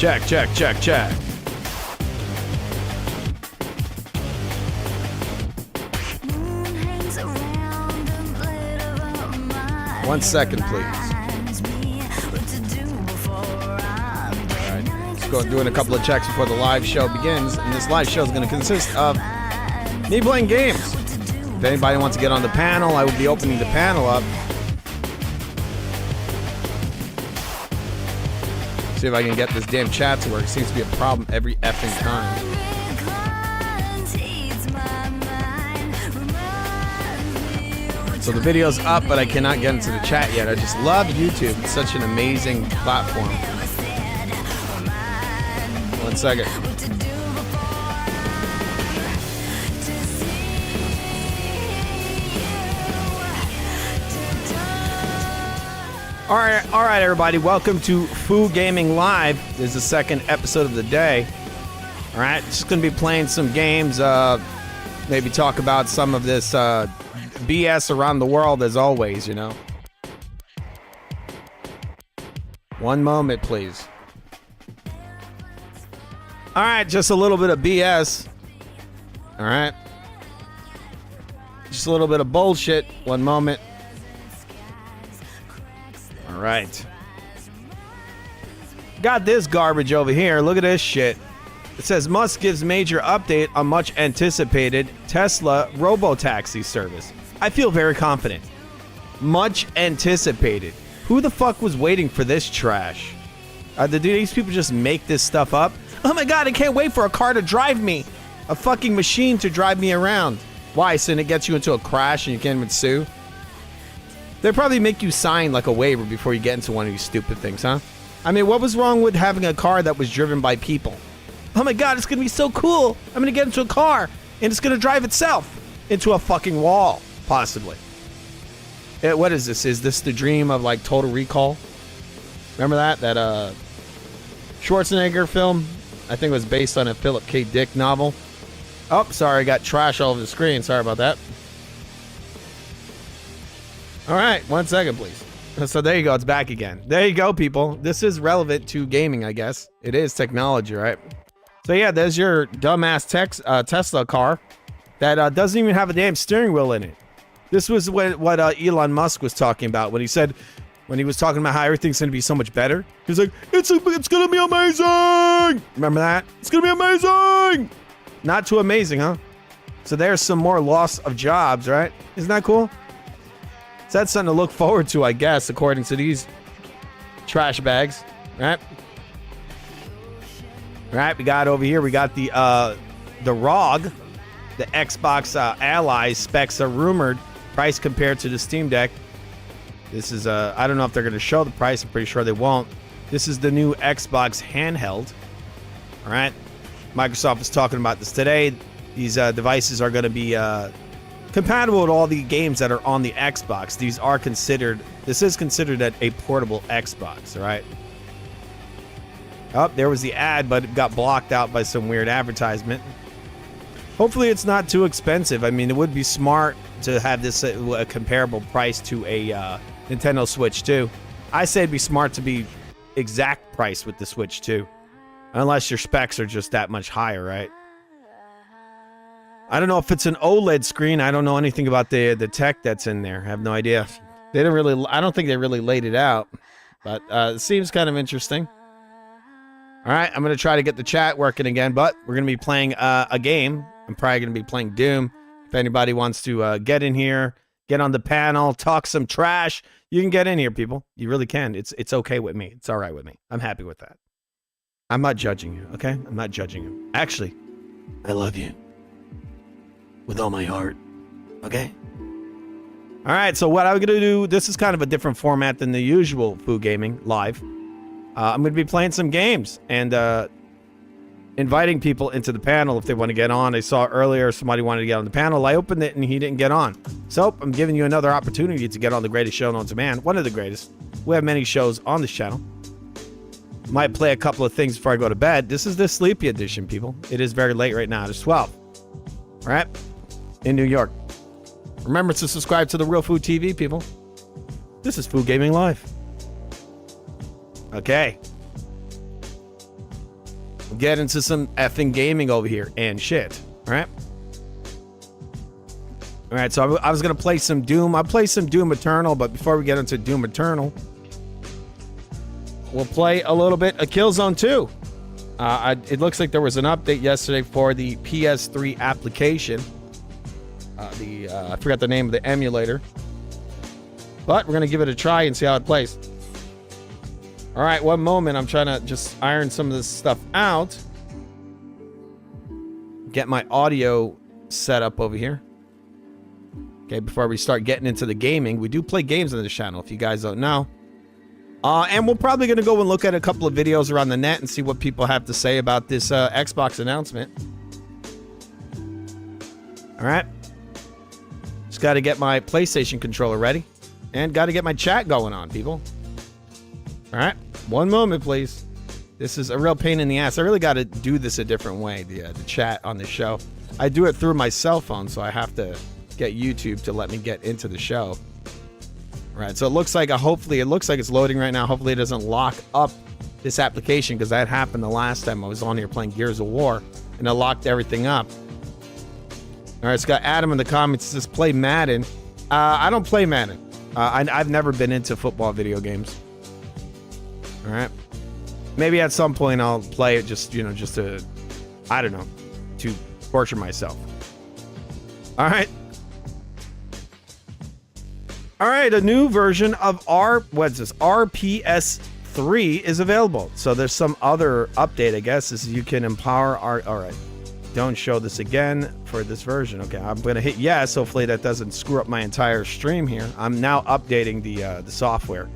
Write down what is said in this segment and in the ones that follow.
Check, check, check, check. One second, please. Alright, let's go doing a couple of checks before the live show begins. And this live show is going to consist of me playing games. If anybody wants to get on the panel, I will be opening the panel up. See if I can get this damn chat to work. It seems to be a problem every effing time. So the video's up, but I cannot get into the chat yet. I just love YouTube. It's such an amazing platform. 1 second. All right, everybody. Welcome to Foo Gaming Live. This is the second episode of the day. All right, just going to be playing some games. Maybe talk about some of this BS around the world, as always, you know. One moment, please. All right, just a little bit of BS. All right. Just a little bit of bullshit. One moment. All right. Got this garbage over here. Look at this shit. It says Musk gives major update on much anticipated Tesla robotaxi service. I feel very confident. Much anticipated. Who the fuck was waiting for this trash? Do these people just make this stuff up? Oh my god, I can't wait for a car to drive me. A fucking machine to drive me around. Why? So it gets you into a crash and you can't even sue? They probably make you sign like a waiver before you get into one of these stupid things, huh? I mean, what was wrong with having a car that was driven by people? Oh my god, it's gonna be so cool. I'm gonna get into a car and it's gonna drive itself into a fucking wall, possibly. What is this? Is this the dream of like Total Recall? Remember that Schwarzenegger film? I think it was based on a Philip K. Dick novel. Oh, sorry, I got trash all over the screen. Sorry about that. All right, 1 second, please. So there you go. It's back again. There you go, people. This is relevant to gaming, I guess. It is technology, right? So yeah, there's your dumbass Tesla car that doesn't even have a damn steering wheel in it. This was what Elon Musk was talking about when he said, when he was talking about how everything's going to be so much better. He's like, it's going to be amazing. Remember that? It's going to be amazing. Not too amazing, huh? So there's some more loss of jobs, right? Isn't that cool? So that's something to look forward to, I guess, according to these trash bags, right? Right, we got over here, we got the ROG, the Xbox Ally specs are rumored, price compared to the Steam Deck. This is, I don't know if they're going to show the price, I'm pretty sure they won't. This is the new Xbox handheld, all right? Microsoft is talking about this today. These devices are going to be compatible with all the games that are on the Xbox. This is considered a portable Xbox, all right? Oh, there was the ad, but it got blocked out by some weird advertisement. Hopefully it's not too expensive. I mean, it would be smart to have this a comparable price to a Nintendo Switch 2. I say it'd be smart to be exact price with the Switch 2. Unless your specs are just that much higher, right? I don't know if it's an OLED screen. I don't know anything about the tech that's in there. I have no idea. I don't think they really laid it out. But it seems kind of interesting. All right, I'm going to try to get the chat working again, but we're going to be playing a game. I'm probably going to be playing Doom. If anybody wants to get in here, get on the panel, talk some trash, you can get in here, people. You really can. It's okay with me. It's all right with me. I'm happy with that. I'm not judging you, okay? I'm not judging you. Actually, I love you. With all my heart, okay? All right, so what I'm going to do, this is kind of a different format than the usual Foo Gaming Live. I'm going to be playing some games and inviting people into the panel if they want to get on. I saw earlier somebody wanted to get on the panel. I opened it and he didn't get on. So I'm giving you another opportunity to get on the greatest show known to man. One of the greatest. We have many shows on this channel. Might play a couple of things before I go to bed. This is the sleepy edition, people. It is very late right now. It's 12. All right? In New York. Remember to subscribe to the Real Food TV, people. This is Foo Gaming Live. Okay. get into some effing gaming over here and shit. All right. All right, so I was going to play some Doom. I'll play some Doom Eternal, but before we get into Doom Eternal, we'll play a little bit of Killzone 2. It looks like there was an update yesterday for the PS3 application. I forgot the name of the emulator. But we're going to give it a try and see how it plays. All right, one moment. I'm trying to just iron some of this stuff out. Get my audio set up over here. Okay, before we start getting into the gaming, we do play games on this channel, if you guys don't know. And we're probably going to go and look at a couple of videos around the net and see what people have to say about this Xbox announcement. All right. Just got to get my PlayStation controller ready. And got to get my chat going on, people. All right. One moment, please. This is a real pain in the ass. I really got to do this a different way, the chat on the show. I do it through my cell phone, so I have to get YouTube to let me get into the show. All right, so it looks like it's loading right now. Hopefully it doesn't lock up this application, because that happened the last time I was on here playing Gears of War, and it locked everything up. All right, it's got Adam in the comments. It says play Madden. I don't play Madden. I've never been into football video games. All right, maybe at some point I'll play it just to, I don't know, to torture myself. All right. All right, a new version of RPS3 is available. So there's some other update, I guess, is you can empower our... All right, don't show this again for this version. Okay, I'm going to hit yes. Hopefully that doesn't screw up my entire stream here. I'm now updating the software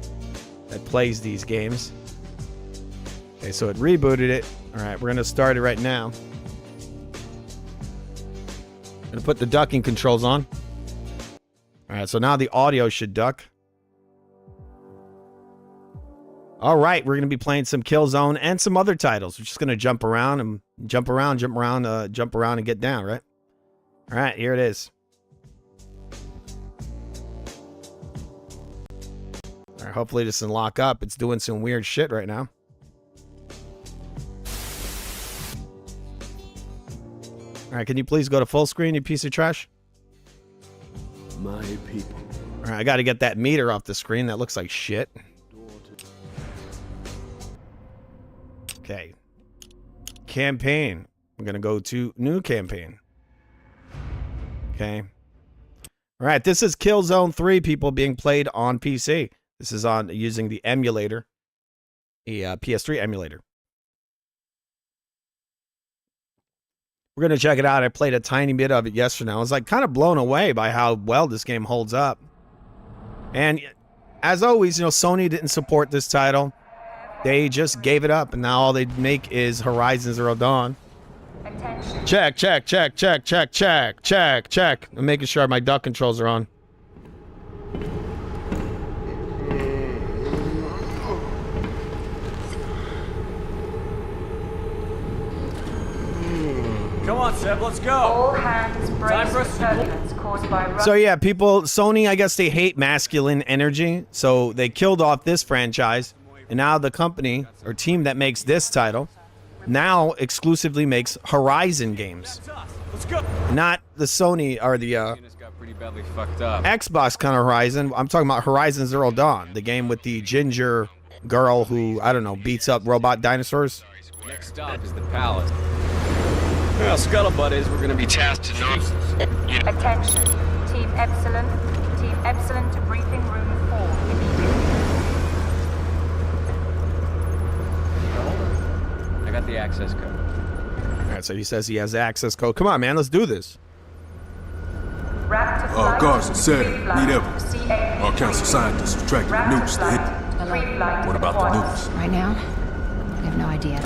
that plays these games. Okay, so it rebooted it. All right, we're going to start it right now. I'm going to put the ducking controls on. All right, so now the audio should duck. All right, we're going to be playing some Killzone and some other titles. We're just going to jump around and jump around and get down, right? All right, here it is. All right, hopefully this doesn't lock up. It's doing some weird shit right now. All right, can you please go to full screen, you piece of trash? My people. All right, I got to get that meter off the screen. That looks like shit. Okay. Campaign. We're going to go to new campaign. Okay. All right, this is Killzone 3, people, being played on PC. This is on using the emulator, the PS3 emulator. We're going to check it out. I played a tiny bit of it yesterday. I was like kind of blown away by how well this game holds up. And as always, Sony didn't support this title. They just gave it up, and now all they make is Horizon Zero Dawn. Check, check, check, check, check, check, check, check. I'm making sure my duck controls are on. Come on, Seb, let's go. All hands brace for turbulence caused by... So yeah, people, Sony, I guess they hate masculine energy, so they killed off this franchise, and now the company or team that makes this title now exclusively makes Horizon games. Let's go. Not the Sony or the Got pretty badly fucked up. Xbox kind of Horizon. I'm talking about Horizon Zero Dawn, the game with the ginger girl who, I don't know, beats up robot dinosaurs. Next stop is the palace. Well, scuttlebutt is we're going to be tasked to know. Attention. Team Epsilon. Team Epsilon to briefing room 4 immediately. I got the access code. All right, so he says he has the access code. Come on, man, let's do this. Raptor flight. Garrison said, Pre-flight need evidence. CA. Our council scientists was tracking the Raptor nukes to hit. flight. Pre-flight What about the reports. nukes? Right now, I have no idea.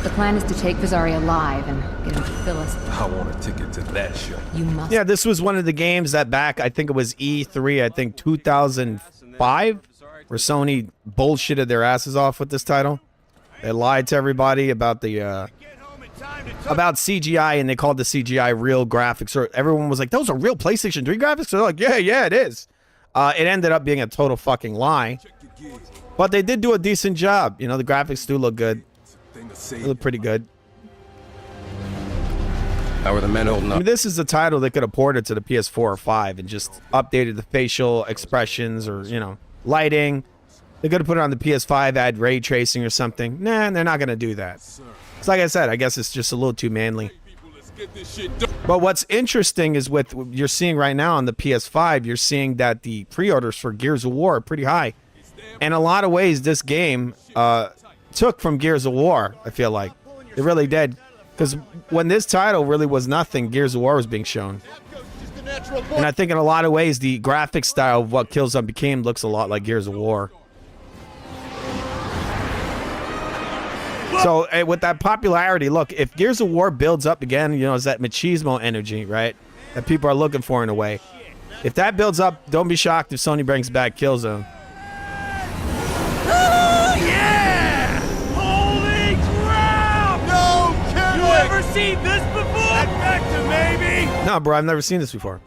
The plan is to take Visaria alive and get him to fill us. I want a ticket to that show. You must. Yeah, this was one of the games that back, I think it was E3, I think 2005, where Sony bullshitted their asses off with this title. They lied to everybody about the about CGI, and they called the CGI real graphics. Or everyone was like, "Those are real PlayStation 3 graphics." So they're like, "Yeah, it is." It ended up being a total fucking lie, but they did do a decent job. The graphics do look good. They look pretty good. How are the men holding I up? mean, this is a title that could have ported to the PS4 or 5 and just updated the facial expressions or, you know, lighting. They could have put it on the PS5, add ray tracing or something. Nah, they're not going to do that. It's like I said, I guess it's just a little too manly. But what's interesting is with what you're seeing right now on the PS5, you're seeing that the pre-orders for Gears of War are pretty high. In a lot of ways, this game took from Gears of War, I feel like. It really did. Because when this title really was nothing, Gears of War was being shown. And I think in a lot of ways, the graphic style of what Killzone became looks a lot like Gears of War. So with that popularity, look, if Gears of War builds up again, you know, it's that machismo energy, right? That people are looking for in a way. If that builds up, don't be shocked if Sony brings back Killzone. Oh, yeah! Holy crap! No kidding! You ever seen this before? Vector, maybe! No, bro, I've never seen this before.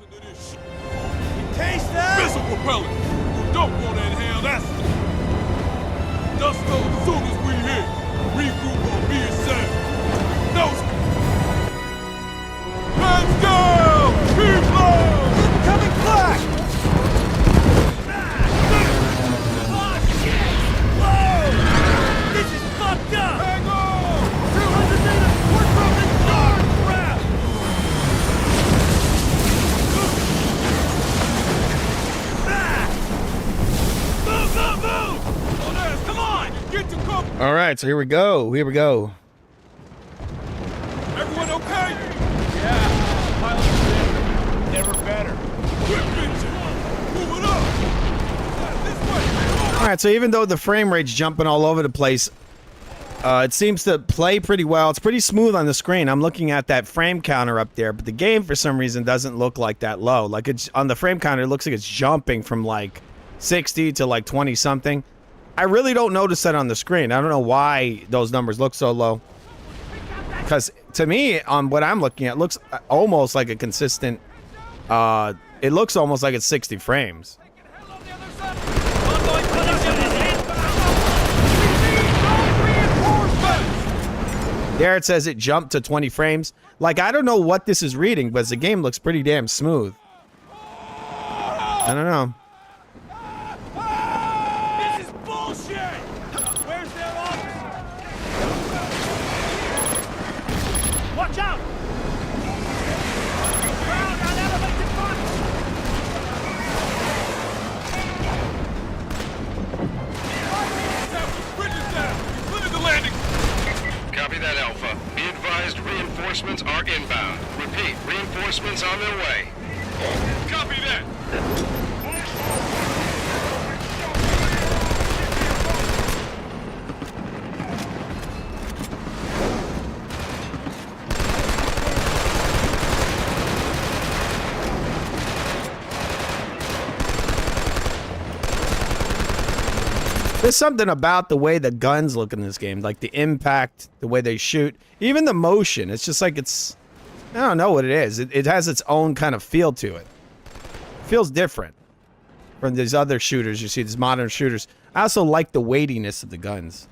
Taste that? Missile propellant! You don't want to inhale that stuff. Dust off as soon as we hit. Regroup on me and Sam. No. Hands down! Keep low! Coming black! Oh, shit! Whoa! This is fucked up! Hang on! 200 meters! We're from the dark crap! Move, move, move! Oh, there's Come on! Get to cover! All right, so here we go. Here we go. Everyone okay? Never better. Quick, Benji! Move it up! This way! All right, so even though the frame rate's jumping all over the place, it seems to play pretty well. It's pretty smooth on the screen. I'm looking at that frame counter up there, but the game for some reason doesn't look like that low. Like it's on the frame counter, it looks like it's jumping from like 60 to like 20 something. I really don't notice that on the screen. I don't know why those numbers look so low. Because to me, on what I'm looking at, it looks almost like a consistent. It looks almost like it's 60 frames. There it says it jumped to 20 frames. Like, I don't know what this is reading, but the game looks pretty damn smooth. I don't know. This is bullshit! Where's their office? Watch out! Ground on elevated front! Bridges down! Clear the landing! Copy that, Alpha. Be advised, reinforcements are inbound. Repeat, reinforcements on their way. Copy that! There's something about the way the guns look in this game, like the impact, the way they shoot, even the motion. It's just like it's, I don't know what it is. It has its own kind of feel to it. It feels different from these other shooters you see, these modern shooters. I also like the weightiness of the guns.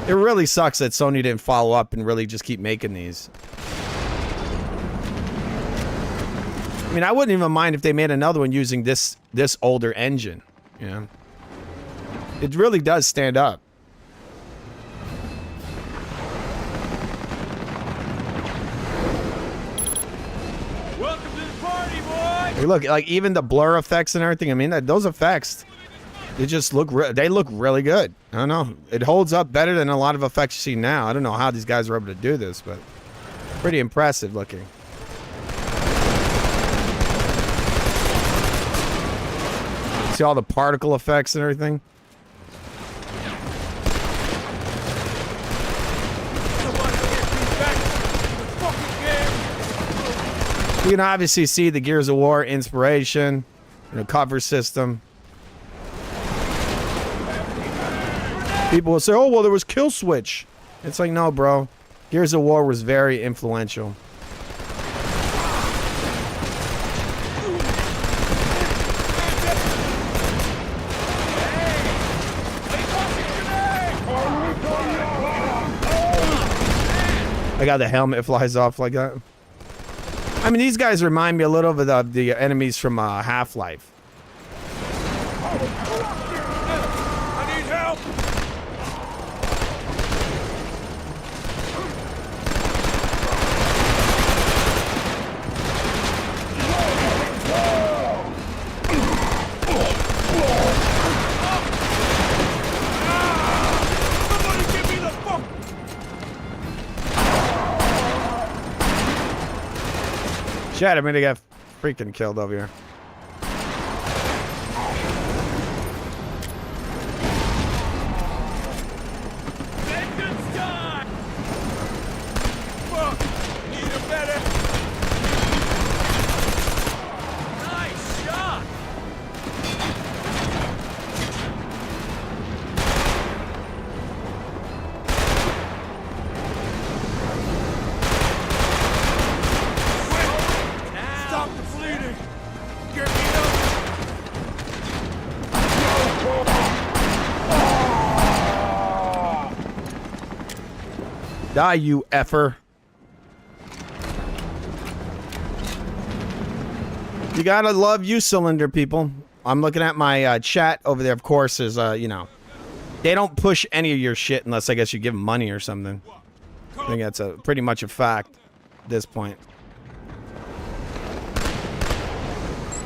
It really sucks that Sony didn't follow up and really just keep making these. I mean, I wouldn't even mind if they made another one using this older engine, you know? It really does stand up. Welcome to the party, boy! Hey, look, like even the blur effects and everything. I mean, those effects, they just look. They look really good. I don't know. It holds up better than a lot of effects you see now. I don't know how these guys are able to do this, but pretty impressive looking. See all the particle effects and everything. You can obviously see the Gears of War inspiration, you know, cover system. People will say, "Oh, well, there was Kill Switch." It's like, no, bro. Gears of War was very influential. Like how the helmet flies off like that. I mean, these guys remind me a little bit of the enemies from Half-Life. I need help! Somebody give me the fuck! Shit, I'm gonna get freaking killed over here. Vengeance time! Fuck! Need a better... Nice shot! Stop the bleeding! Get me up! Die, you effer. You gotta love you, Cylinder people. I'm looking at my chat over there, of course, is, you know, they don't push any of your shit unless I guess you give them money or something. I think that's pretty much a fact at this point.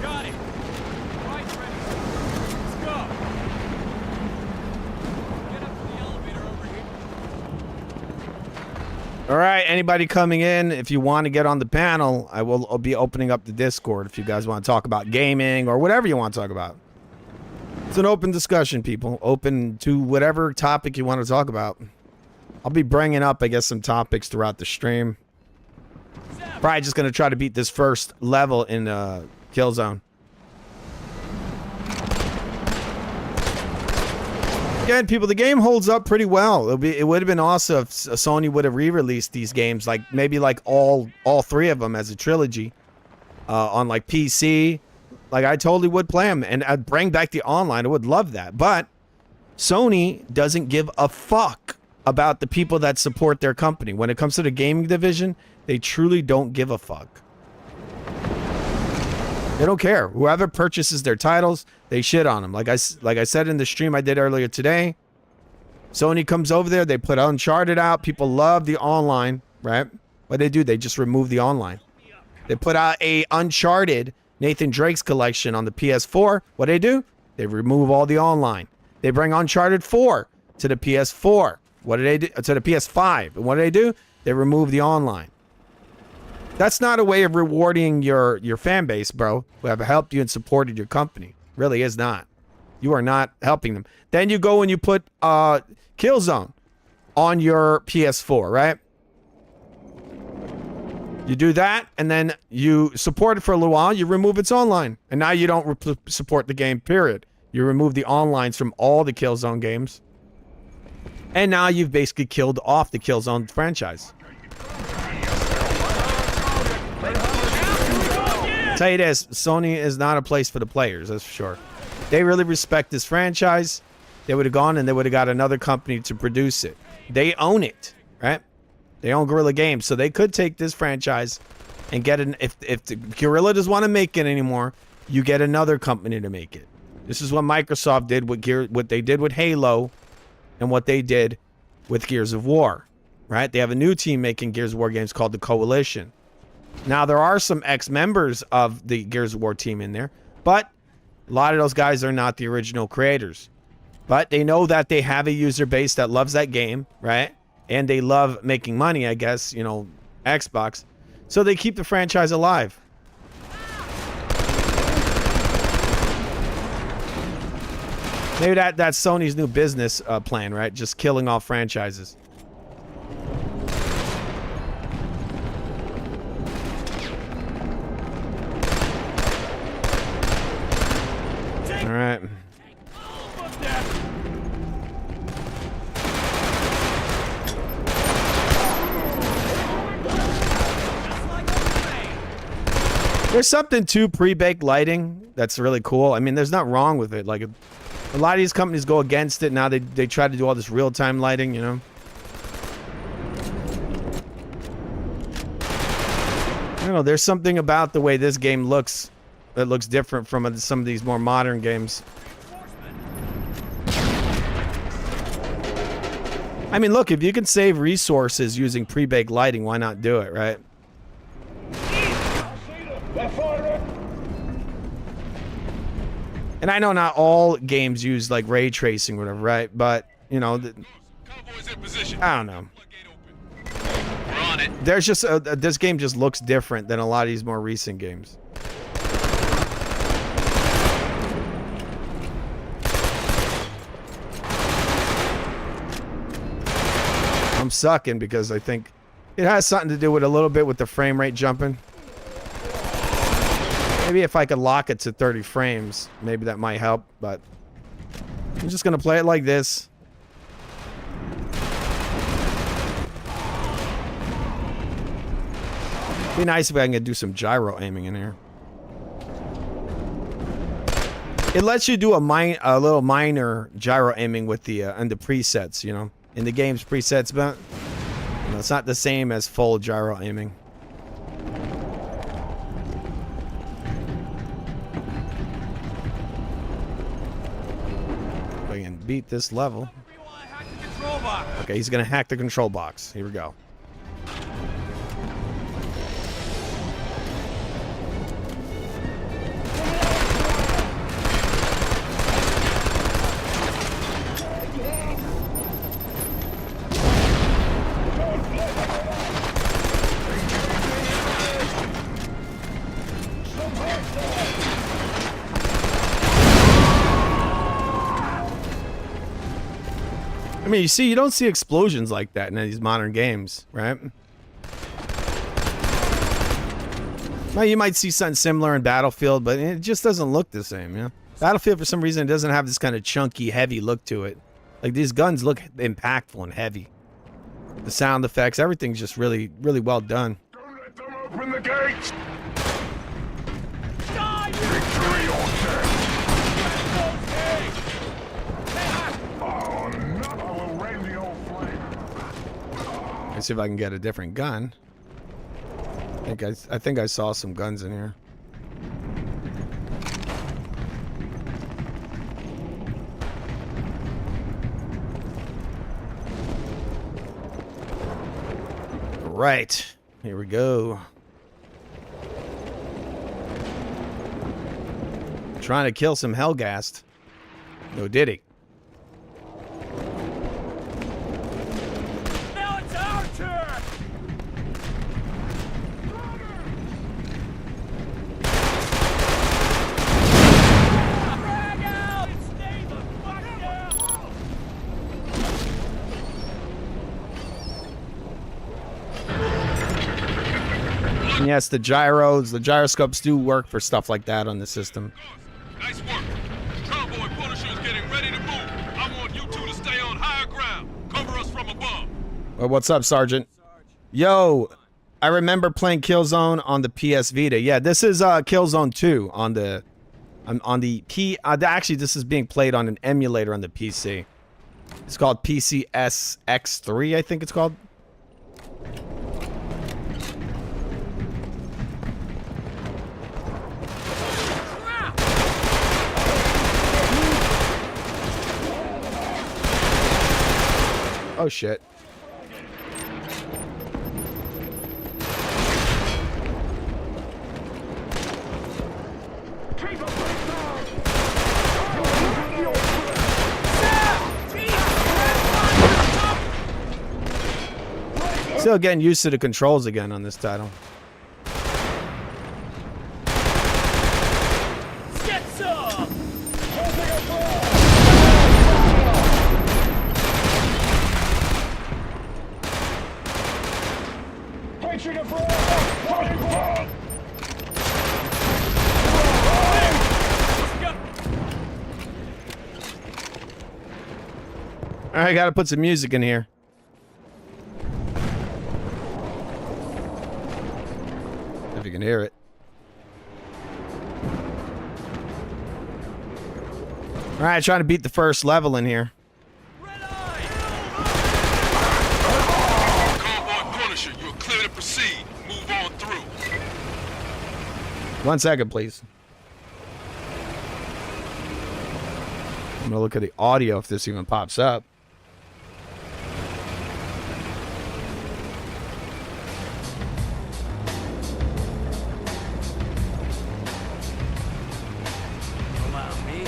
Got it! Fight's ready. Let's go! Get up to the elevator over here. All right, anybody coming in, if you want to get on the panel, I'll be opening up the Discord if you guys want to talk about gaming or whatever you want to talk about. It's an open discussion, people. Open to whatever topic you want to talk about. I'll be bringing up, I guess, some topics throughout the stream. Probably just going to try to beat this first level in Killzone. Again, people, the game holds up pretty well. It would have been awesome if Sony would have re-released these games, like maybe like all three of them as a trilogy on like PC. Like I totally would play them, and I'd bring back the online. I would love that. But Sony doesn't give a fuck about the people that support their company. When it comes to the gaming division, they truly don't give a fuck. They don't care. Whoever purchases their titles, they shit on them. Like I said in the stream I did earlier today, Sony comes over there, they put Uncharted out. People love the online, right? What do? They just remove the online. They put out a Uncharted Nathan Drake's collection on the PS4. What do? They remove all the online. They bring Uncharted 4 to the PS4. What do they do? To the PS5. And what do? They remove the online. That's not a way of rewarding your fan base, bro, who have helped you and supported your company. Really is not. You are not helping them. Then you go and you put Killzone on your PS4, right? You do that, and then you support it for a little while. You remove its online. And now you don't support the game, period. You remove the onlines from all the Killzone games. And now you've basically killed off the Killzone franchise. Tell you this, Sony is not a place for the players, that's for sure. They really respect this franchise. They would have gone and they would have got another company to produce it. They own it, right? They own Guerrilla Games, so they could take this franchise and get an. If the Guerrilla doesn't want to make it anymore, you get another company to make it. This is what Microsoft did with what they did with Halo, and what they did with Gears of War, right? They have a new team making Gears of War games called the Coalition. Now, there are some ex-members of the Gears of War team in there, but a lot of those guys are not the original creators. But they know that they have a user base that loves that game, right? And they love making money, I guess, you know, Xbox. So they keep the franchise alive. Maybe that's Sony's new business plan, right? Just killing off franchises. All right. There's something to pre-baked lighting that's really cool. I mean, there's not wrong with it. Like, a lot of these companies go against it. Now they try to do all this real-time lighting, you know? know. There's something about the way this game looks that looks different from some of these more modern games. I mean, look, if you can save resources using pre-baked lighting, why not do it, right? And I know not all games use like ray tracing or whatever, right? But, you know, Convoy's in position. I don't know. Floodgate open. We're on it. There's just this game just looks different than a lot of these more recent games. I'm sucking because I think it has something to do with a little bit with the frame rate jumping. Maybe if I could lock it to 30 frames, maybe that might help, but I'm just gonna play it like this. Be nice if I can do some gyro aiming in here. It lets you do a little minor gyro aiming with the and the presets, you know, in the game's presets, but you know, it's not the same as full gyro aiming. If I can beat this level. Okay, he's gonna hack the control box. Here we go. I mean, you see, you don't see explosions like that in these modern games, right? Now, you might see something similar in Battlefield, but it just doesn't look the same, yeah? Battlefield, for some reason, it doesn't have this kind of chunky, heavy look to it. Like, these guns look impactful and heavy. The sound effects, everything's just really, really well done. Don't let them open the gates! Oh, no! I will raise the old flame. Let's see if I can get a different gun. I think I saw some guns in here. Right, here we go. Trying to kill some Hellghast. No, did he? Now it's our turn! Frag out! Stay the fuck down! And yes, the gyroscopes do work for stuff like that on the system. Nice work. Convoy Punisher is getting ready to move. I want you two to stay on higher ground. Cover us from above. Well, what's up, Sergeant? Yo, I remember playing Killzone on the PS Vita. Yeah, this is Killzone 2 on the actually, this is being played on an emulator on the PC. It's called PCSX3, I think it's called. Oh shit. Still getting used to the controls again on this title. Get some! Alright, gotta put some music in here. If you can hear it. Alright, trying to beat the first level in here. Convoy Punisher, you are clear to proceed. Move on through. 1 second, please. I'm gonna look at the audio if this even pops up. Allow me.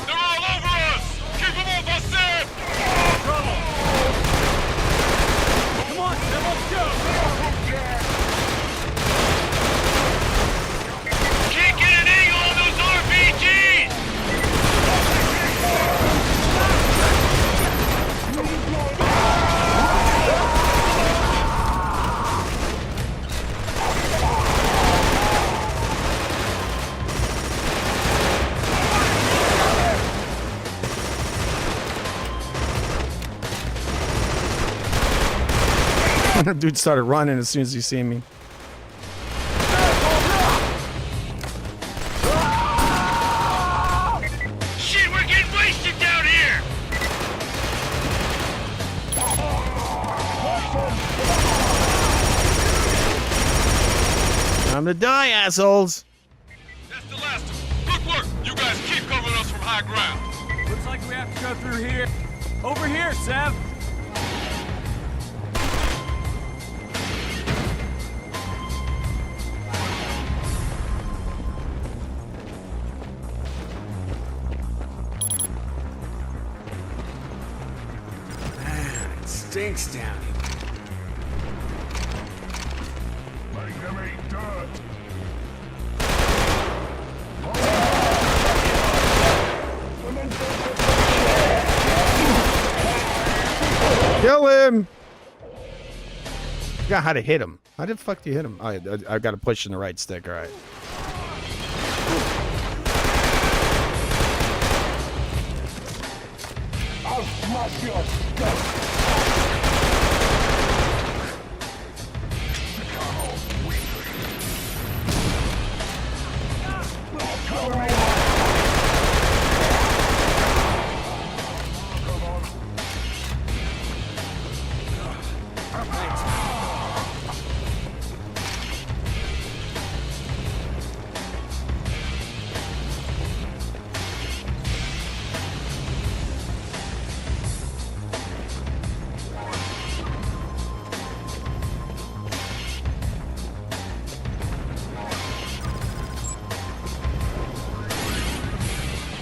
They're all over us! Keep them off us, Sam! Trouble! Come on, Sam, let's go! Can't get an angle on those RPGs! Dude started running as soon as he seen me. Shit, we're getting wasted down here! Time to die, assholes. That's the last of them. Good work! You guys keep covering us from high ground. Looks like we have to go through here. Over here, Sam. Man, it stinks down here. Kill him! Forgot how to hit him. How the fuck do you hit him? Oh, I got to push in the right stick. All right.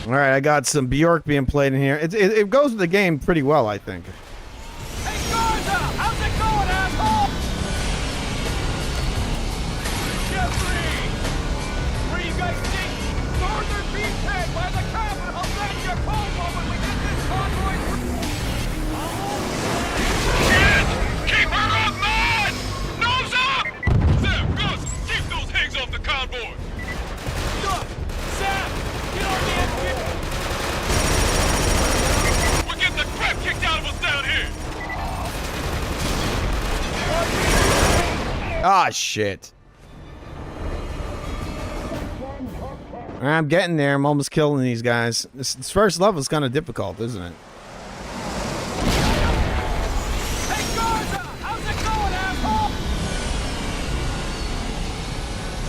All right, I got some Bjork being played in here. It goes with the game pretty well, I think. Hey, Garza! How's it going, asshole? Jeffrey! Where you guys think? Northern Beachhead by the cabin! I'll send you a call when we get this convoy Shit! Keep her up, man! Nose up! Sam, Gus, keep those hangs off the convoy! Good! Sam! Get on the engine! We're getting the crap kicked out of us down here! Ah, shit. I'm getting there. I'm almost killing these guys. This first level is kind of difficult, isn't it? Hey, Garza! How's it going, asshole?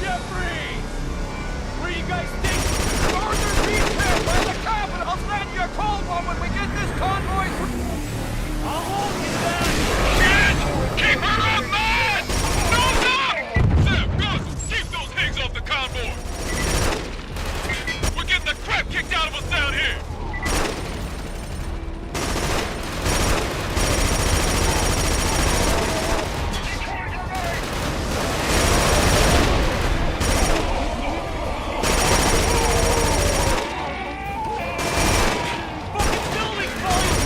Jeffrey! Where you guys think? Northern Beachhead by the cabin! I'll send you a call when we get this convoy I'll hold you down! Shit! Keep her up, man! Nose up! Sam, Gus, keep those hangs off the convoy! We're getting the crap kicked out of us down here! Fucking building's falling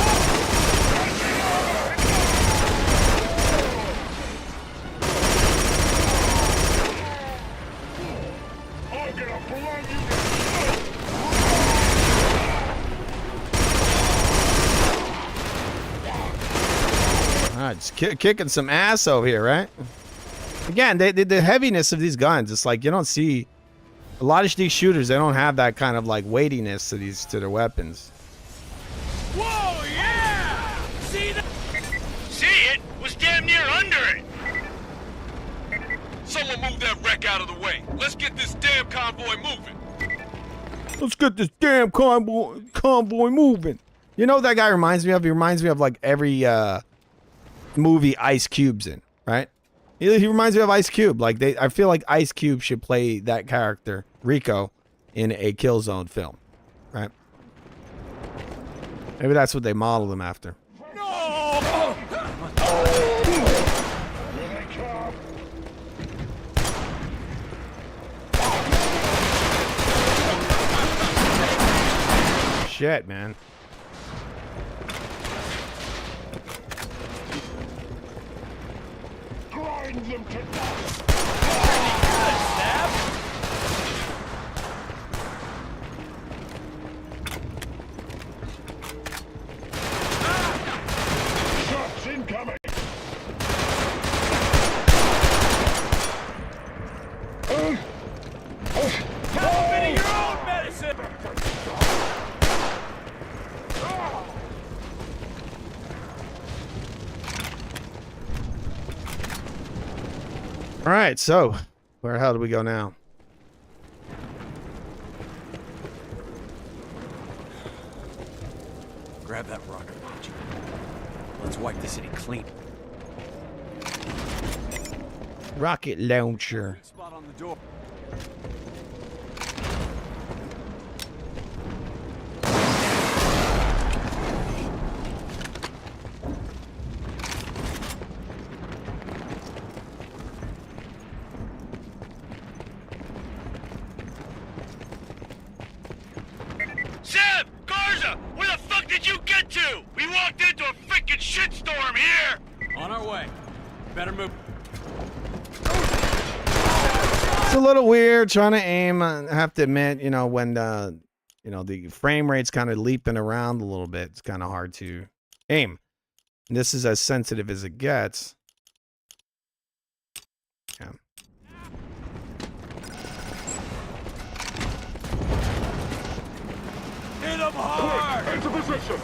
All right, just kicking some ass over here, right? Again, the heaviness of these guns, it's like you don't see a lot of these shooters. They don't have that kind of like weightiness to their weapons. Whoa, yeah! See that? See it? Was damn near under it. Someone move that wreck out of the way. Let's get this damn convoy moving. Let's get this damn convoy moving. You know what that guy reminds me of? He reminds me of like every movie Ice Cube's in, right? He reminds me of Ice Cube. Like I feel like Ice Cube should play that character, Rico, in a Killzone film, right? Maybe that's what they modeled him after. Shit, man. Have a bit of your own medicine! All right, so where the hell do we go now? Grab that rocket launcher. Let's wipe the city clean. Rocket launcher. Spot on the door. Sam! Garza! Where the fuck did you get to? We walked into a freaking shitstorm here! On our way. Better move. It's a little weird trying to aim. I have to admit, you know, when you know, the frame rate's kind of leaping around a little bit, it's kind of hard to aim. And this is as sensitive as it gets. Yeah. Hit him hard! Into position.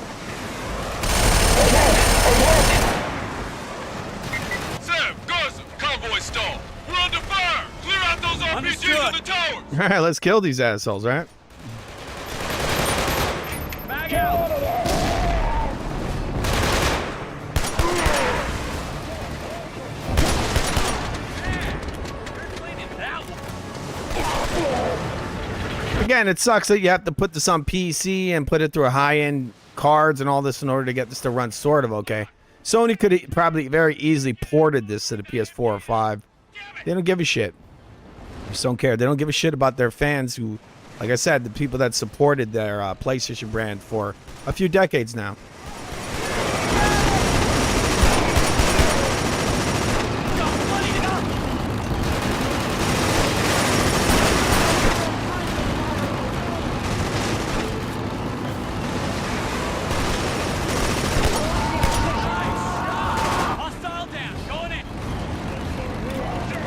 Sam, Garza, convoy stall. We're under fire. Clear out those RPGs Understood. in the towers. All right, let's kill these assholes, right? Back out! Again, it sucks that you have to put this on PC and put it through a high-end cards and all this in order to get this to run sort of okay. Sony could probably very easily ported this to the PS4 or 5. They don't give a shit. They just don't care. They don't give a shit about their fans who, like I said, the people that supported their PlayStation brand for a few decades now. Hostile down, going in! Reloading!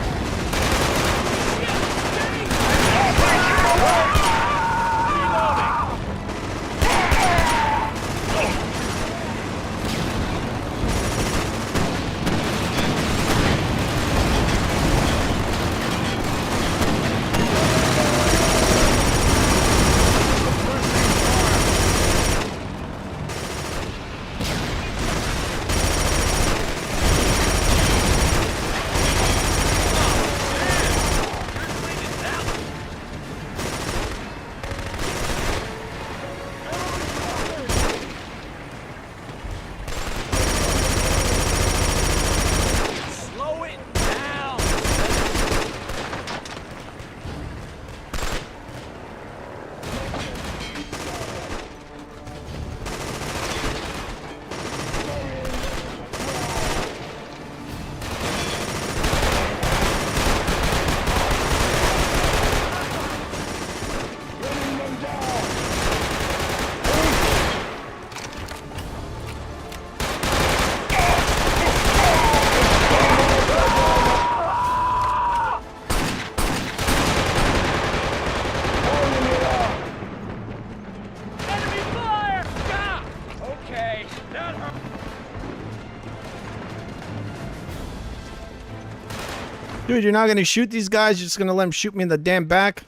Dude, you're not gonna shoot these guys? You're just gonna let them shoot me in the damn back?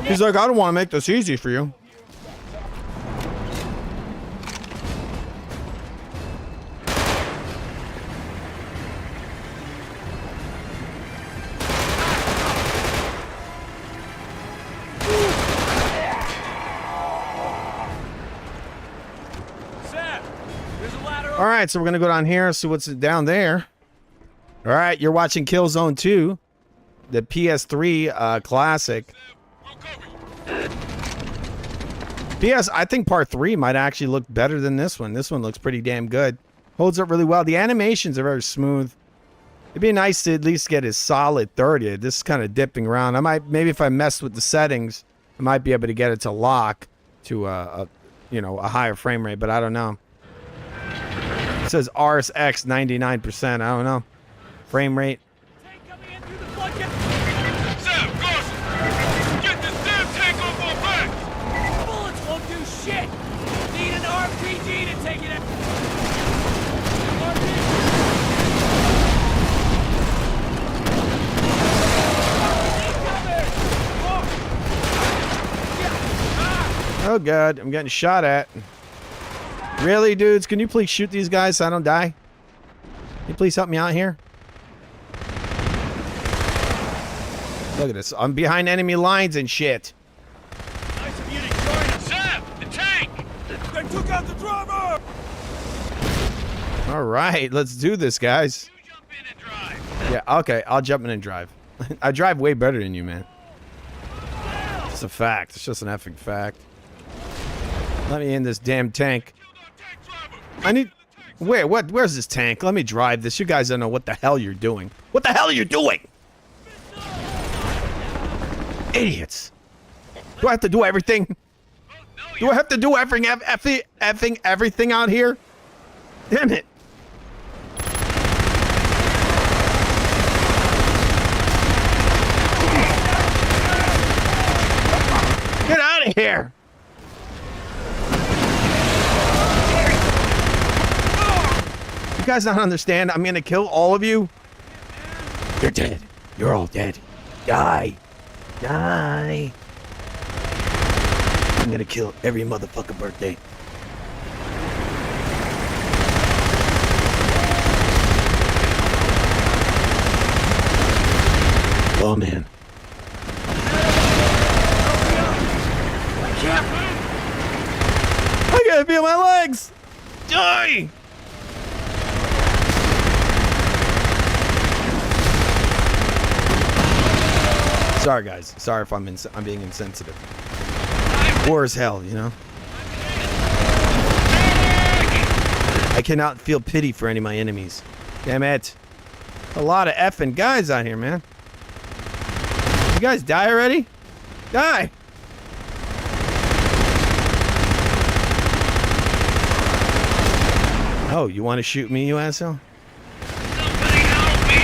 He's like, I don't want to make this easy for you. Sam, there's a ladder. All right, so we're gonna go down here, see what's down there. All right, you're watching Killzone 2, the PS3 classic. We'll cover you. I think part 3 might actually look better than this one. This one looks pretty damn good. Holds up really well. The animations are very smooth. It'd be nice to at least get a solid 30. This is kind of dipping around. Maybe if I messed with the settings, I might be able to get it to lock to a higher frame rate, but I don't know. It says RSX 99%. I don't know. Frame rate. Tank coming in through the floodgate. Sam, Carson! Get this damn tank off our backs! Bullets won't do shit. Need an RPG to take it out. Oh god, I'm getting shot at. Really, dudes? Can you please shoot these guys so I don't die? Can you please help me out here? Look at this. I'm behind enemy lines and shit. Nice of you to join us. Sam, the tank! They took out the driver! All right, let's do this, guys. You jump in and drive. Yeah, okay, I'll jump in and drive. I drive way better than you, man. It's a fact. It's just an effing fact. Let me in this damn tank. Killed our tank driver! I need... Where? What? Where's this tank? Let me drive this. You guys don't know what the hell you're doing. What the hell are you doing? Idiots. Do I have to do everything? Do I have to do effing everything out here? Damn it. Get out of here. You guys don't understand? I'm gonna kill all of you. You're dead. You're all dead. Die. Die. I'm gonna kill every motherfucking birthday. Oh man. I can't feel my legs. Die. Sorry, guys. Sorry if I'm being insensitive. War is hell, you know? I cannot feel pity for any of my enemies. Damn it. A lot of effing guys out here, man. You guys die already? Die! Oh, you want to shoot me, you asshole? Somebody help me!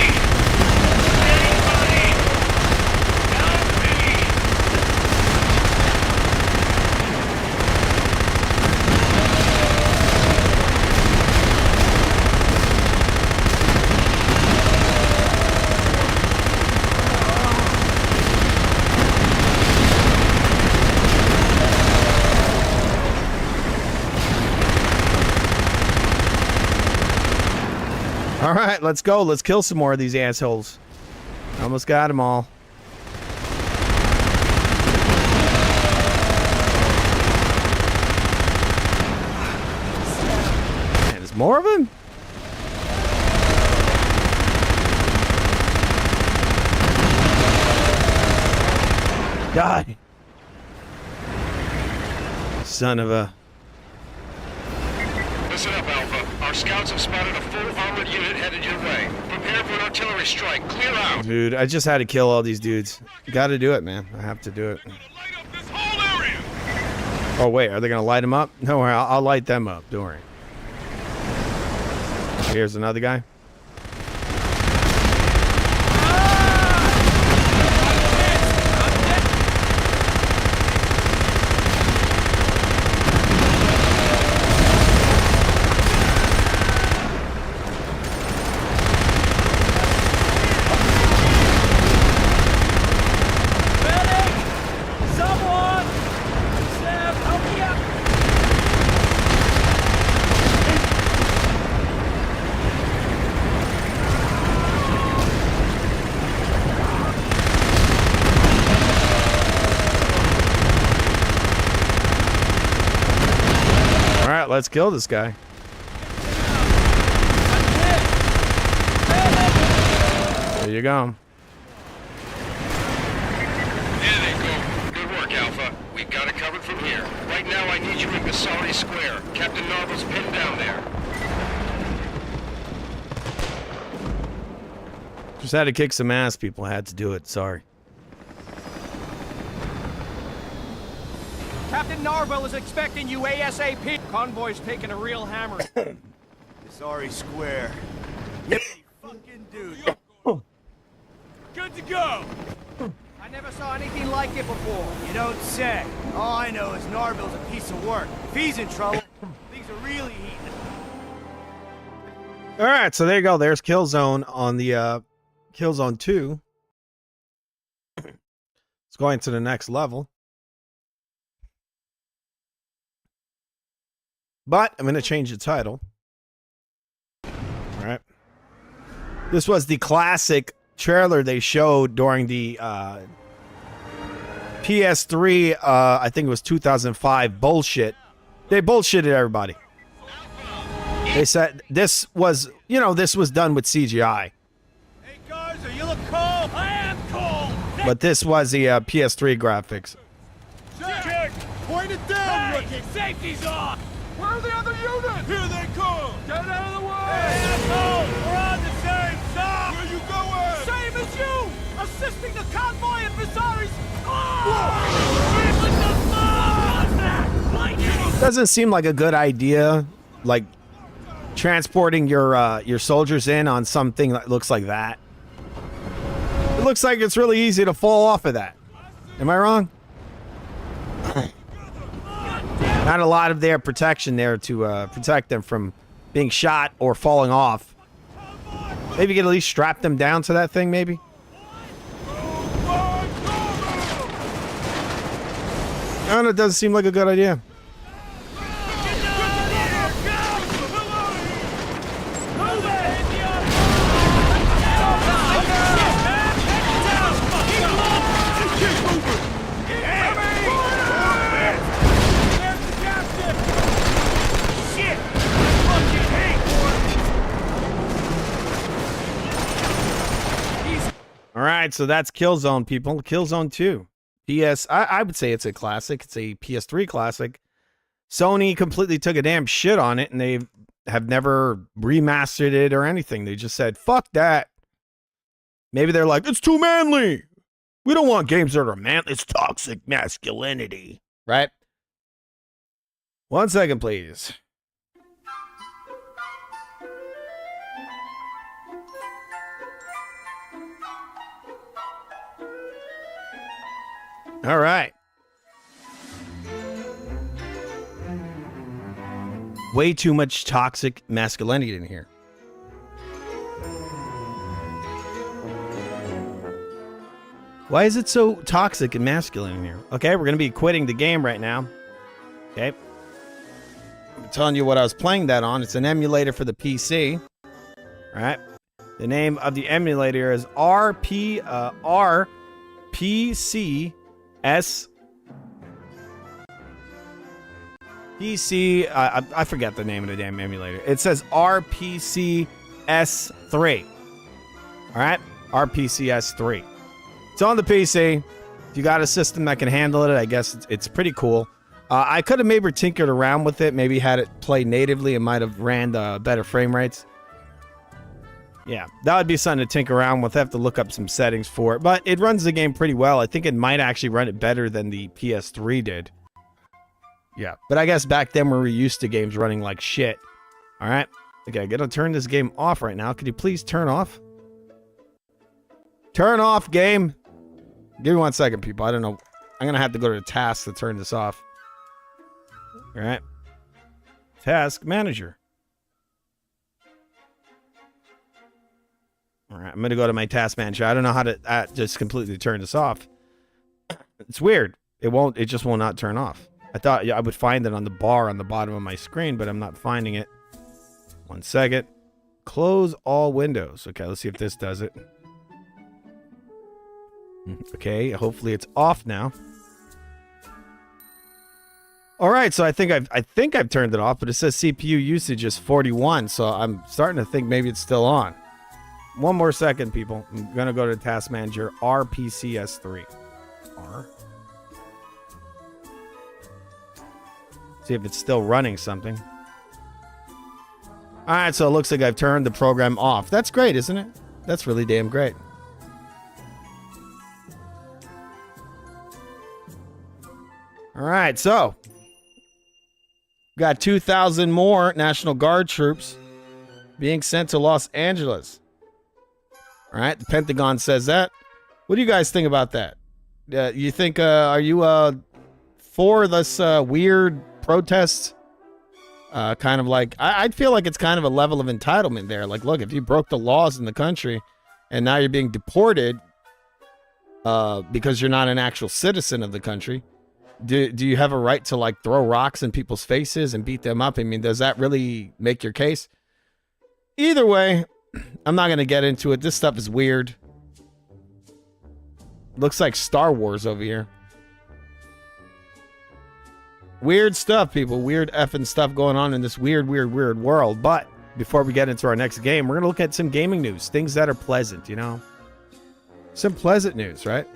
Anybody! Help me! All right, let's go. Let's kill some more of these assholes. Almost got them all. Man, there's more of them? Die. Son of a... Listen up, Alpha. Our scouts have spotted a full armored unit headed your way. Prepare for an artillery strike. Clear out. Dude, I just had to kill all these dudes. Gotta do it, man. I have to do it. Light up this whole area! Oh, wait. Are they gonna light them up? No, I'll light them up. Don't worry. Here's another guy. right, let's kill this guy. There you go. There they go. Good work, Alpha. We've got it covered from here. Right now, I need you in Visari Square. Captain Narvel's pinned down there. Just had to kick some ass, people. I had to do it. Sorry. Captain Narvel is expecting you ASAP. Convoy's taking a real hammer. Sorry, Square. Yep, fucking dude. Good to go. I never saw anything like it before. You don't say. All I know is Narvel's a piece of work. If he's in trouble, things are really heating. All right, so there you go. There's Killzone on the Killzone 2. It's going to the next level. But I'm going to change the title. All right. This was the classic trailer they showed during the PS3, I think it was 2005 bullshit. They bullshitted everybody. They said this was, you know, this was done with CGI. Hey, Garza, you look cold. I am cold. But this was the PS3 graphics. Check. Point it down, rookie. Safety's off. Where are the other units? Here they come. Get out of the way. Hey, asshole. We're on the same side. Where you going? Same as you. Assisting the convoy in Visari's. Doesn't seem like a good idea, like transporting your soldiers in on something that looks like that. It looks like it's really easy to fall off of that. Am I wrong? Not a lot of their protection there to protect them from being shot or falling off. Maybe you could at least strap them down to that thing, maybe? I don't know, it doesn't seem like a good idea. All right, so that's Killzone, people. Killzone 2. I would say it's a classic. It's a PS3 classic. Sony completely took a damn shit on it, and they have never remastered it or anything. They just said, fuck that. Maybe they're like, it's too manly. We don't want games that are manly. It's toxic masculinity. Right? 1 second, please. All right. Way too much toxic masculinity in here. Why is it so toxic and masculine in here? Okay, we're going to be quitting the game right now. Okay. I'm telling you what I was playing that on. It's an emulator for the PC. All right. The name of the emulator is RPCS. PC, I forget the name of the damn emulator. It says RPCS3. All right, RPCS3. It's on the PC. If you got a system that can handle it, I guess it's pretty cool. I could have maybe tinkered around with it, maybe had it play natively. It might have ran the better frame rates. Yeah, that would be something to tinker around with. I have to look up some settings for it, but it runs the game pretty well. I think it might actually run it better than the PS3 did. Yeah, but I guess back then we were used to games running like shit. All right. Okay, I'm going to turn this game off right now. Could you please turn off? Turn off, game. Give me 1 second, people. I don't know. I'm going to have to go to the task to turn this off. All right. Task manager. All right, I'm going to go to my task manager. I don't know how to just completely turn this off. It's weird. It just will not turn off. I thought I would find it on the bar on the bottom of my screen, but I'm not finding it. 1 second. Close all windows. Okay, let's see if this does it. Okay, hopefully it's off now. All right, so I think I've turned it off, but it says CPU usage is 41, so I'm starting to think maybe it's still on. One more second, people. I'm gonna go to Task Manager RPCS3. R. See if it's still running something. All right, so it looks like I've turned the program off. That's great, isn't it? That's really damn great. All right, so got 2,000 more National Guard troops being sent to Los Angeles. All right, the Pentagon says that. What do you guys think about that? You think, are you for this weird protest? Kind of like, I feel like it's kind of a level of entitlement there. Like, look, if you broke the laws in the country and now you're being deported because you're not an actual citizen of the country, do you have a right to like throw rocks in people's faces and beat them up? I mean, does that really make your case? Either way, I'm not going to get into it. This stuff is weird. Looks like Star Wars over here. Weird stuff, people. Weird effing stuff going on in this weird world. But before we get into our next game, we're going to look at some gaming news. Things that are pleasant, you know? Some pleasant news, right?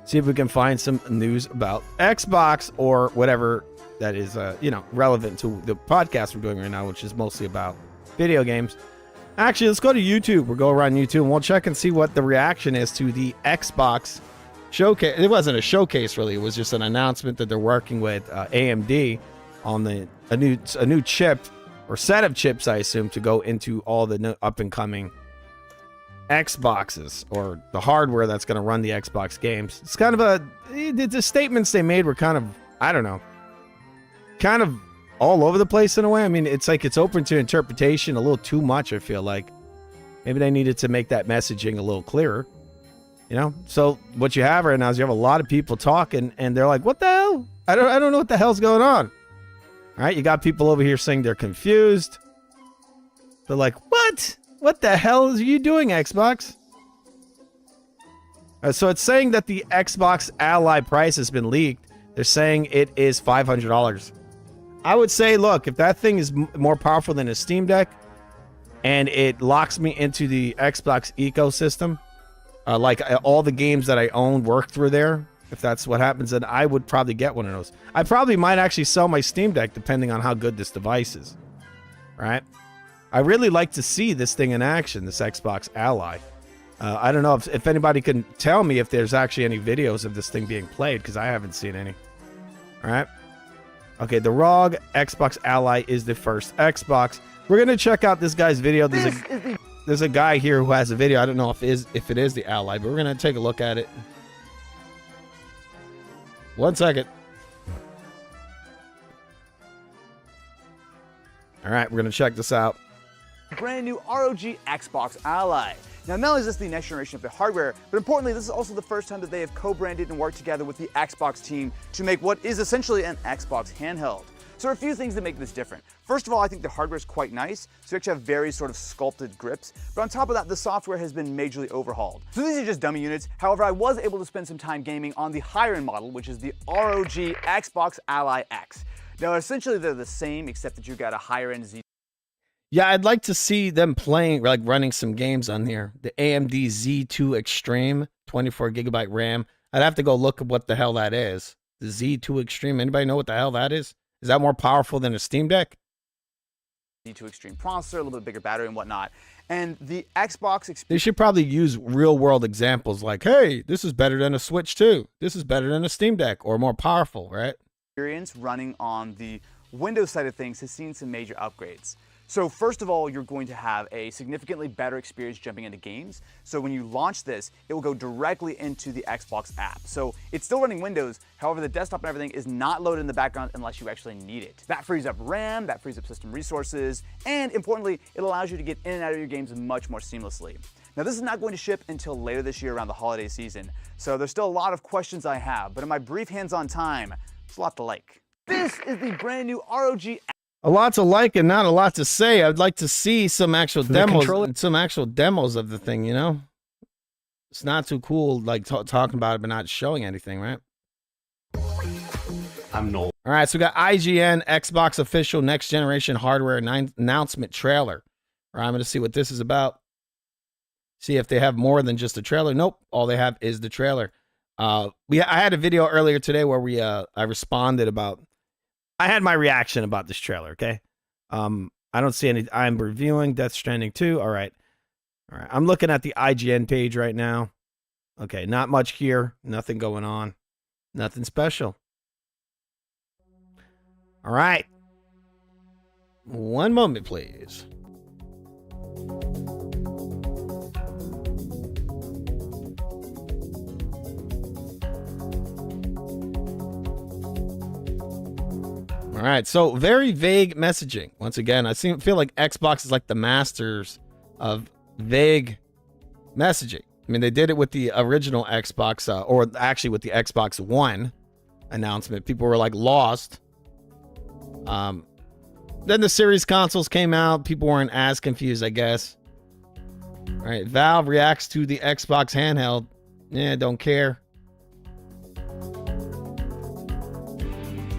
See if we can find some news about Xbox or whatever that is, relevant to the podcast we're doing right now, which is mostly about video games. Actually, let's go to YouTube. We'll go around YouTube and we'll check and see what the reaction is to the Xbox showcase. It wasn't a showcase, really. It was just an announcement that they're working with AMD on a new chip or set of chips, I assume, to go into all the up and coming Xboxes or the hardware that's going to run the Xbox games. It's kind of the statements they made were kind of, I don't know, kind of all over the place in a way. I mean, it's like it's open to interpretation a little too much, I feel like. Maybe they needed to make that messaging a little clearer, you know? So what you have right now is you have a lot of people talking and they're like, what the hell? I don't know what the hell's going on. All right, you got people over here saying they're confused. They're like, what? What the hell are you doing, Xbox? So it's saying that the Xbox Ally price has been leaked. They're saying it is $500. I would say, look, if that thing is more powerful than a Steam Deck and it locks me into the Xbox ecosystem, like all the games that I own work through there, if that's what happens, then I would probably get one of those. I probably might actually sell my Steam Deck depending on how good this device is, right? I really like to see this thing in action, this Xbox Ally. I don't know if anybody can tell me if there's actually any videos of this thing being played, because I haven't seen any. All right. Okay, the ROG Xbox Ally is the first Xbox. We're going to check out this guy's video. There's a guy here who has a video. I don't know if it is the Ally, but we're going to take a look at it. 1 second. All right, we're going to check this out. Brand new ROG Xbox Ally. Now, not only is this the next generation of the hardware, but importantly, this is also the first time that they have co-branded and worked together with the Xbox team to make what is essentially an Xbox handheld. So there are a few things that make this different. First of all, I think the hardware is quite nice, so you actually have very sort of sculpted grips, but on top of that, the software has been majorly overhauled. So these are just dummy units. However, I was able to spend some time gaming on the higher end model, which is the ROG Xbox Ally X. Now, essentially, they're the same, except that you've got a higher end Z. Yeah, I'd like to see them playing, like running some games on here. The AMD Z2 Extreme, 24 gigabyte RAM. I'd have to go look at what the hell that is. The Z2 Extreme. Anybody know what the hell that is? Is that more powerful than a Steam Deck? Z2 Extreme processor, a little bit bigger battery and whatnot. And the Xbox experience. They should probably use real world examples like, hey, this is better than a Switch 2. This is better than a Steam Deck, or more powerful, right? Running on the Windows side of things has seen some major upgrades. So first of all, you're going to have a significantly better experience jumping into games. So when you launch this, it will go directly into the Xbox app. So it's still running Windows, however, the desktop and everything is not loaded in the background unless you actually need it. That frees up RAM, that frees up system resources, and importantly, it allows you to get in and out of your games much more seamlessly. Now, this is not going to ship until later this year around the holiday season, so there's still a lot of questions I have, but in my brief hands-on time, it's a lot to like. This is the brand new ROG. A lot to like and not a lot to say. I'd like to see some actual demos of the thing, you know? It's not too cool, like talking about it, but not showing anything, right? I'm Noel. All right, so we got IGN Xbox official next generation hardware announcement trailer. All right, I'm going to see what this is about. See if they have more than just a trailer. Nope, all they have is the trailer. I had a video earlier today where I responded about. I had my reaction about this trailer. Okay, I don't see any. I'm reviewing Death Stranding 2. All right. I'm looking at the IGN page right now. Okay, not much here. Nothing going on. Nothing special. All right. One moment, please. All right, so very vague messaging. Once again, I feel like Xbox is like the masters of vague messaging. I mean, they did it with the original Xbox, or actually with the Xbox One announcement. People were like lost. Then the Series consoles came out. People weren't as confused, I guess. All right, Valve reacts to the Xbox handheld. Yeah, don't care.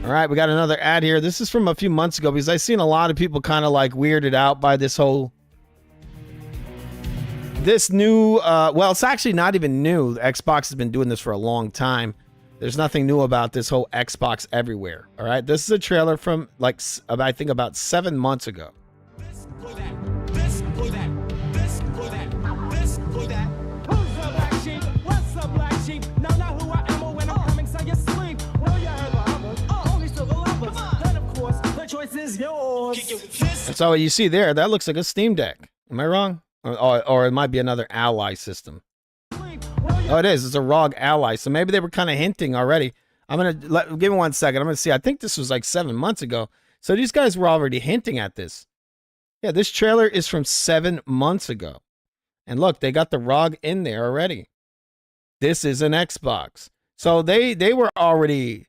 All right, we got another ad here. This is from a few months ago because I've seen a lot of people kind of like weirded out by this new, well, it's actually not even new. Xbox has been doing this for a long time. There's nothing new about this whole Xbox everywhere. All right, this is a trailer from like, I think about 7 months ago. And so you see there, that looks like a Steam Deck. Am I wrong? Or it might be another Ally system. Oh, it is. It's a ROG Ally. So maybe they were kind of hinting already. I'm going to give me 1 second. I'm going to see. I think this was like 7 months ago. So these guys were already hinting at this. Yeah, this trailer is from 7 months ago. And look, they got the ROG in there already. This is an Xbox. So they were already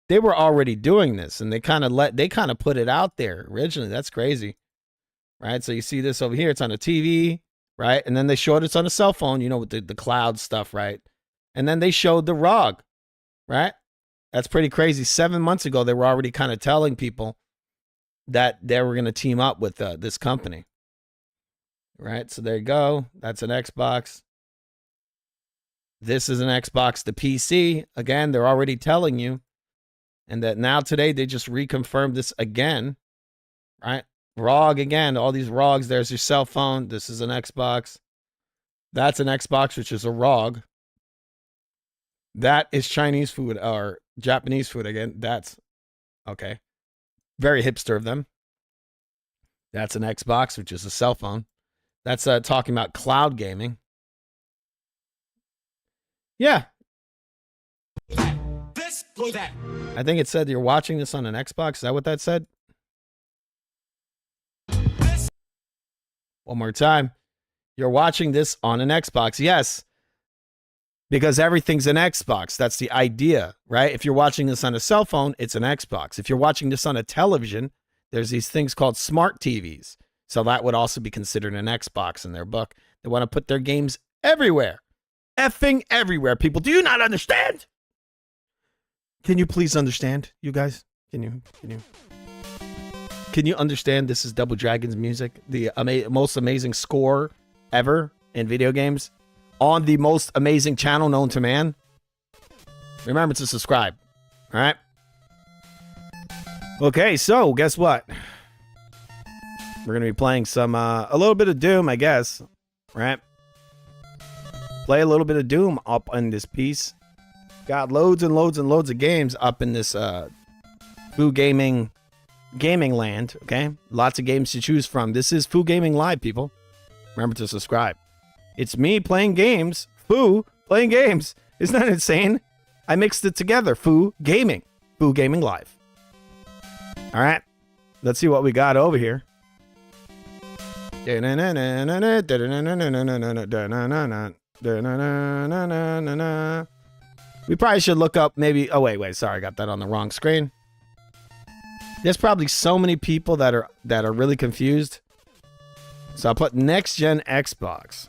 doing this, and they kind of put it out there originally. That's crazy. Right? So you see this over here, it's on a TV, right? And then they showed it's on a cell phone, you know, with the cloud stuff, right? And then they showed the ROG, right? That's pretty crazy. 7 months ago, they were already kind of telling people that they were going to team up with this company. Right? So there you go. That's an Xbox. This is an Xbox, the PC. Again, they're already telling you. And that now today, they just reconfirmed this again, right? ROG again, all these ROGs. There's your cell phone. This is an Xbox. That's an Xbox, which is a ROG. That is Chinese food or Japanese food again. That's okay. Very hipster of them. That's an Xbox, which is a cell phone. That's talking about cloud gaming. Yeah. I think it said you're watching this on an Xbox. Is that what that said? One more time. You're watching this on an Xbox. Yes. Because everything's an Xbox. That's the idea, right? If you're watching this on a cell phone, it's an Xbox. If you're watching this on a television, there's these things called smart TVs. So that would also be considered an Xbox in their book. They want to put their games everywhere. Effing everywhere, people. Do you not understand? Can you please understand, you guys? Can you understand this is Double Dragon's music? The most amazing score ever in video games on the most amazing channel known to man. Remember to subscribe. All right? Okay, so guess what? We're going to be playing some, a little bit of Doom, I guess. Right? Play a little bit of Doom up in this piece. Got loads and loads and loads of games up in this Foo Gaming land, okay? Lots of games to choose from. This is Foo Gaming Live, people. Remember to subscribe. It's me playing games. Foo playing games. Isn't that insane? I mixed it together. Foo Gaming. Foo Gaming Live. All right. Let's see what we got over here. We probably should look up maybe... Oh, wait. Sorry, I got that on the wrong screen. There's probably so many people that are really confused. So I'll put next gen Xbox.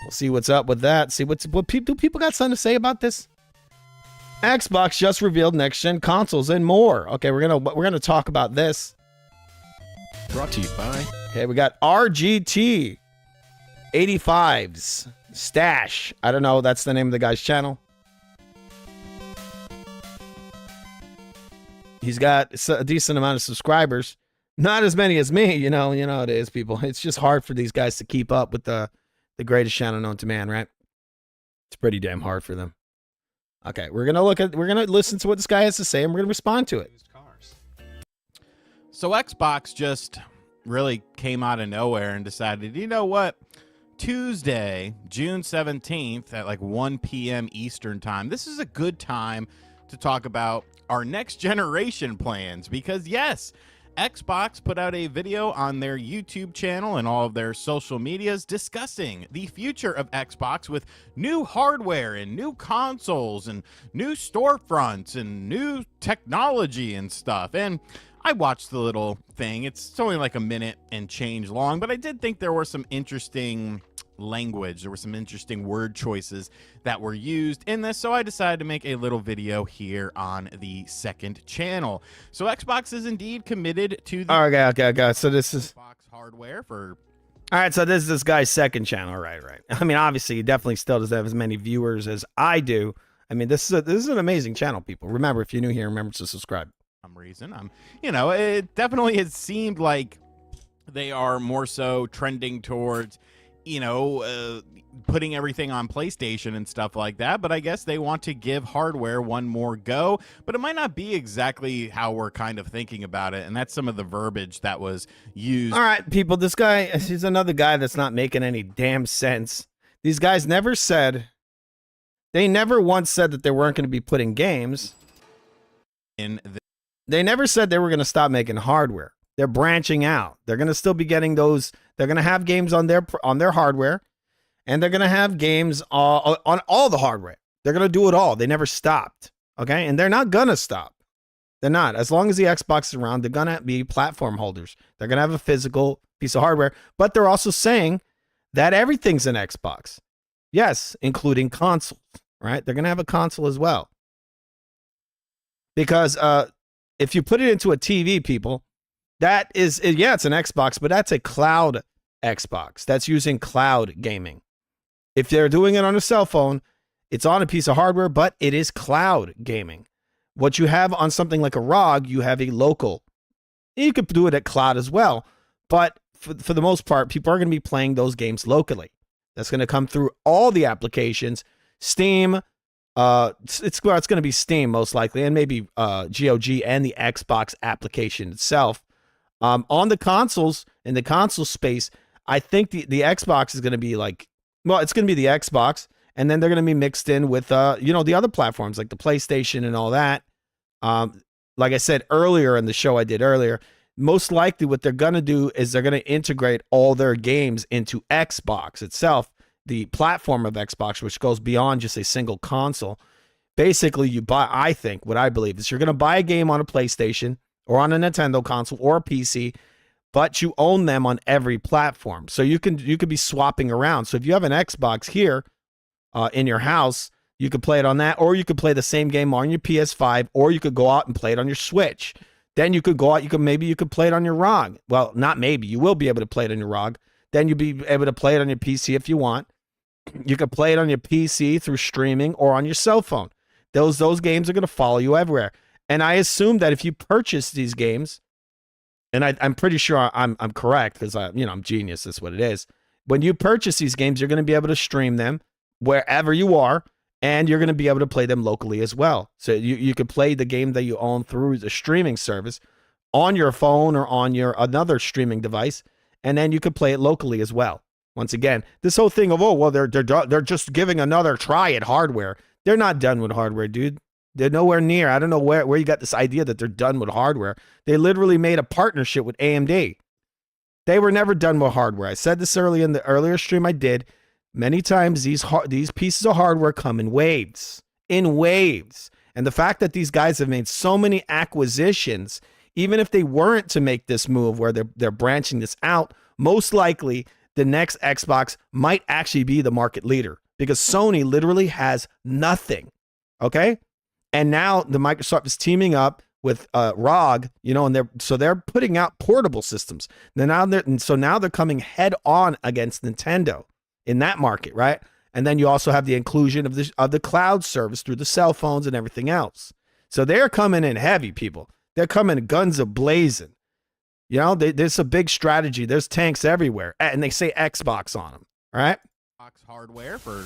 We'll see what's up with that. See what people got something to say about this. Xbox just revealed next-gen consoles and more. Okay, we're gonna talk about this. Brought to you by. Okay, we got RGT 85's Stash. I don't know. That's the name of the guy's channel. He's got a decent amount of subscribers. Not as many as me. You know it is, people. It's just hard for these guys to keep up with the greatest channel known to man, right? It's pretty damn hard for them. Okay, we're gonna listen to what this guy has to say, and we're gonna respond to it. So Xbox just really came out of nowhere and decided, you know what? Tuesday, June 17th at like 1 p.m. Eastern time. This is a good time to talk about our next generation plans because yes, Xbox put out a video on their YouTube channel and all of their social medias discussing the future of Xbox with new hardware and new consoles and new storefronts and new technology and stuff. And I watched the little thing. It's only like a minute and change long, but I did think there were some interesting language. There were some interesting word choices that were used in this, so I decided to make a little video here on the second channel. So Xbox is indeed committed to the Okay. So this is Xbox hardware for. All right, so this is this guy's second channel, right? I mean, obviously, he definitely still doesn't have as many viewers as I do. I mean, this is an amazing channel, people. Remember, if you're new here, remember to subscribe. Some reason, it definitely has seemed like they are more so trending towards, putting everything on PlayStation and stuff like that. But I guess they want to give hardware one more go. But it might not be exactly how we're kind of thinking about it, and that's some of the verbiage that was used. All right, people, this guy, he's another guy that's not making any damn sense. These guys they never once said that they weren't going to be putting games. They never said they were going to stop making hardware. They're branching out. They're going to still be getting those. They're going to have games on their hardware, and they're going to have games on all the hardware. They're going to do it all. They never stopped. Okay, and they're not going to stop. They're not. As long as the Xbox is around, they're going to be platform holders. They're going to have a physical piece of hardware, but they're also saying that everything's an Xbox. Yes, including consoles, right? They're going to have a console as well. Because if you put it into a TV, people, that is, yeah, it's an Xbox, but that's a cloud Xbox. That's using cloud gaming. If they're doing it on a cell phone, it's on a piece of hardware, but it is cloud gaming. What you have on something like a ROG, you have a local. You could do it at cloud as well, but for the most part, people are going to be playing those games locally. That's going to come through all the applications, Steam. It's going to be Steam most likely, and maybe GOG and the Xbox application itself. On the consoles, in the console space, I think the Xbox is going to be it's going to be the Xbox, and then they're going to be mixed in with the other platforms like the PlayStation and all that. Like I said earlier in the show I did earlier, most likely what they're going to do is they're going to integrate all their games into Xbox itself, the platform of Xbox, which goes beyond just a single console. Basically, I think what I believe is you're going to buy a game on a PlayStation or on a Nintendo console or a PC, but you own them on every platform. So you could be swapping around. So if you have an Xbox here in your house, you could play it on that, or you could play the same game on your PS5, or you could go out and play it on your Switch. Then you could go out, you could play it on your ROG. Well, not maybe, you will be able to play it on your ROG. Then you'll be able to play it on your PC if you want. You could play it on your PC through streaming or on your cell phone. Those games are going to follow you everywhere. And I assume that if you purchase these games, and I'm pretty sure I'm correct because I'm genius. That's what it is. When you purchase these games, you're going to be able to stream them wherever you are, and you're going to be able to play them locally as well. So you could play the game that you own through the streaming service on your phone or on your another streaming device, and then you could play it locally as well. Once again, this whole thing of they're just giving another try at hardware. They're not done with hardware, dude. They're nowhere near. I don't know where you got this idea that they're done with hardware. They literally made a partnership with AMD. They were never done with hardware. I said this earlier in the earlier stream I did. Many times these pieces of hardware come in waves. And the fact that these guys have made so many acquisitions, even if they weren't to make this move where they're branching this out, most likely the next Xbox might actually be the market leader because Sony literally has nothing. Okay? And now the Microsoft is teaming up with ROG, you know, and they're putting out portable systems. Now they're coming head on against Nintendo in that market, right? And then you also have the inclusion of the cloud service through the cell phones and everything else. So they're coming in heavy, people. They're coming guns a-blazing. You know, there's a big strategy. There's tanks everywhere. And they say Xbox on them, all right? Xbox hardware for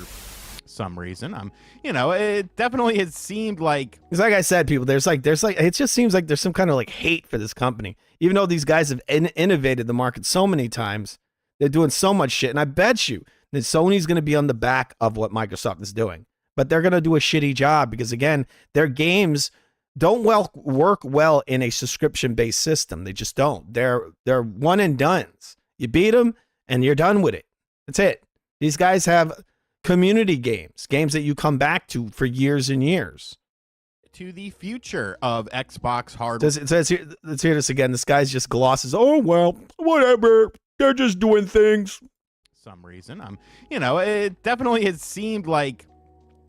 some reason. You know, it definitely has seemed like... Because like I said, people, there's like, it just seems like there's some kind of like hate for this company. Even though these guys have innovated the market so many times, they're doing so much shit. And I bet you that Sony's going to be on the back of what Microsoft is doing. But they're going to do a shitty job because, again, their games don't work well in a subscription-based system. They just don't. They're one and dones. You beat them and you're done with it. That's it. These guys have community games that you come back to for years and years. To the future of Xbox hardware. Let's hear this again. This guy's just glosses. Oh, well, whatever. They're just doing things. Some reason. You know, it definitely has seemed like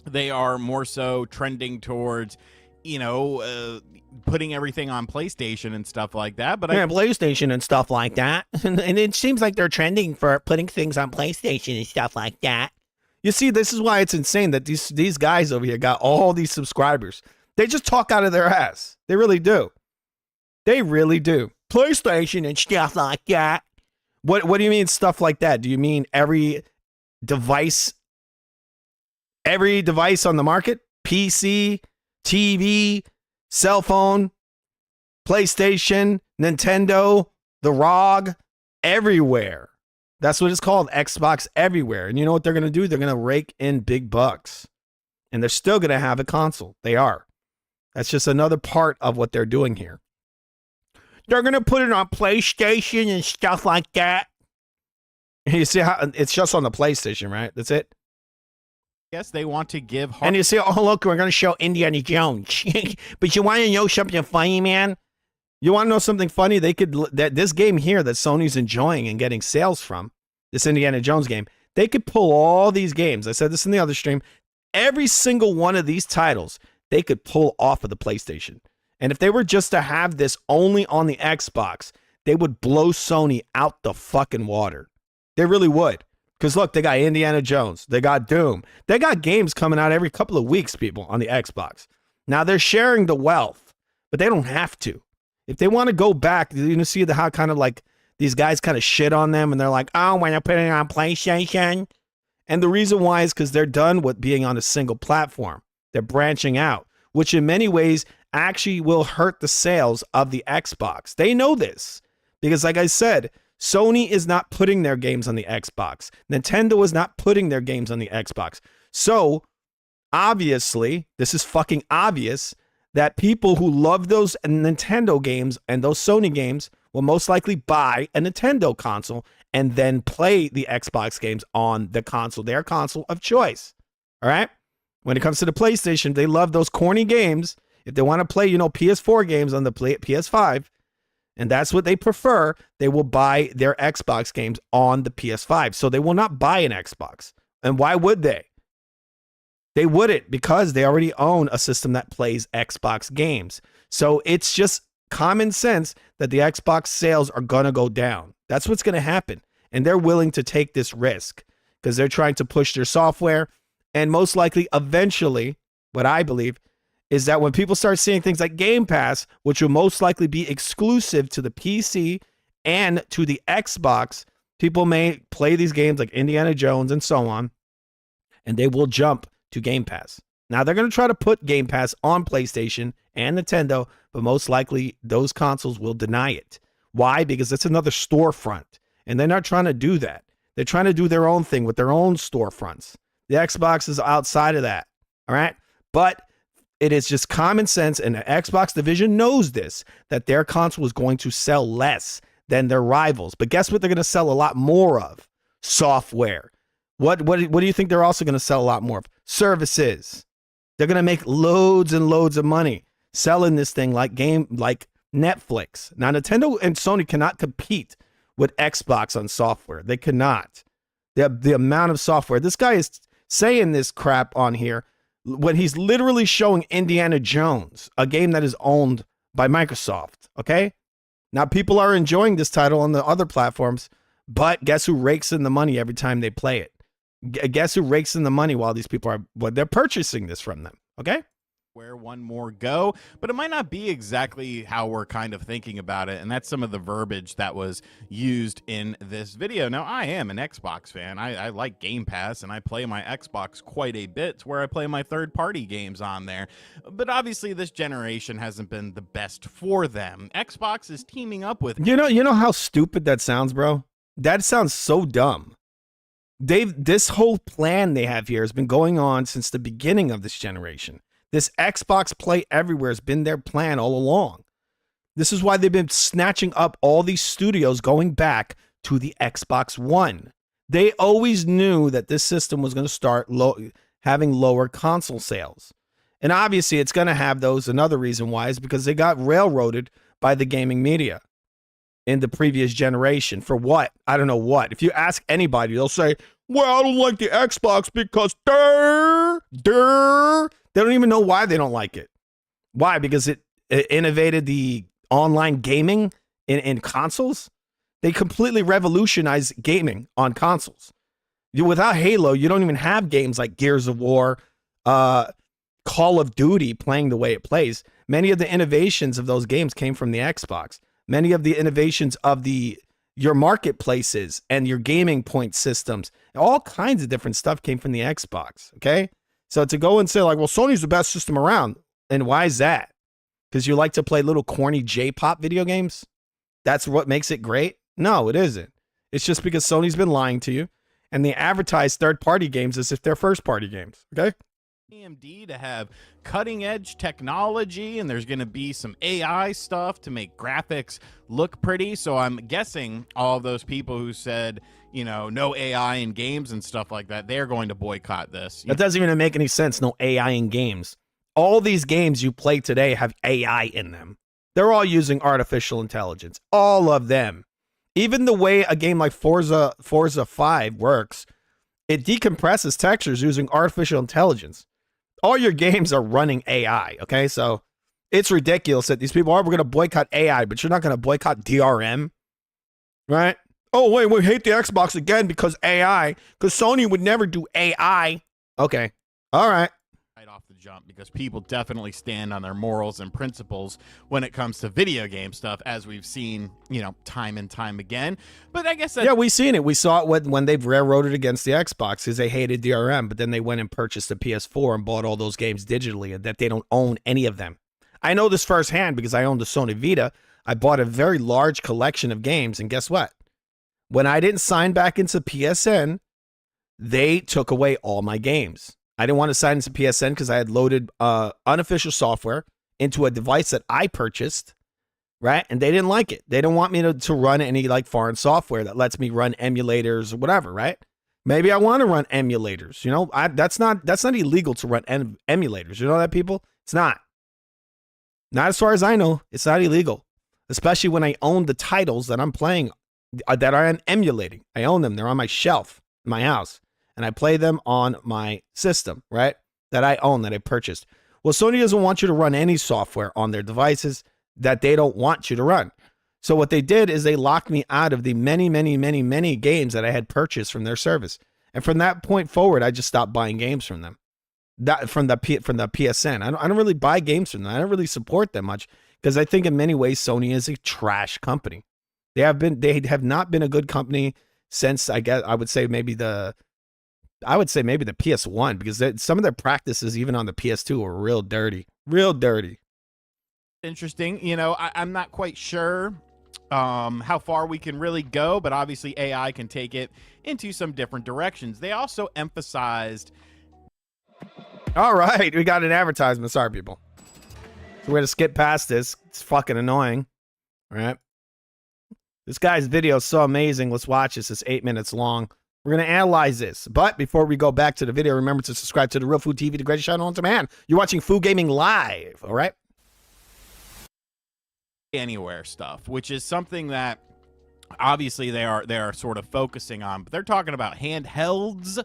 they are more so trending towards, you know, putting everything on PlayStation and stuff like that. But PlayStation and stuff like that. And it seems like they're trending for putting things on PlayStation and stuff like that. You see, this is why it's insane that these guys over here got all these subscribers. They just talk out of their ass. They really do. They really do. PlayStation and stuff like that. What do you mean stuff like that? Do you mean every device on the market? PC, TV, cell phone, PlayStation, Nintendo, the ROG, everywhere. That's what it's called, Xbox everywhere. And you know what they're going to do? They're going to rake in big bucks. And they're still going to have a console. They are. That's just another part of what they're doing here. They're going to put it on PlayStation and stuff like that. You see how it's just on the PlayStation, right? That's it. Yes, they want to give... And you see, oh, look, we're going to show Indiana Jones. But you want to know something funny, man? You want to know something funny? This game here that Sony's enjoying and getting sales from, this Indiana Jones game, they could pull all these games. I said this in the other stream. Every single one of these titles, they could pull off of the PlayStation. And if they were just to have this only on the Xbox, they would blow Sony out the fucking water. They really would. Because look, they got Indiana Jones. They got Doom. They got games coming out every couple of weeks, people, on the Xbox. Now, they're sharing the wealth, but they don't have to. If they want to go back, you see how kind of like these guys kind of shit on them and they're like, oh, when I put it on PlayStation. And the reason why is because they're done with being on a single platform. They're branching out, which in many ways actually will hurt the sales of the Xbox. They know this because, like I said, Sony is not putting their games on the Xbox. Nintendo is not putting their games on the Xbox. So, obviously, this is fucking obvious that people who love those Nintendo games and those Sony games will most likely buy a Nintendo console and then play the Xbox games on the console, their console of choice. All right? When it comes to the PlayStation, they love those corny games. If they want to play, PS4 games on the PS5, and that's what they prefer, they will buy their Xbox games on the PS5. So they will not buy an Xbox. And why would they? They wouldn't, because they already own a system that plays Xbox games. So it's just common sense that the Xbox sales are going to go down. That's what's going to happen. And they're willing to take this risk because they're trying to push their software. And most likely, eventually, what I believe is that when people start seeing things like Game Pass, which will most likely be exclusive to the PC and to the Xbox, people may play these games like Indiana Jones and so on, and they will jump to Game Pass. Now, they're going to try to put Game Pass on PlayStation and Nintendo, but most likely those consoles will deny it. Why? Because it's another storefront, and they're not trying to do that. They're trying to do their own thing with their own storefronts. The Xbox is outside of that, all right? But it is just common sense, and the Xbox division knows this, that their console is going to sell less than their rivals. But guess what they're going to sell a lot more of? Software. What do you think they're also going to sell a lot more of? Services. They're going to make loads and loads of money selling this thing like Netflix. Now, Nintendo and Sony cannot compete with Xbox on software. They cannot. The amount of software. This guy is saying this crap on here, when he's literally showing Indiana Jones, a game that is owned by Microsoft. Okay. Now people are enjoying this title on the other platforms, but guess who rakes in the money every time they play it? Guess who rakes in the money while these people are, well, they're purchasing this from them. Okay. Where one more go, but it might not be exactly how we're kind of thinking about it, and that's some of the verbiage that was used in this video. Now, I am an Xbox fan. I like Game Pass, and I play my Xbox quite a bit, where I play my third-party games on there, but obviously this generation hasn't been the best for them. Xbox is teaming up with... You know how stupid that sounds, bro? That sounds so dumb. This whole plan they have here has been going on since the beginning of this generation. This Xbox Play Everywhere has been their plan all along. This is why they've been snatching up all these studios going back to the Xbox One. They always knew that this system was going to start having lower console sales. And obviously it's going to have those. Another reason why is because they got railroaded by the gaming media in the previous generation. For what? I don't know what. If you ask anybody, they'll say, well, I don't like the Xbox because they don't even know why they don't like it. Why? Because it innovated the online gaming in consoles. They completely revolutionized gaming on consoles. Without Halo, you don't even have games like Gears of War, Call of Duty playing the way it plays. Many of the innovations of those games came from the Xbox. Many of the innovations of your marketplaces and your gaming point systems, all kinds of different stuff came from the Xbox. Okay. So to go and say like, well, Sony's the best system around. And why is that? Because you like to play little corny J-pop video games? That's what makes it great? No, it isn't. It's just because Sony's been lying to you and they advertise third-party games as if they're first-party games. Okay? AMD to have cutting edge technology, and there's going to be some AI stuff to make graphics look pretty. So I'm guessing all of those people who said, you know, no AI in games and stuff like that, they're going to boycott this. That doesn't even make any sense. No AI in games. All these games you play today have AI in them. They're all using artificial intelligence. All of them. Even the way a game like Forza 5 works, it decompresses textures using artificial intelligence. All your games are running AI, okay? So it's ridiculous that these people are, we're going to boycott AI, but you're not going to boycott DRM, right? Oh, wait, we hate the Xbox again because AI, because Sony would never do AI. Okay, all right. Right off the jump, because people definitely stand on their morals and principles when it comes to video game stuff, as we've seen, you know, time and time again. But I guess that... Yeah, we've seen it. We saw it when they've railroaded against the Xbox because they hated DRM, but then they went and purchased a PS4 and bought all those games digitally, and that they don't own any of them. I know this firsthand because I owned a Sony Vita. I bought a very large collection of games, and guess what? When I didn't sign back into PSN, they took away all my games. I didn't want to sign into PSN because I had loaded unofficial software into a device that I purchased, right? And they didn't like it. They didn't want me to run any like foreign software that lets me run emulators or whatever, right? Maybe I want to run emulators. You know, that's not illegal to run emulators. You know that, people? It's not. Not as far as I know. It's not illegal, especially when I own the titles that I'm playing that I'm emulating. I own them. They're on my shelf in my house. And I play them on my system, right? That I own, that I purchased. Well, Sony doesn't want you to run any software on their devices that they don't want you to run. So what they did is they locked me out of the many, many, many, many games that I had purchased from their service. And from that point forward, I just stopped buying games from them. From the PSN. I don't really buy games from them. I don't really support them much because I think in many ways Sony is a trash company. They have not been a good company since I would say maybe the PS1, because some of their practices, even on the PS2, were real dirty. Interesting. You know, I'm not quite sure how far we can really go, but obviously AI can take it into some different directions. They also emphasized... All right, we got an advertisement. Sorry, people. So we're going to skip past this. It's fucking annoying. All right. This guy's video is so amazing. Let's watch this. It's 8 minutes long. We're going to analyze this. But before we go back to the video, remember to subscribe to the Real Food TV, the greatest channel on demand. You're watching Food Gaming Live, all right? Anywhere stuff, which is something that obviously they are sort of focusing on. But they're talking about handhelds,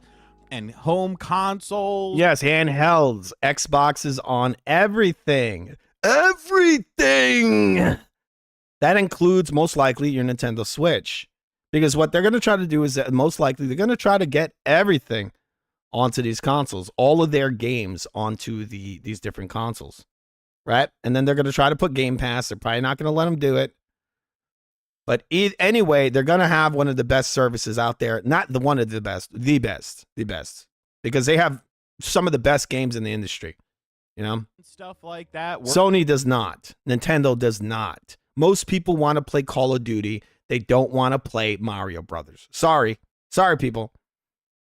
and home consoles. Yes, handhelds, Xboxes on everything. Everything! That includes, most likely, your Nintendo Switch. Because what they're going to try to do is that most likely they're going to try to get everything onto these consoles. All of their games onto these different consoles. Right? And then they're going to try to put Game Pass. They're probably not going to let them do it. But anyway, they're going to have one of the best services out there. Not the one of the best. The best. Because they have some of the best games in the industry. You know? Stuff like that. Sony does not. Nintendo does not. Most people want to play Call of Duty. They don't want to play Mario Brothers. Sorry, people.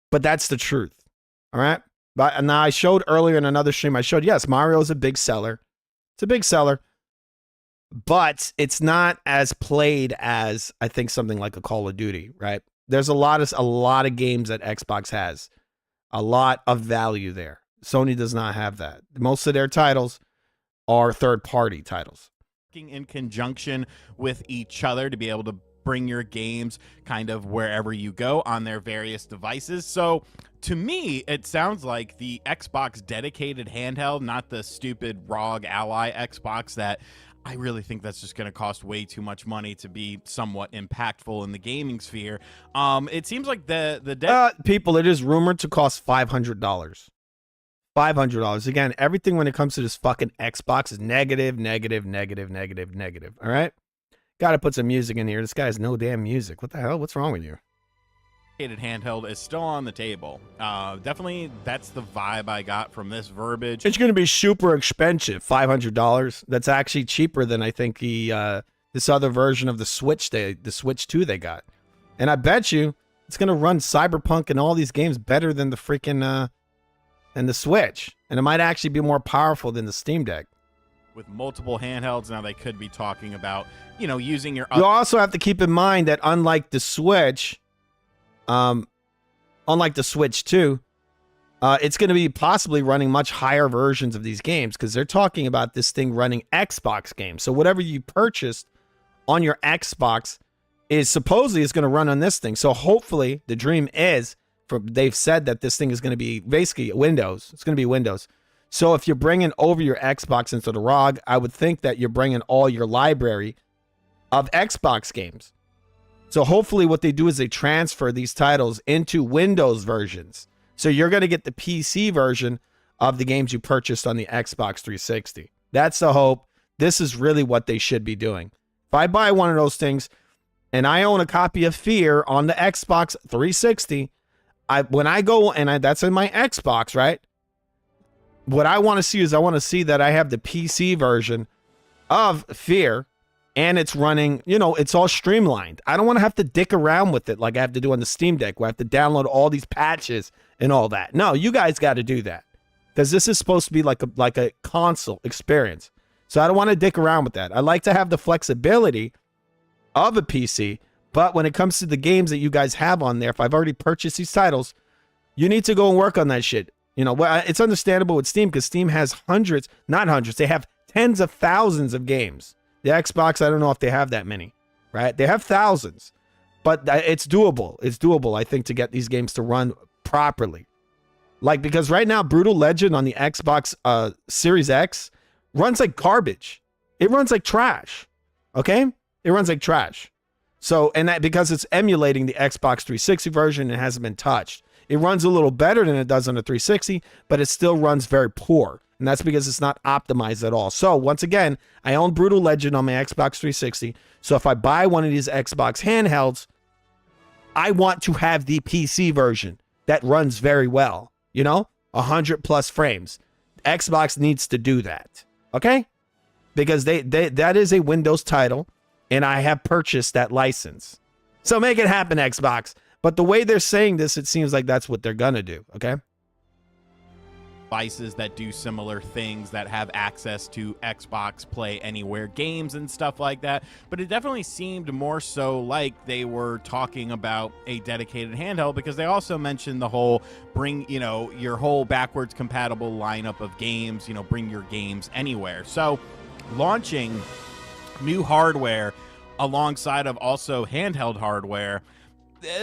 But that's the truth. All right? But now I showed earlier in another stream, yes, Mario is a big seller. It's a big seller. But it's not as played as, I think, something like a Call of Duty, right? There's a lot of games that Xbox has. A lot of value there. Sony does not have that. Most of their titles are third-party titles. In conjunction with each other to be able to bring your games kind of wherever you go on their various devices. So to me, it sounds like the Xbox dedicated handheld, not the stupid ROG Ally Xbox that I really think that's just going to cost way too much money to be somewhat impactful in the gaming sphere. It seems like people, it is rumored to cost $500. $500. Again, everything when it comes to this fucking Xbox is negative. All right? Got to put some music in here. This guy has no damn music. What the hell? What's wrong with you? handheld is still on the table. Definitely, that's the vibe I got from this verbiage. It's going to be super expensive, $500. That's actually cheaper than I think this other version of the Switch, the Switch 2 they got. And I bet you it's going to run Cyberpunk and all these games better than the freaking and the Switch. And it might actually be more powerful than the Steam Deck. With multiple handhelds, now they could be talking about, using your... You also have to keep in mind that unlike the Switch, unlike the Switch 2, it's going to be possibly running much higher versions of these games because they're talking about this thing running Xbox games. So whatever you purchased on your Xbox is supposedly is going to run on this thing. So hopefully the dream is, they've said that this thing is going to be basically Windows. It's going to be Windows. So if you're bringing over your Xbox into the ROG, I would think that you're bringing all your library of Xbox games. So hopefully what they do is they transfer these titles into Windows versions. So you're going to get the PC version of the games you purchased on the Xbox 360. That's the hope. This is really what they should be doing. If I buy one of those things and I own a copy of Fear on the Xbox 360, when I go and that's in my Xbox, right? What I want to see is I want to see that I have the PC version of Fear and it's running, it's all streamlined. I don't want to have to dick around with it like I have to do on the Steam Deck where I have to download all these patches and all that. No, you guys got to do that because this is supposed to be like a console experience. So I don't want to dick around with that. I like to have the flexibility of a PC, but when it comes to the games that you guys have on there, if I've already purchased these titles, you need to go and work on that shit. It's understandable with Steam because Steam has hundreds, not hundreds, they have tens of thousands of games. The Xbox, I don't know if they have that many, right? They have thousands, but it's doable. It's doable, I think, to get these games to run properly. Because right now, Brutal Legend on the Xbox Series X runs like garbage. It runs like trash, okay? It runs like trash. So, and that because it's emulating the Xbox 360 version, it hasn't been touched. It runs a little better than it does on the 360, but it still runs very poor. And that's because it's not optimized at all. So once again, I own Brutal Legend on my Xbox 360. So if I buy one of these Xbox handhelds, I want to have the PC version that runs very well. 100 plus frames. Xbox needs to do that. Okay? Because that is a Windows title, and I have purchased that license. So make it happen, Xbox. But the way they're saying this, it seems like that's what they're going to do, okay? Devices that do similar things that have access to Xbox Play Anywhere games and stuff like that. But it definitely seemed more so like they were talking about a dedicated handheld because they also mentioned the whole bring, your whole backwards compatible lineup of games, bring your games anywhere. So launching new hardware alongside of also handheld hardware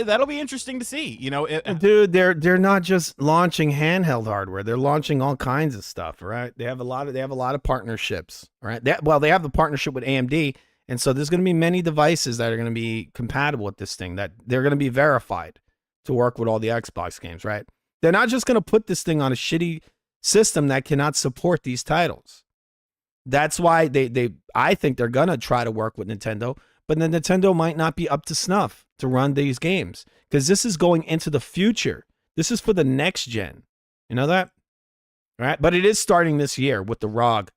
That'll be interesting to see. You know, Dude, they're not just launching handheld hardware. They're launching all kinds of stuff, right? They have a lot of partnerships, right? They have the partnership with AMD, and so there's going to be many devices that are going to be compatible with this thing, that they're going to be verified to work with all the Xbox games, right? They're not just going to put this thing on a shitty system that cannot support these titles. That's why I think they're going to try to work with Nintendo, but then Nintendo might not be up to snuff to run these games, because this is going into the future. This is for the next gen. You know that? Right? But it is starting this year with the ROG.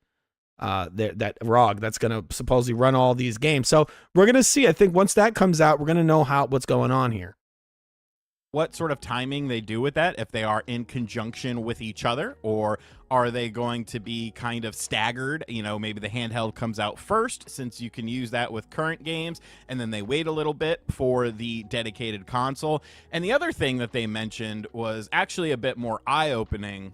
That ROG that's going to supposedly run all these games. So we're going to see. I think once that comes out, we're going to know what's going on here. What sort of timing they do with that, if they are in conjunction with each other, or are they going to be kind of staggered? You know, maybe the handheld comes out first, since you can use that with current games, and then they wait a little bit for the dedicated console. And the other thing that they mentioned was actually a bit more eye-opening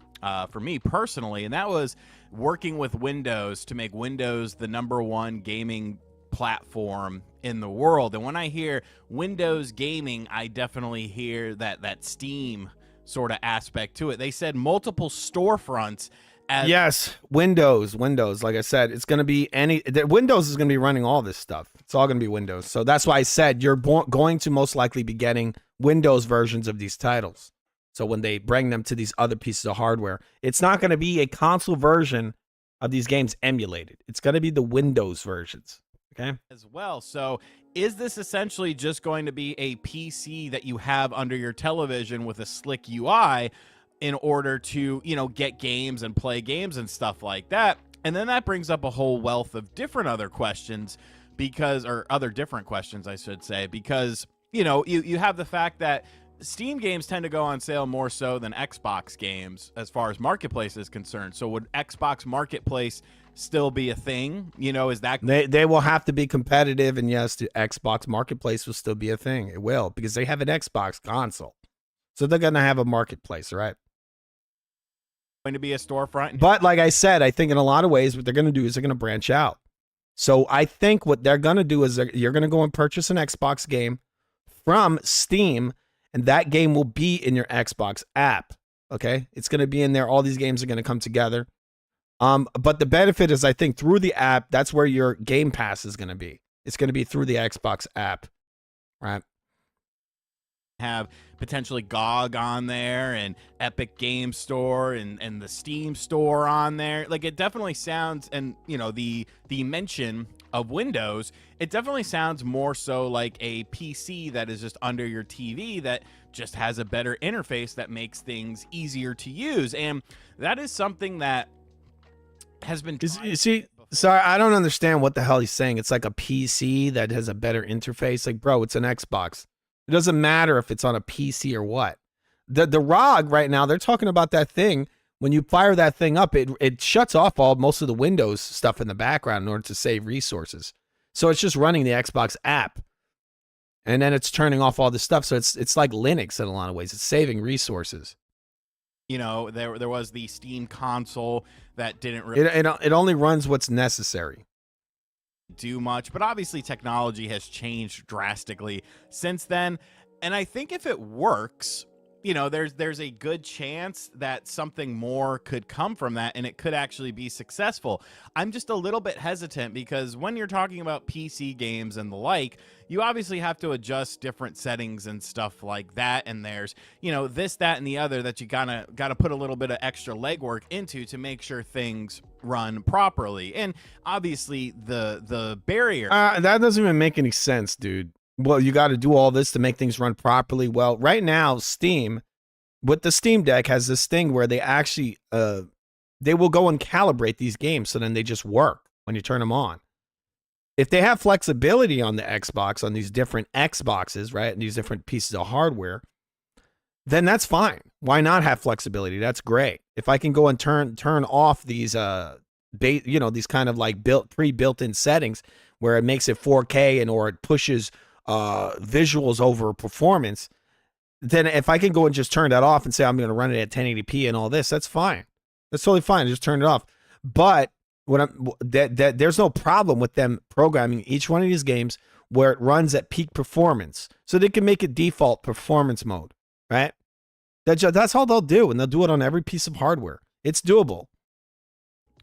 for me personally, and that was working with Windows to make Windows the #1 gaming platform in the world. And when I hear Windows gaming, I definitely hear that Steam sort of aspect to it. They said multiple storefronts. Yes, Windows. Like I said, it's going to be Windows is going to be running all this stuff. It's all going to be Windows. So that's why I said you're going to most likely be getting Windows versions of these titles. So when they bring them to these other pieces of hardware, it's not going to be a console version of these games emulated. It's going to be the Windows versions. Okay. As well. So is this essentially just going to be a PC that you have under your television with a slick UI in order to, you know, get games and play games and stuff like that? And then that brings up a whole wealth of different other questions, other different questions, I should say, because, you know, you have the fact that Steam games tend to go on sale more so than Xbox games as far as Marketplace is concerned. So would Xbox Marketplace still be a thing? You know, is that they will have to be competitive, and yes, the Xbox Marketplace will still be a thing. It will, because they have an Xbox console, so they're gonna have a marketplace, right? Going to be a storefront. But like I said, I think in a lot of ways what they're gonna do is they're gonna branch out. So I think what they're gonna do is you're gonna go and purchase an Xbox game from Steam, and that game will be in your Xbox app. Okay, it's gonna be in there. All these games are gonna come together. But the benefit is, I think, through the app, that's where your Game Pass is going to be. It's going to be through the Xbox app, right? Have potentially GOG on there, and Epic Game Store, and the Steam Store on there. Like, it definitely sounds, and, you know, the mention of Windows, it definitely sounds more so like a PC that is just under your TV that just has a better interface that makes things easier to use. And that is something that has been sorry, I don't understand what the hell he's saying. It's like a PC that has a better interface. Like, bro, it's an Xbox. It doesn't matter if it's on a PC or what. The ROG right now, they're talking about that thing. When you fire that thing up, it shuts off most of the Windows stuff in the background in order to save resources. So it's just running the Xbox app, and then it's turning off all this stuff. So it's like Linux in a lot of ways. It's saving resources. You know, there was the Steam console that didn't really it only runs what's necessary. Do much, but obviously technology has changed drastically since then. And I think if it works, you know, there's a good chance that something more could come from that, and it could actually be successful. I'm just a little bit hesitant, because when you're talking about PC games and the like, you obviously have to adjust different settings and stuff like that, and there's, you know, this, that, and the other that you gotta put a little bit of extra legwork into to make sure things run properly. And obviously the barrier that doesn't even make any sense, dude. Well, you got to do all this to make things run properly. Well, right now, Steam, with the Steam Deck, has this thing where they actually, they will go and calibrate these games, so then they just work when you turn them on. If they have flexibility on the Xbox, on these different Xboxes, right, and these different pieces of hardware, then that's fine. Why not have flexibility? That's great. If I can go and turn off these, these kind of like pre-built-in settings where it makes it 4K and or it pushes visuals over performance, then if I can go and just turn that off and say I'm going to run it at 1080p and all this, that's fine. That's totally fine. Just turn it off. But there's no problem with them programming each one of these games where it runs at peak performance. So they can make it default performance mode, right? That's all they'll do, and they'll do it on every piece of hardware. It's doable.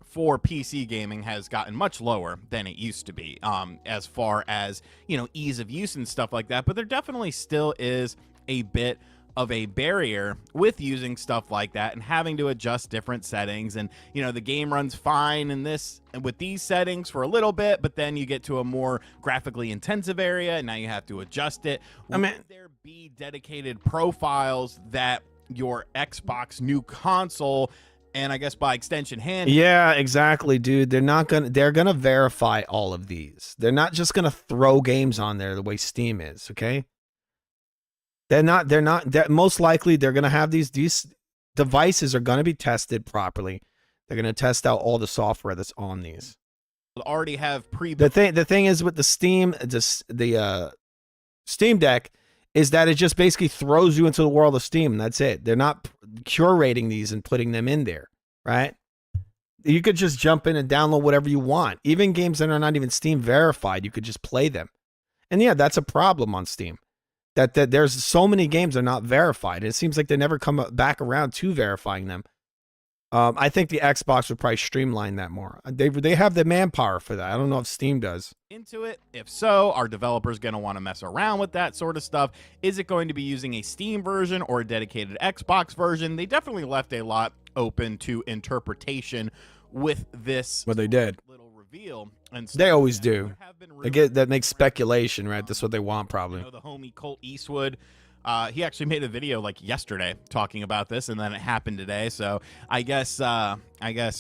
For PC gaming has gotten much lower than it used to be, as far as, you know, ease of use and stuff like that. But there definitely still is a bit of a barrier with using stuff like that and having to adjust different settings. And, you know, the game runs fine in this with these settings for a little bit, but then you get to a more graphically intensive area and now you have to adjust it. I mean, would there be dedicated profiles that your Xbox new console, and I guess by extension hand. Yeah, exactly, dude. They're gonna verify all of these. They're not just gonna throw games on there the way Steam is, okay? They're most likely they're gonna have these devices are gonna be tested properly. They're gonna test out all the software that's on these. Already have the thing is with the Steam, the Steam Deck is that it just basically throws you into the world of Steam. That's it. They're not curating these and putting them in there, right? You could just jump in and download whatever you want. Even games that are not even Steam verified, you could just play them. And yeah, that's a problem on Steam. That there's so many games that are not verified. It seems like they never come back around to verifying them. I think the Xbox would probably streamline that more. They have the manpower for that. I don't know if Steam does. Into it. If so, are developers going to want to mess around with that sort of stuff? Is it going to be using a Steam version or a dedicated Xbox version? They definitely left a lot open to interpretation with this. What they did. Little reveal. And they always do. That makes speculation, right? That's what they want, probably. You know, the homie Colt Eastwood. He actually made a video like yesterday talking about this, and then it happened today. So I guess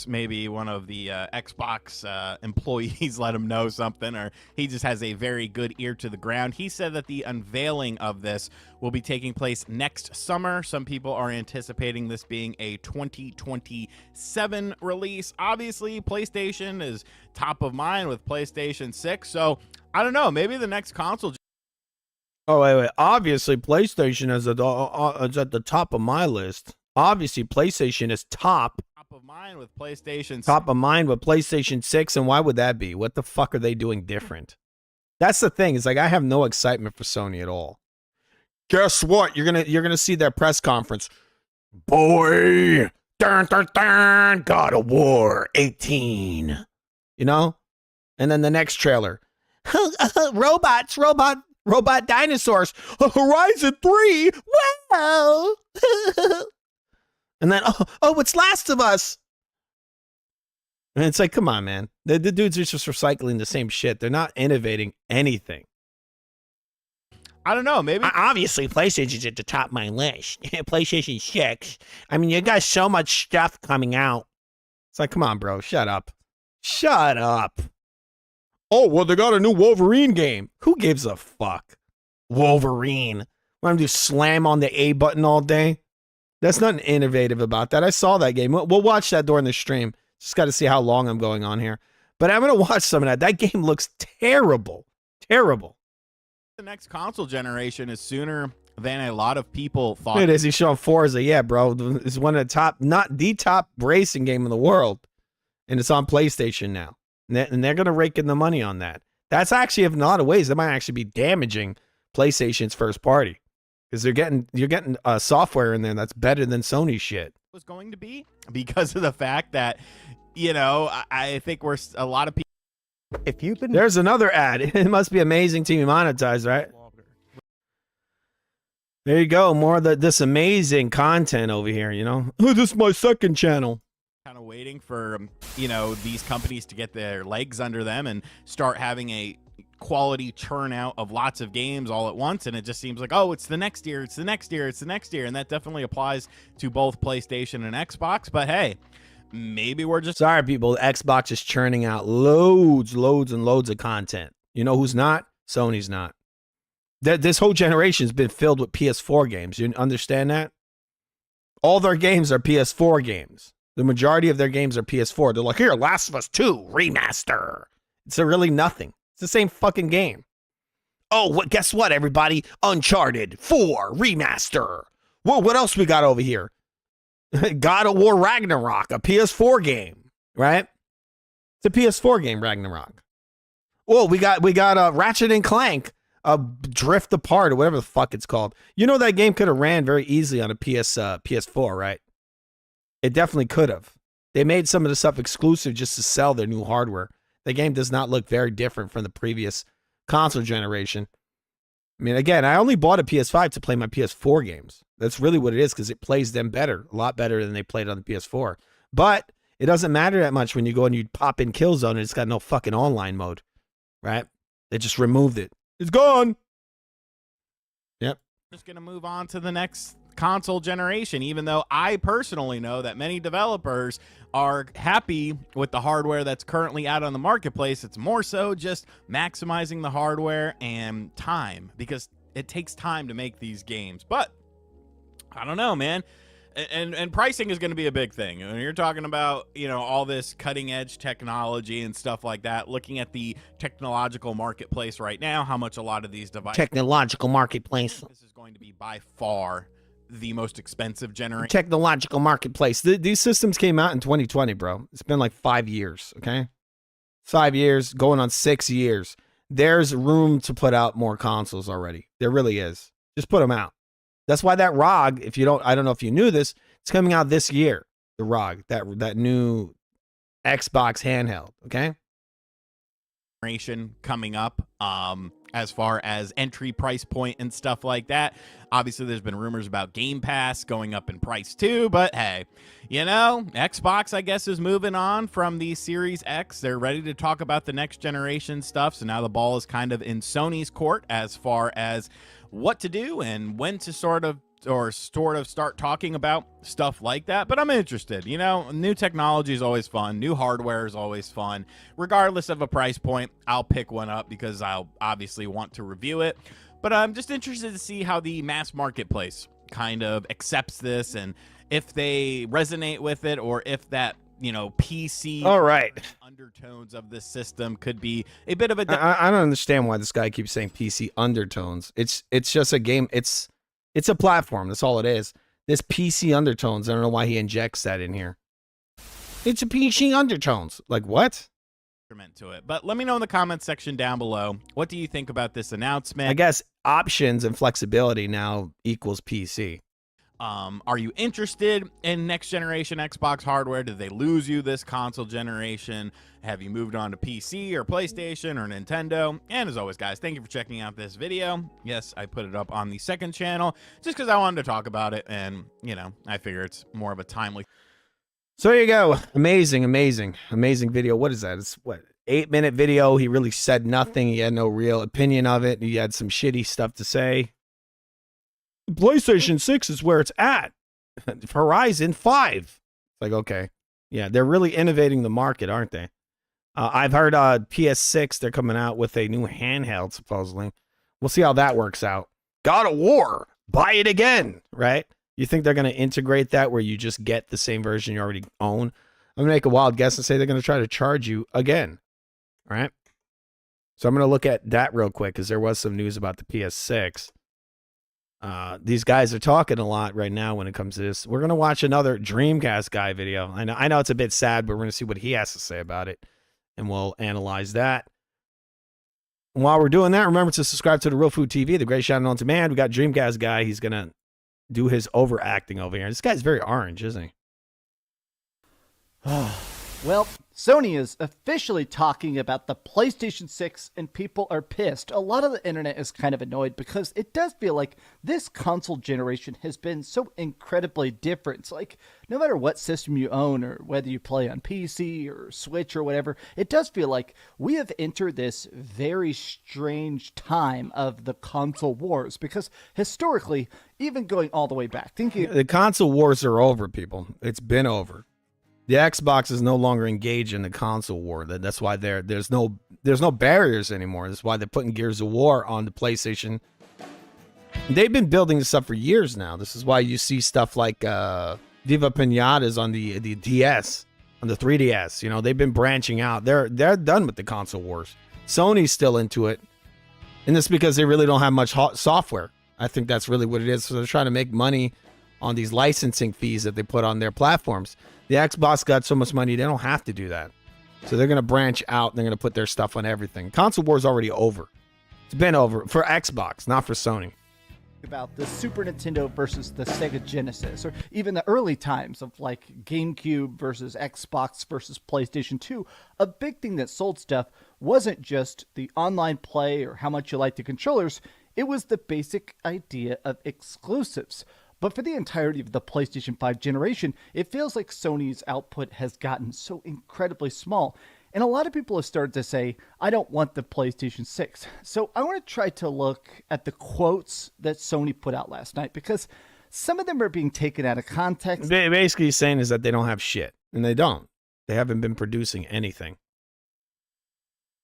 maybe one of the Xbox employees let him know something, or he just has a very good ear to the ground. He said that the unveiling of this will be taking place next summer. Some people are anticipating this being a 2027 release. Obviously, PlayStation is top of mind with PlayStation 6. So I don't know. Maybe the next console. Oh, wait. Obviously, PlayStation is at the top of my list. Obviously, PlayStation is top of mind with PlayStation. Top of mind with PlayStation 6, and why would that be? What the fuck are they doing different? That's the thing. It's like I have no excitement for Sony at all. Guess what? You're gonna see their press conference. Boy, dun, dun, dun, God of War 18. You know, and then the next trailer, robot dinosaurs, Horizon 3, wow. And then, oh, it's Last of Us. And it's like, come on, man. The dudes are just recycling the same shit. They're not innovating anything. I don't know, maybe. Obviously, PlayStation's at the top of my list. PlayStation 6. I mean, you got so much stuff coming out. It's like, come on, bro. Shut up. Shut up. Oh, well, they got a new Wolverine game. Who gives a fuck? Wolverine. Want to do slam on the A button all day? That's nothing innovative about that. I saw that game. We'll watch that during the stream. Just got to see how long I'm going on here. But I'm going to watch some of that. That game looks terrible. Terrible. The next console generation is sooner than a lot of people thought. It is. He's showing Forza. Yeah, bro. It's one of the top, not the top racing game in the world. And it's on PlayStation now. And they're going to rake in the money on that. That's actually, in a lot of ways, that might actually be damaging PlayStation's first party. Because you're getting software in there that's better than Sony shit. Was going to be because of the fact that, you know, I think we're a lot of people. If you've been there's another ad. It must be amazing to be monetized, right? There you go. More of this amazing content over here. You know, oh, this is my second channel. Kind of waiting for, you know, these companies to get their legs under them and start having a quality churn out of lots of games all at once, and it just seems like, oh, it's the next year, it's the next year, it's the next year, and that definitely applies to both PlayStation and Xbox. But hey, maybe we're just sorry, people. Xbox is churning out loads and loads of content. You know who's not? Sony's not. This whole generation's been filled with PS4 games. You understand that? All their games are PS4 games. The majority of their games are PS4. They're like, here, Last of Us 2 remaster. It's really nothing. It's the same fucking game. Oh, guess what, everybody? Uncharted 4 remaster. Whoa, what else we got over here? God of War Ragnarok, a PS4 game, right? It's a PS4 game, Ragnarok. Well, we got Ratchet and Clank, Drift Apart or whatever the fuck it's called. You know that game could have ran very easily on a PS4, right? It definitely could have. They made some of the stuff exclusive just to sell their new hardware. The game does not look very different from the previous console generation. I mean, again, I only bought a PS5 to play my PS4 games. That's really what it is, because it plays them better, a lot better than they played on the PS4. But it doesn't matter that much when you go and you pop in Killzone and it's got no fucking online mode, right? They just removed it. It's gone. Yep. Just going to move on to the next console generation, even though I personally know that many developers are happy with the hardware that's currently out on the marketplace. It's more so just maximizing the hardware and time, because it takes time to make these games. But I don't know, man. And pricing is going to be a big thing. When you're talking about, you know, all this cutting edge technology and stuff like that, looking at the technological marketplace right now, how much a lot of these devices. Technological marketplace. This is going to be by far the most expensive generation. Technological marketplace. These systems came out in 2020, bro. It's been like 5 years, okay? 5 years, going on 6 years. There's room to put out more consoles already. There really is. Just put them out. That's why that ROG, I don't know if you knew this, it's coming out this year. The ROG, that new Xbox handheld, okay? Coming up, as far as entry price point and stuff like that. Obviously, there's been rumors about Game Pass going up in price too, but hey, you know, Xbox, I guess, is moving on from the Series X. They're ready to talk about the next generation stuff, so now the ball is kind of in Sony's court as far as what to do and when to sort of start talking about stuff like that. But I'm interested. You know, new technology is always fun. New hardware is always fun. Regardless of a price point, I'll pick one up because I'll obviously want to review it. But I'm just interested to see how the mass marketplace kind of accepts this and if they resonate with it, or if that, you know, PC all right undertones of this system could be a bit of a I don't understand why this guy keeps saying PC undertones. It's just a game. It's a platform. That's all it is. This PC undertones, I don't know why he injects that in here. It's a PC undertones. Like what? To it. But let me know in the comments section down below, what do you think about this announcement? I guess options and flexibility now equals PC. Are you interested in next generation Xbox hardware? Did they lose you this console generation? Have you moved on to PC or PlayStation or Nintendo? And as always, guys, thank you for checking out this video. Yes, I put it up on the second channel just because I wanted to talk about it, and you know, I figure it's more of a timely. So there you go. Amazing video. What is that? It's what, 8-minute video. He really said nothing. He had no real opinion of it. He had some shitty stuff to say. PlayStation 6 is where it's at. Horizon 5. It's like, okay. Yeah, they're really innovating the market, aren't they? I've heard PS6, they're coming out with a new handheld, supposedly. We'll see how that works out. God of War. Buy it again, right? You think they're going to integrate that where you just get the same version you already own? I'm going to make a wild guess and say they're going to try to charge you again, right? So I'm going to look at that real quick because there was some news about the PS6. These guys are talking a lot right now when it comes to this. We're going to watch another Dreamcast guy video. I know it's a bit sad, but we're going to see what he has to say about it, and we'll analyze that. And while we're doing that, remember to subscribe to the Real Food TV, the great channel on demand. We got Dreamcast guy. He's going to do his overacting over here. This guy's very orange, isn't he? Well, Sony is officially talking about the PlayStation 6 and people are pissed. A lot of the internet is kind of annoyed because it does feel like this console generation has been so incredibly different. It's like no matter what system you own or whether you play on PC or Switch or whatever, it does feel like we have entered this very strange time of the console wars because historically, even going all the way back, the console wars are over, people. It's been over. The Xbox is no longer engaged in the console war. That's why there's no barriers anymore. That's why they're putting Gears of War on the PlayStation. They've been building this up for years now. This is why you see stuff like Viva Pinatas on the DS, on the 3DS. You know, they've been branching out. They're done with the console wars. Sony's still into it, and that's because they really don't have much software. I think that's really what it is. So they're trying to make money on these licensing fees that they put on their platforms. The Xbox got so much money, they don't have to do that. So they're going to branch out and they're going to put their stuff on everything. Console war's already over. It's been over for Xbox, not for Sony. About the Super Nintendo versus the Sega Genesis, or even the early times of like GameCube versus Xbox versus PlayStation 2, a big thing that sold stuff wasn't just the online play or how much you liked the controllers, it was the basic idea of exclusives. But for the entirety of the PlayStation 5 generation, it feels like Sony's output has gotten so incredibly small. And a lot of people have started to say, I don't want the PlayStation 6. So I want to try to look at the quotes that Sony put out last night, because some of them are being taken out of context. Basically saying is that they don't have shit. And they don't. They haven't been producing anything.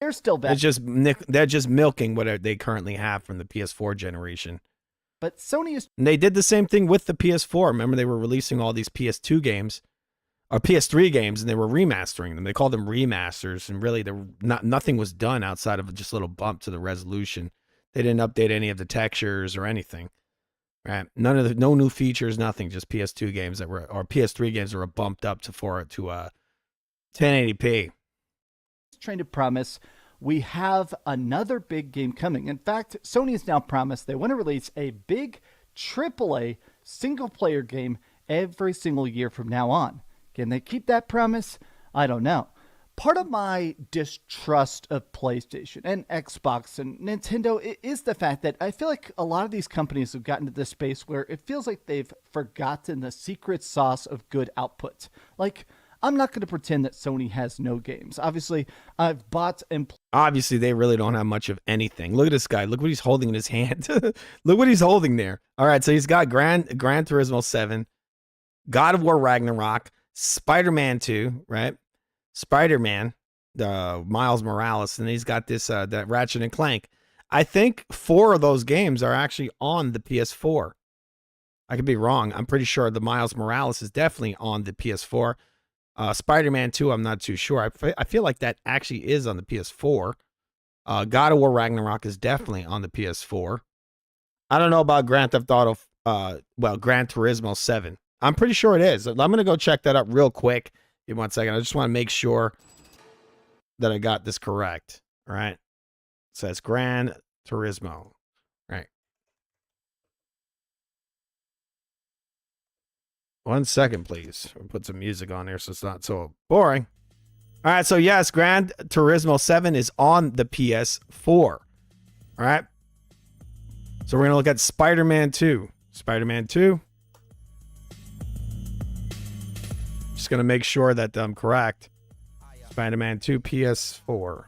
They're still bad. They're just milking what they currently have from the PS4 generation. But Sony is... And they did the same thing with the PS4. Remember, they were releasing all these PS2 games. Or PS3 games, and they were remastering them. They called them remasters, and really, nothing was done outside of just a little bump to the resolution. They didn't update any of the textures or anything. Right? No new features, nothing. Just PS2 games or PS3 games that were bumped up to 1080p. Trying to promise we have another big game coming. In fact, Sony has now promised they want to release a big AAA single-player game every single year from now on. Can they keep that promise? I don't know. Part of my distrust of PlayStation and Xbox and Nintendo is the fact that I feel like a lot of these companies have gotten to this space where it feels like they've forgotten the secret sauce of good output. Like, I'm not going to pretend that Sony has no games. Obviously, I've bought and... Obviously, they really don't have much of anything. Look at this guy. Look what he's holding in his hand. Look what he's holding there. All right, so he's got Gran Turismo 7, God of War Ragnarok, Spider-Man 2, right? Spider-Man, the Miles Morales, and he's got this that Ratchet and Clank. I think 4 of those games are actually on the PS4. I could be wrong. I'm pretty sure the Miles Morales is definitely on the PS4. Spider-Man 2, I'm not too sure. I feel like that actually is on the PS4. God of War Ragnarok is definitely on the PS4. I don't know about Gran Theft Auto, Gran Turismo 7. I'm pretty sure it is. I'm going to go check that up real quick. Give me 1 second. I just want to make sure that I got this correct. All right. It says Gran Turismo. Right. 1 second, please. I'll put some music on here so it's not so boring. All right. So, yes, Gran Turismo 7 is on the PS4. All right. So, we're going to look at Spider-Man 2. Spider-Man 2. Just going to make sure that I'm correct. Spider-Man 2 PS4. All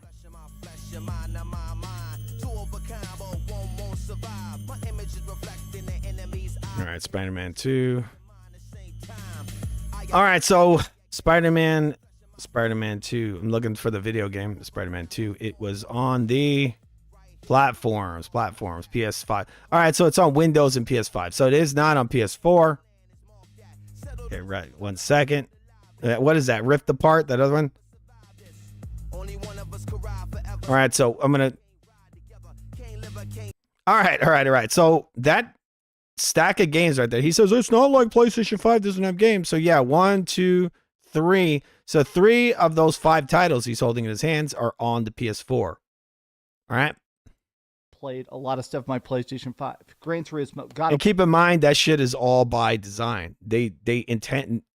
right, Spider-Man 2. All right, so Spider-Man 2. I'm looking for the video game, Spider-Man 2. It was on the platforms, PS5. All right, so it's on Windows and PS5. So it is not on PS4. Okay, right. 1 second. What is that? Rift Apart? That other one? All right, so I'm going to... All right. So that stack of games right there. He says, it's not like PlayStation 5 doesn't have games. So yeah, 1, 2, 3. So 3 of those 5 titles he's holding in his hands are on the PS4. All right. Played a lot of stuff on my PlayStation 5. Gran Turismo. And keep in mind that shit is all by design. They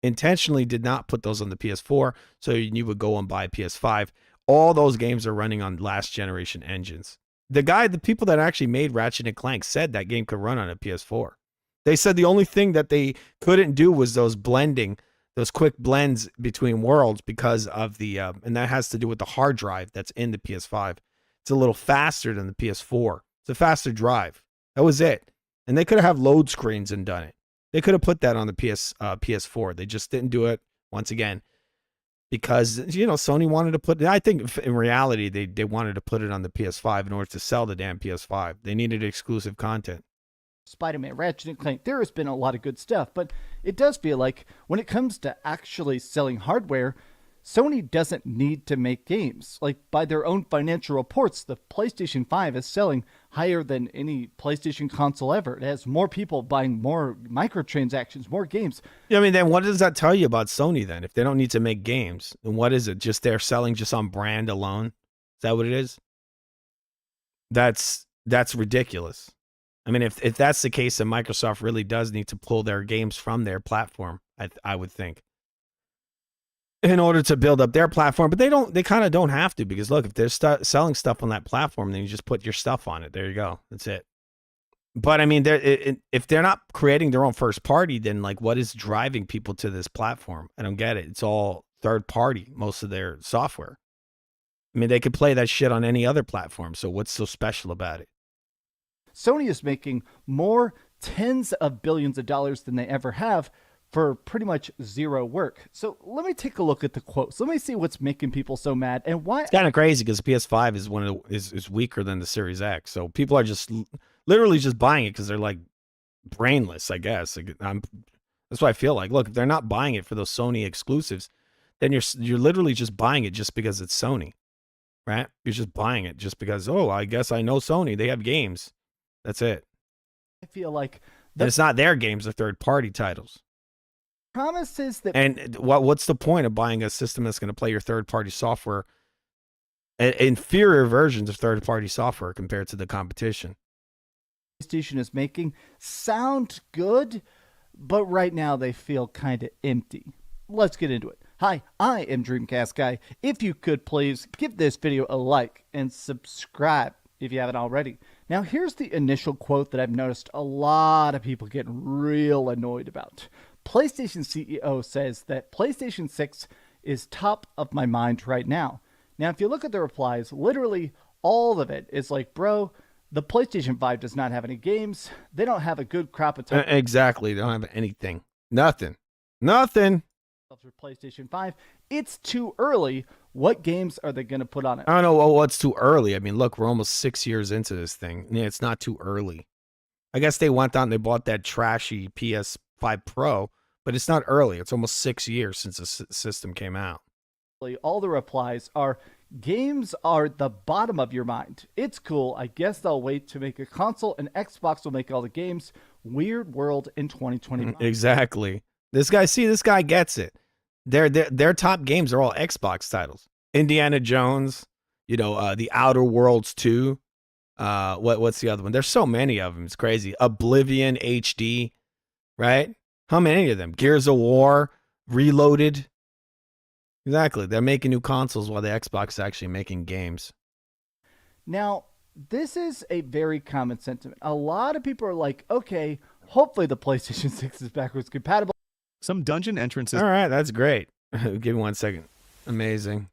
intentionally did not put those on the PS4, so you would go and buy PS5. All those games are running on last generation engines. The people that actually made Ratchet and Clank said that game could run on a PS4. They said the only thing that they couldn't do was those quick blends between worlds because of the and that has to do with the hard drive that's in the PS5. It's a little faster than the PS4. It's a faster drive. That was it. And they could have load screens and done it. They could have put that on the PS4. They just didn't do it, once again, because, Sony wanted to put it. I think in reality, they wanted to put it on the PS5 in order to sell the damn PS5. They needed exclusive content. Spider-Man, Ratchet and Clank, there has been a lot of good stuff, but it does feel like when it comes to actually selling hardware, Sony doesn't need to make games. Like, by their own financial reports, the PlayStation 5 is selling higher than any PlayStation console ever. It has more people buying more microtransactions, more games. Yeah, I mean, then what does that tell you about Sony then? If they don't need to make games, then what is it? Just they're selling just on brand alone? Is that what it is? That's ridiculous. I mean, if that's the case, then Microsoft really does need to pull their games from their platform, I would think, in order to build up their platform. But they kind of don't have to, because look, if they're selling stuff on that platform, then you just put your stuff on it. There you go. That's it. But I mean, if they're not creating their own first party, then like, what is driving people to this platform? I don't get it. It's all third party, most of their software. I mean, they could play that shit on any other platform. So what's so special about it? Sony is making more tens of billions of dollars than they ever have for pretty much zero work. So let me take a look at the quotes. Let me see what's making people so mad and why. It's kind of crazy because the PS5 is weaker than the Series X. So people are just literally just buying it because they're like brainless, I guess. That's what I feel like. Look, if they're not buying it for those Sony exclusives, then you're literally just buying it just because it's Sony, right? You're just buying it just because, oh, I guess I know Sony. They have games. That's it. I feel like it's not their games; they're third-party titles. Promises that, and what's the point of buying a system that's going to play your third-party software, inferior versions of third-party software compared to the competition? PlayStation is making sound good, but right now they feel kind of empty. Let's get into it. Hi, I am Dreamcast Guy. If you could please give this video a like and subscribe if you haven't already. Now, here's the initial quote that I've noticed a lot of people getting real annoyed about. PlayStation CEO says that PlayStation 6 is top of my mind right now. Now, if you look at the replies, literally all of it is like, bro, the PlayStation 5 does not have any games. They don't have a good crop of time. Exactly. They don't have anything. Nothing. For PlayStation 5, it's too early. What games are they going to put on it? I don't know what's too early. I mean, look, we're almost 6 years into this thing. Yeah, it's not too early. I guess they went out and they bought that trashy PS5 Pro, but it's not early. It's almost 6 years since the system came out. All the replies are, games are the bottom of your mind. It's cool. I guess they'll wait to make a console and Xbox will make all the games. Weird world in 2021. Exactly. This guy gets it. Their top games are all Xbox titles. Indiana Jones, The Outer Worlds 2. What's the other one? There's so many of them. It's crazy. Oblivion HD, right? How many of them? Gears of War, Reloaded. Exactly. They're making new consoles while the Xbox is actually making games. Now, this is a very common sentiment. A lot of people are like, okay, hopefully the PlayStation 6 is backwards compatible. Some dungeon entrances. All right, that's great. Give me 1 second. Amazing.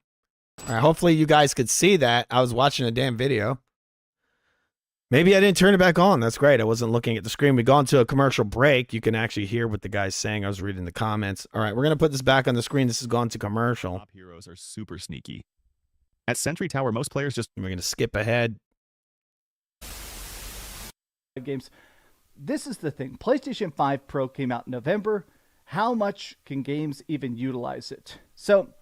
All right, hopefully you guys could see that. I was watching a damn video. Maybe I didn't turn it back on. That's great. I wasn't looking at the screen. We gone to a commercial break. You can actually hear what the guy's saying. I was reading the comments. All right, we're going to put this back on the screen. This has gone to commercial. Top heroes are super sneaky. At Sentry Tower, most players just... We're going to skip ahead. Games. This is the thing. PlayStation 5 Pro came out in November. How much can games even utilize it? So,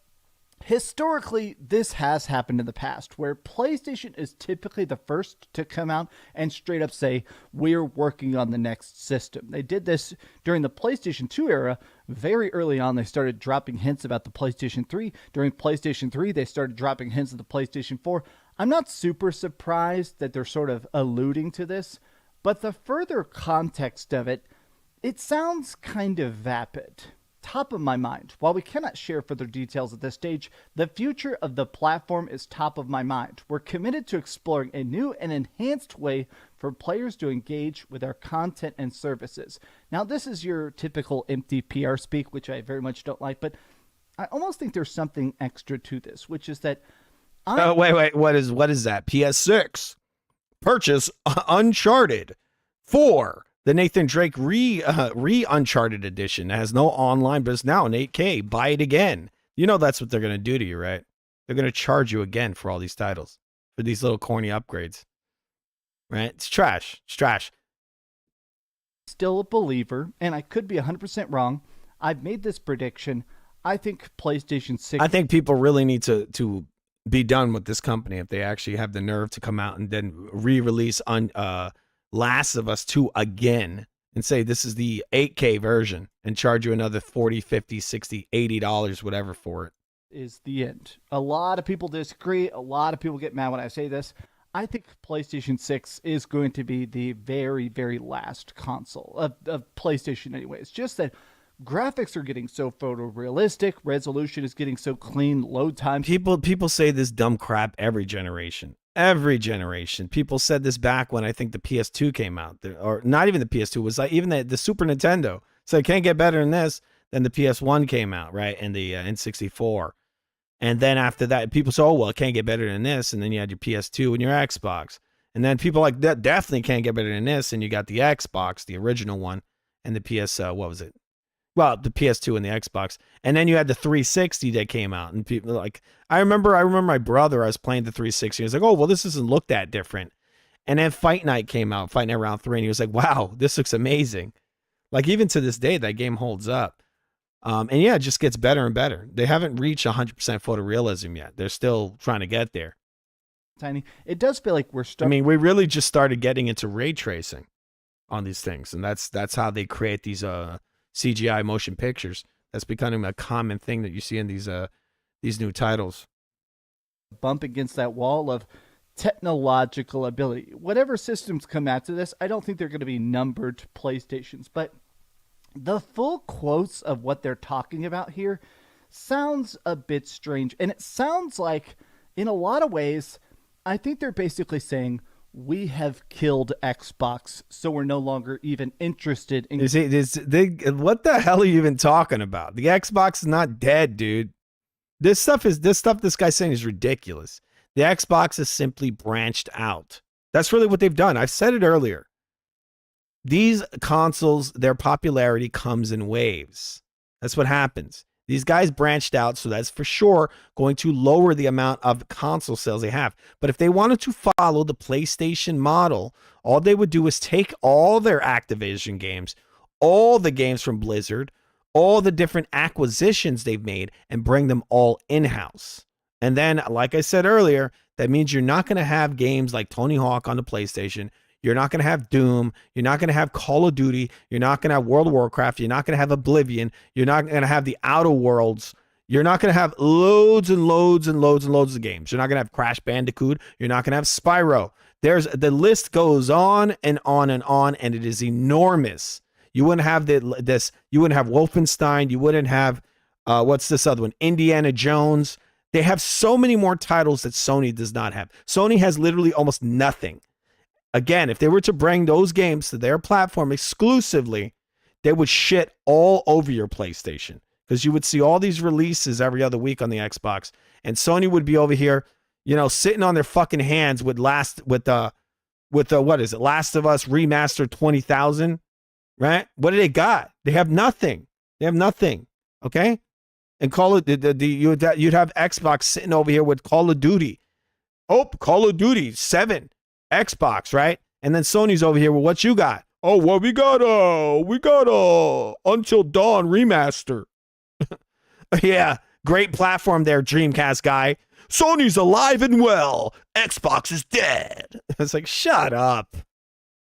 historically, this has happened in the past, where PlayStation is typically the first to come out and straight up say, we're working on the next system. They did this during the PlayStation 2 era. Very early on, they started dropping hints about the PlayStation 3. During PlayStation 3, they started dropping hints of the PlayStation 4. I'm not super surprised that they're sort of alluding to this, but the further context of it, it sounds kind of vapid. Top of my mind. While we cannot share further details at this stage, the future of the platform is top of my mind. We're committed to exploring a new and enhanced way for players to engage with our content and services. Now, this is your typical empty PR speak, which I very much don't like, but I almost think there's something extra to this, which is that... Wait. What is that? PS6. Purchase Uncharted 4. The Nathan Drake re-Uncharted edition that has no online, but it's now in 8K. Buy it again. You know that's what they're going to do to you, right? They're going to charge you again for all these titles, for these little corny upgrades. Right? It's trash. It's trash. Still a believer, and I could be 100% wrong. I've made this prediction. I think PlayStation 6. I think people really need to be done with this company if they actually have the nerve to come out and then re-release on Last of Us 2 again and say this is the 8K version and charge you another $40, $50, $60, $80, whatever for it. Is the end. A lot of people disagree. A lot of people get mad when I say this. I think PlayStation 6 is going to be the very, very last console of PlayStation anyway. It's just that graphics are getting so photorealistic, resolution is getting so clean, load times. People say this dumb crap every generation. Every generation. People said this back when I think the PS2 came out. Or not even the PS2. It was like even the Super Nintendo. So it can't get better than this. Then the PS1 came out, right? And the N64. And then after that, people say, oh, well, it can't get better than this. And then you had your PS2 and your Xbox. And then people like, that definitely can't get better than this. And you got the Xbox, the original one, and the PS, what was it? Well, the PS2 and the Xbox. And then you had the 360 that came out. And people like, I remember my brother, I was playing the 360. He was like, oh, well, this doesn't look that different. And then Fight Night came out, Fight Night Round 3. And he was like, wow, this looks amazing. Like, even to this day, that game holds up. And yeah, it just gets better and better. They haven't reached 100% photorealism yet. They're still trying to get there. Tiny. It does feel like we're starting. I mean, we really just started getting into ray tracing on these things, and that's how they create these CGI motion pictures. That's becoming a common thing that you see in these new titles. Bump against that wall of technological ability. Whatever systems come after this, I don't think they're going to be numbered to PlayStations, but the full quotes of what they're talking about here sounds a bit strange. And it sounds like, in a lot of ways, I think they're basically saying, we have killed Xbox, so we're no longer even interested in... What the hell are you even talking about? The Xbox is not dead, dude. This stuff this guy's saying is ridiculous. The Xbox is simply branched out. That's really what they've done. I've said it earlier. These consoles, their popularity comes in waves. That's what happens. These guys branched out, so that's for sure going to lower the amount of console sales they have. But if they wanted to follow the PlayStation model, all they would do is take all their Activision games, all the games from Blizzard, all the different acquisitions they've made, and bring them all in-house. And then, like I said earlier, that means you're not going to have games like Tony Hawk on the PlayStation. You're not going to have Doom. You're not going to have Call of Duty. You're not going to have World of Warcraft. You're not going to have Oblivion. You're not going to have the Outer Worlds. You're not going to have loads and loads and loads and loads of games. You're not going to have Crash Bandicoot. You're not going to have Spyro. The list goes on and on and on, and it is enormous. You wouldn't have this. You wouldn't have Wolfenstein. You wouldn't have what's this other one? Indiana Jones. They have so many more titles that Sony does not have. Sony has literally almost nothing. Again, if they were to bring those games to their platform exclusively, they would shit all over your PlayStation, because you would see all these releases every other week on the Xbox, and Sony would be over here, sitting on their fucking hands with what is it? Last of Us Remastered 20,000, right? What do they got? They have nothing. They have nothing. Okay, and you'd have Xbox sitting over here with Call of Duty. Oh, Call of Duty 7. Xbox, right? And then Sony's over here with what you got. Oh, well, we got Until Dawn remaster. Yeah, great platform there, Dreamcast guy. Sony's alive and well. Xbox is dead. It's like, shut up.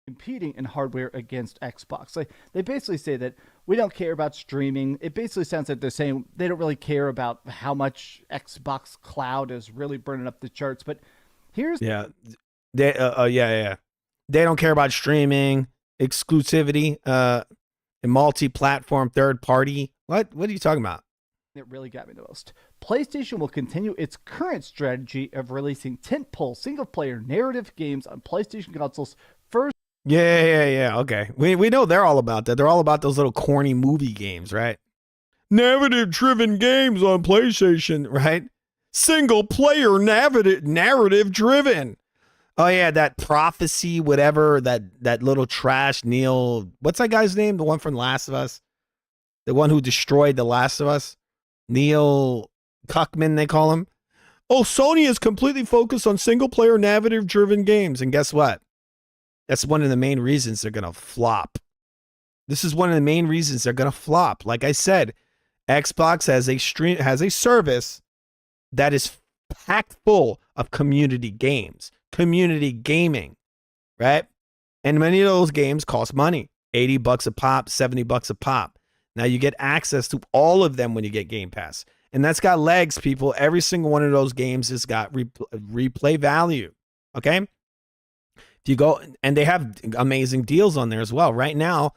Competing in hardware against Xbox. Like, they basically say that we don't care about streaming. It basically sounds like they're saying they don't really care about how much Xbox Cloud is really burning up the charts. But here's... Yeah. They don't care about streaming, exclusivity, and multi-platform, third party. What are you talking about? It really got me the most. PlayStation will continue its current strategy of releasing tentpole single-player narrative games on PlayStation consoles first. Yeah. Okay, we know they're all about that. They're all about those little corny movie games, right? Narrative-driven games on PlayStation, right? Single-player narrative-driven. Oh yeah, that Prophecy, whatever, that little trash Neil. What's that guy's name? The one from Last of Us, the one who destroyed The Last of Us. Neil Cuckman, they call him. Oh, Sony is completely focused on single-player narrative-driven games, and guess what? That's one of the main reasons they're gonna flop. This is one of the main reasons they're gonna flop. Like I said, Xbox has a service that is packed full of community games, community gaming, right? And many of those games cost money, $80 a pop, $70 a pop. Now you get access to all of them when you get Game Pass. And that's got legs, people. Every single one of those games has got replay value. Okay? If you go, and they have amazing deals on there as well. Right now,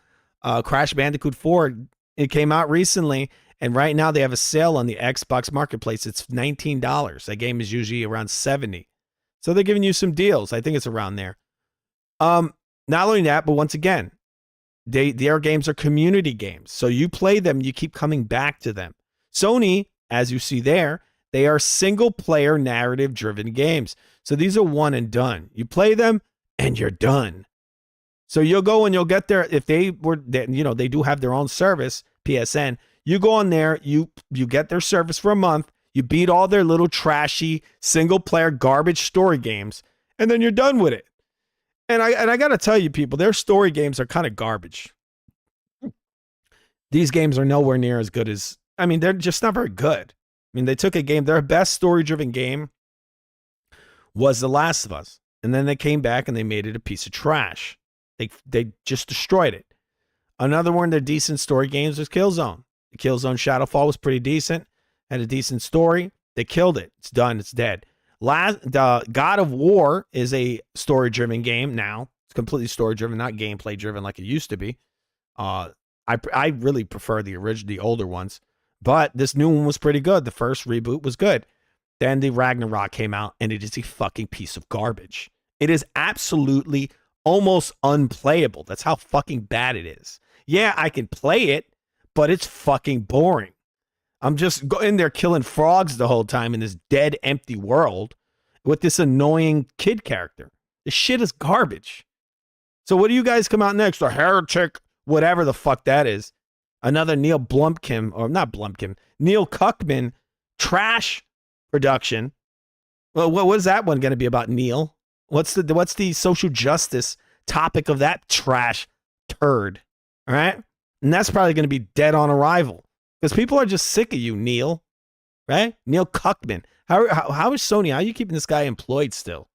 Crash Bandicoot 4, it came out recently, and right now they have a sale on the Xbox Marketplace. It's $19. That game is usually around $70. So they're giving you some deals. I think it's around there. Not only that, but once again, their games are community games. So you play them, you keep coming back to them. Sony, as you see there, they are single-player narrative-driven games. So these are one and done. You play them, and you're done. So you'll go and you'll get there. If they do have their own service, PSN. You go on there, you get their service for a month, you beat all their little trashy single-player garbage story games, and then you're done with it. And I got to tell you, people, their story games are kind of garbage. These games are nowhere near as good as, they're just not very good. They took a game, their best story-driven game was The Last of Us. And then they came back and they made it a piece of trash. They just destroyed it. Another one of their decent story games was Killzone. The Killzone Shadowfall was pretty decent. Had a decent story. They killed it. It's done. It's dead. The God of War is a story-driven game now. It's completely story-driven, not gameplay-driven like it used to be. I really prefer the older ones. But this new one was pretty good. The first reboot was good. Then the Ragnarok came out, and it is a fucking piece of garbage. It is absolutely almost unplayable. That's how fucking bad it is. Yeah, I can play it, but it's fucking boring. I'm just in there killing frogs the whole time in this dead, empty world with this annoying kid character. This shit is garbage. So what do you guys come out next? A heretic, whatever the fuck that is. Another Neil Cuckman trash production. Well, what is that one going to be about, Neil? What's the social justice topic of that trash turd? All right? And that's probably going to be dead on arrival. Because people are just sick of you, Neil. Right? Neil Cuckman. How is Sony? How are you keeping this guy employed still?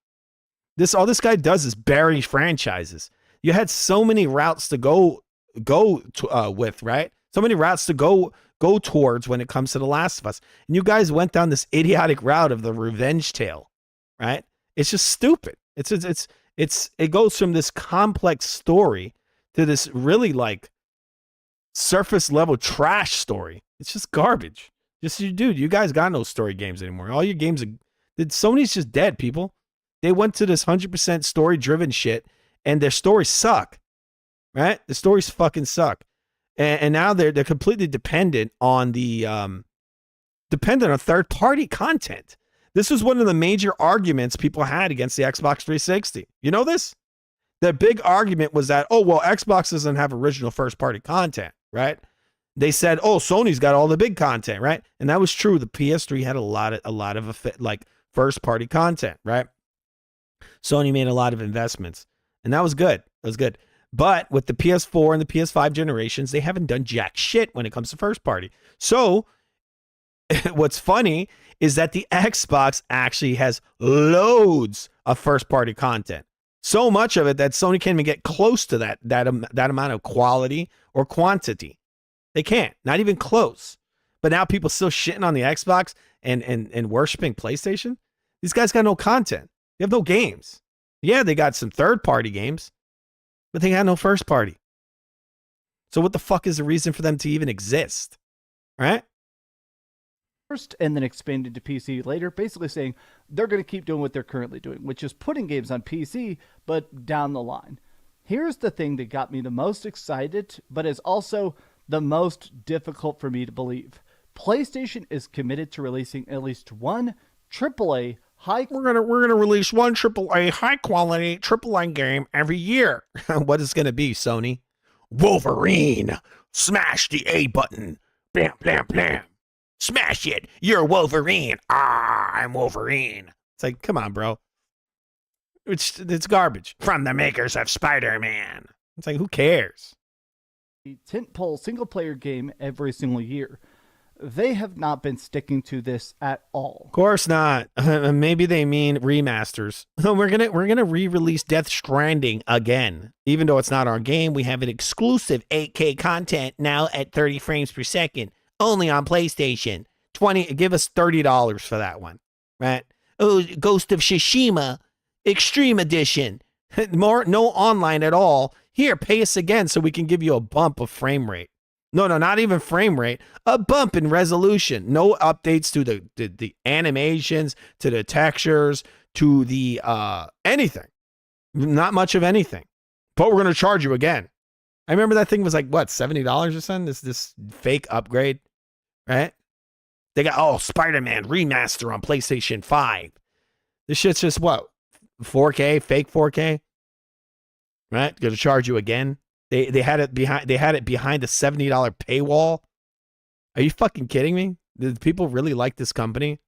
All this guy does is bury franchises. You had so many routes to go with, right? So many routes to go towards when it comes to The Last of Us. And you guys went down this idiotic route of the revenge tale, right? It's just stupid. It goes from this complex story to this really like surface level trash story. It's just garbage. Dude, you guys got no story games anymore. All your games Sony's just dead, people. They went to this 100% story driven shit and their stories suck, right? The stories fucking suck. And now they're completely dependent on third party content. This was one of the major arguments people had against the Xbox 360. You know this? The big argument was that, Xbox doesn't have original first party content, right? They said, Sony's got all the big content, right? And that was true. The PS3 had a lot of like first party content, right? Sony made a lot of investments, and that was good. It was good. But with the PS4 and the PS5 generations, they haven't done jack shit when it comes to first party. So what's funny is that the Xbox actually has loads of first party content. So much of it that Sony can't even get close to that amount of quality or quantity. They can't, not even close. But now people still shitting on the Xbox and worshiping PlayStation. These guys got no content. They have no games. Yeah, they got some third party games, but they got no first party. So what the fuck is the reason for them to even exist? Right? First and then expanded to PC later, basically saying they're going to keep doing what they're currently doing, which is putting games on PC, but down the line. Here's the thing that got me the most excited, but is also the most difficult for me to believe. PlayStation is committed to releasing at least one AAA We're gonna release one AAA high quality AAA game every year. What is it gonna be, Sony? Wolverine. Smash the A button. Blam blam blam. Smash it. You're Wolverine. I'm Wolverine. It's like, come on, bro. It's garbage. From the makers of Spider-Man. It's like, who cares? tentpole single-player game every single year. they have not been sticking to this at all. Of course not. Maybe they mean remasters. We're gonna re-release Death Stranding again, even though it's not our game. We have an exclusive 8K content now at 30 frames per second, only on PlayStation. Give us $30 for that one, right? Oh, Ghost of Tsushima Extreme Edition. No online at all. Here, pay us again so we can give you a bump of frame rate. No, not even frame rate. A bump in resolution. No updates to the animations, to the textures, to the anything. Not much of anything. But we're going to charge you again. I remember that thing was like, what, $70 or something? This fake upgrade, right? They got, Spider-Man remaster on PlayStation 5. This shit's just what? 4K, fake 4K? Right? Going to charge you again? They had it behind the $70 paywall. Are you fucking kidding me? Do people really like this company?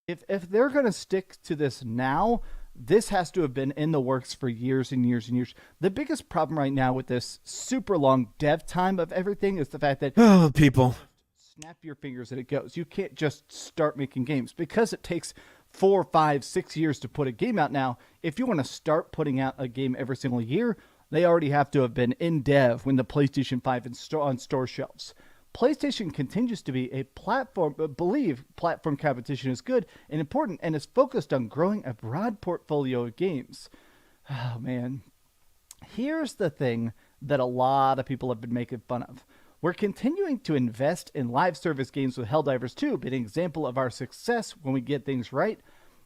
If they're going to stick to this now, this has to have been in the works for years and years and years. The biggest problem right now with this super long dev time of everything is the fact that people snap your fingers and it goes. You can't just start making games because it takes 4, 5, 6 years to put a game out now. If you want to start putting out a game every single year, they already have to have been in dev when the PlayStation 5 is on store shelves. PlayStation continues to be a platform, believe platform competition is good and important and is focused on growing a broad portfolio of games. Oh man. Here's the thing that a lot of people have been making fun of. We're continuing to invest in live service games with Helldivers 2, being an example of our success when we get things right.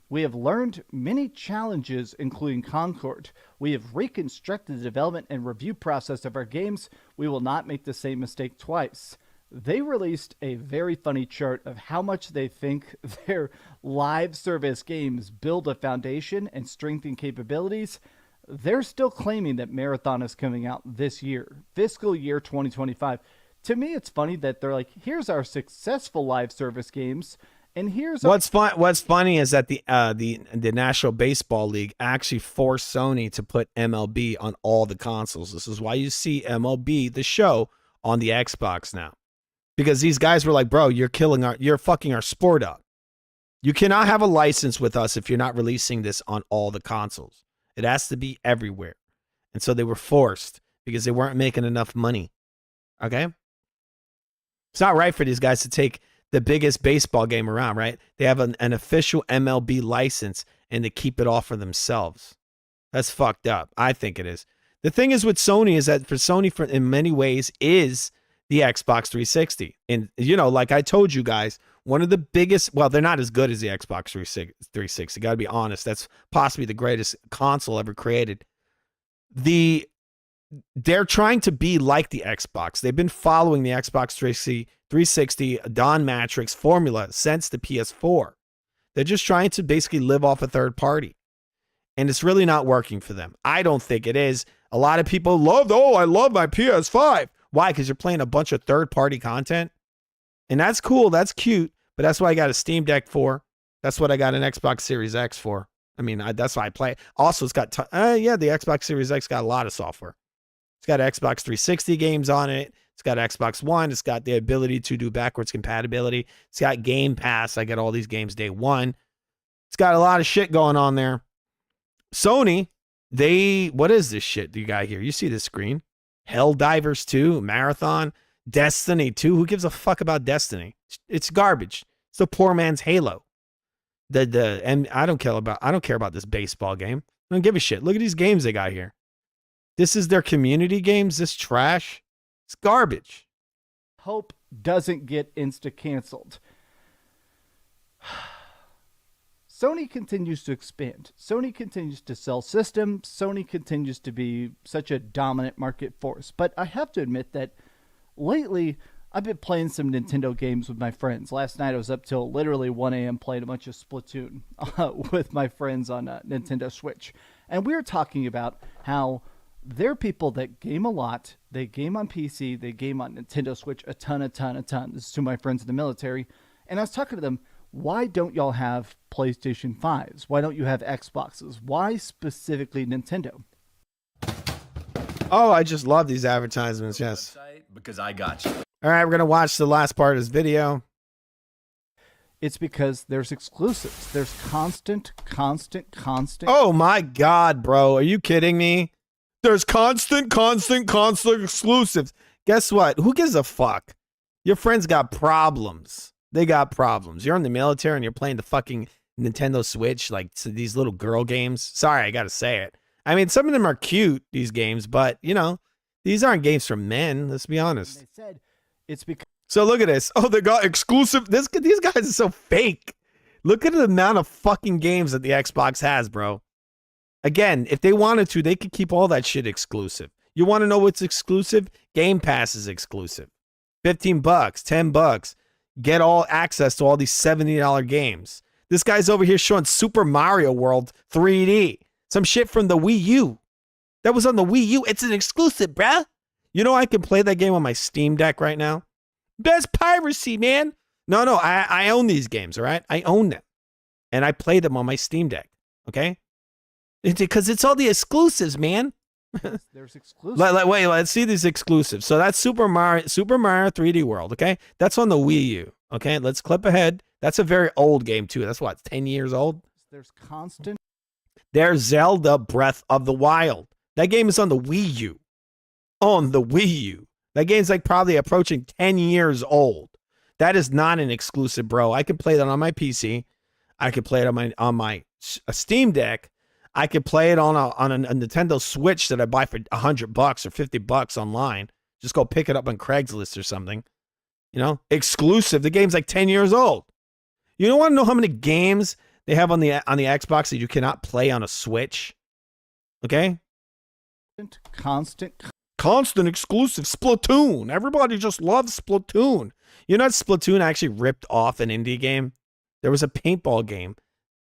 We have learned many challenges, including Concord. We have reconstructed the development and review process of our games. We will not make the same mistake twice. They released a very funny chart of how much they think their live service games build a foundation and strengthen capabilities. They're still claiming that Marathon is coming out this year, fiscal year 2025. To me, it's funny that they're like, here's our successful live service games. And here's what's funny is that the National Baseball League actually forced Sony to put MLB on all the consoles. This is why you see MLB the show on the Xbox now, because these guys were like, bro, you're fucking our sport up. You cannot have a license with us if you're not releasing this on all the consoles. It has to be everywhere, and so they were forced because they weren't making enough money. Okay, it's not right for these guys to take the biggest baseball game around, right? They have an official MLB license and they keep it all for themselves. That's fucked up. I think it is. The thing is with Sony is that for Sony, in many ways, is the Xbox 360. And, like I told you guys, one of the biggest, well, they're not as good as the Xbox 360. Got to be honest. That's possibly the greatest console ever created. They're trying to be like the Xbox. They've been following the Xbox 360 Don Matrix formula since the PS4. They're just trying to basically live off a third party. And it's really not working for them. I don't think it is. A lot of people I love my PS5. Why? Because you're playing a bunch of third party content. And that's cool. That's cute. But that's what I got a Steam Deck for. That's what I got an Xbox Series X for. I mean, that's why I play. Also, it's got, the Xbox Series X got a lot of software. It's got Xbox 360 games on it. It's got Xbox One. It's got the ability to do backwards compatibility. It's got Game Pass. I get all these games day one. It's got a lot of shit going on there. Sony, what is this shit you got here? You see this screen? Helldivers 2, Marathon, Destiny 2. Who gives a fuck about Destiny? It's garbage. It's the poor man's Halo. And I don't care about this baseball game. I don't give a shit. Look at these games they got here. This is their community games. This trash. It's garbage. Hope doesn't get insta-canceled. Sony continues to expand. Sony continues to sell systems. Sony continues to be such a dominant market force. But I have to admit that lately, I've been playing some Nintendo games with my friends. Last night, I was up till literally 1 a.m. playing a bunch of Splatoon with my friends on Nintendo Switch. And we were talking about how there are people that game a lot. They game on PC. They game on Nintendo Switch a ton. This is to my friends in the military. And I was talking to them, why don't y'all have PlayStation 5s? Why don't you have Xboxes? Why specifically Nintendo? Oh, I just love these advertisements, yes. Because I got you. All right, we're gonna watch the last part of this video. It's because there's exclusives. There's constant. Oh my God, bro. Are you kidding me? There's constant exclusives. Guess what? Who gives a fuck? Your friends got problems. They got problems. You're in the military and you're playing the fucking Nintendo Switch, like these little girl games. Sorry, I gotta say it. I mean, some of them are cute, these games, but, you know, these aren't games for men. Let's be honest. They said it's because. So look at this. Oh, they got exclusive. These guys are so fake. Look at the amount of fucking games that the Xbox has, bro. Again, if they wanted to, they could keep all that shit exclusive. You want to know what's exclusive? Game Pass is exclusive. $15, $10. Get all access to all these $70 games. This guy's over here showing Super Mario World 3D. Some shit from the Wii U. That was on the Wii U. It's an exclusive, bruh. You know I can play that game on my Steam Deck right now? Best piracy, man. No, I own these games, all right? I own them. And I play them on my Steam Deck, okay? Because it's all the exclusives, man. There's exclusives. Wait, let's see these exclusives. So that's Super Mario 3D World, okay? That's on the Wii U, okay? Let's clip ahead. That's a very old game, too. That's what, 10 years old? There's constant. There's Zelda Breath of the Wild. That game is on the Wii U. On the Wii U. That game's like probably approaching 10 years old. That is not an exclusive, bro. I can play that on my PC. I could play it on my Steam Deck. I could play it on a Nintendo Switch that I buy for $100 or $50 online. Just go pick it up on Craigslist or something. You know, exclusive. The game's like 10 years old. You don't want to know how many games they have on the Xbox that you cannot play on a Switch. Okay? Constant exclusive. Splatoon. Everybody just loves Splatoon. You know, Splatoon actually ripped off an indie game. There was a paintball game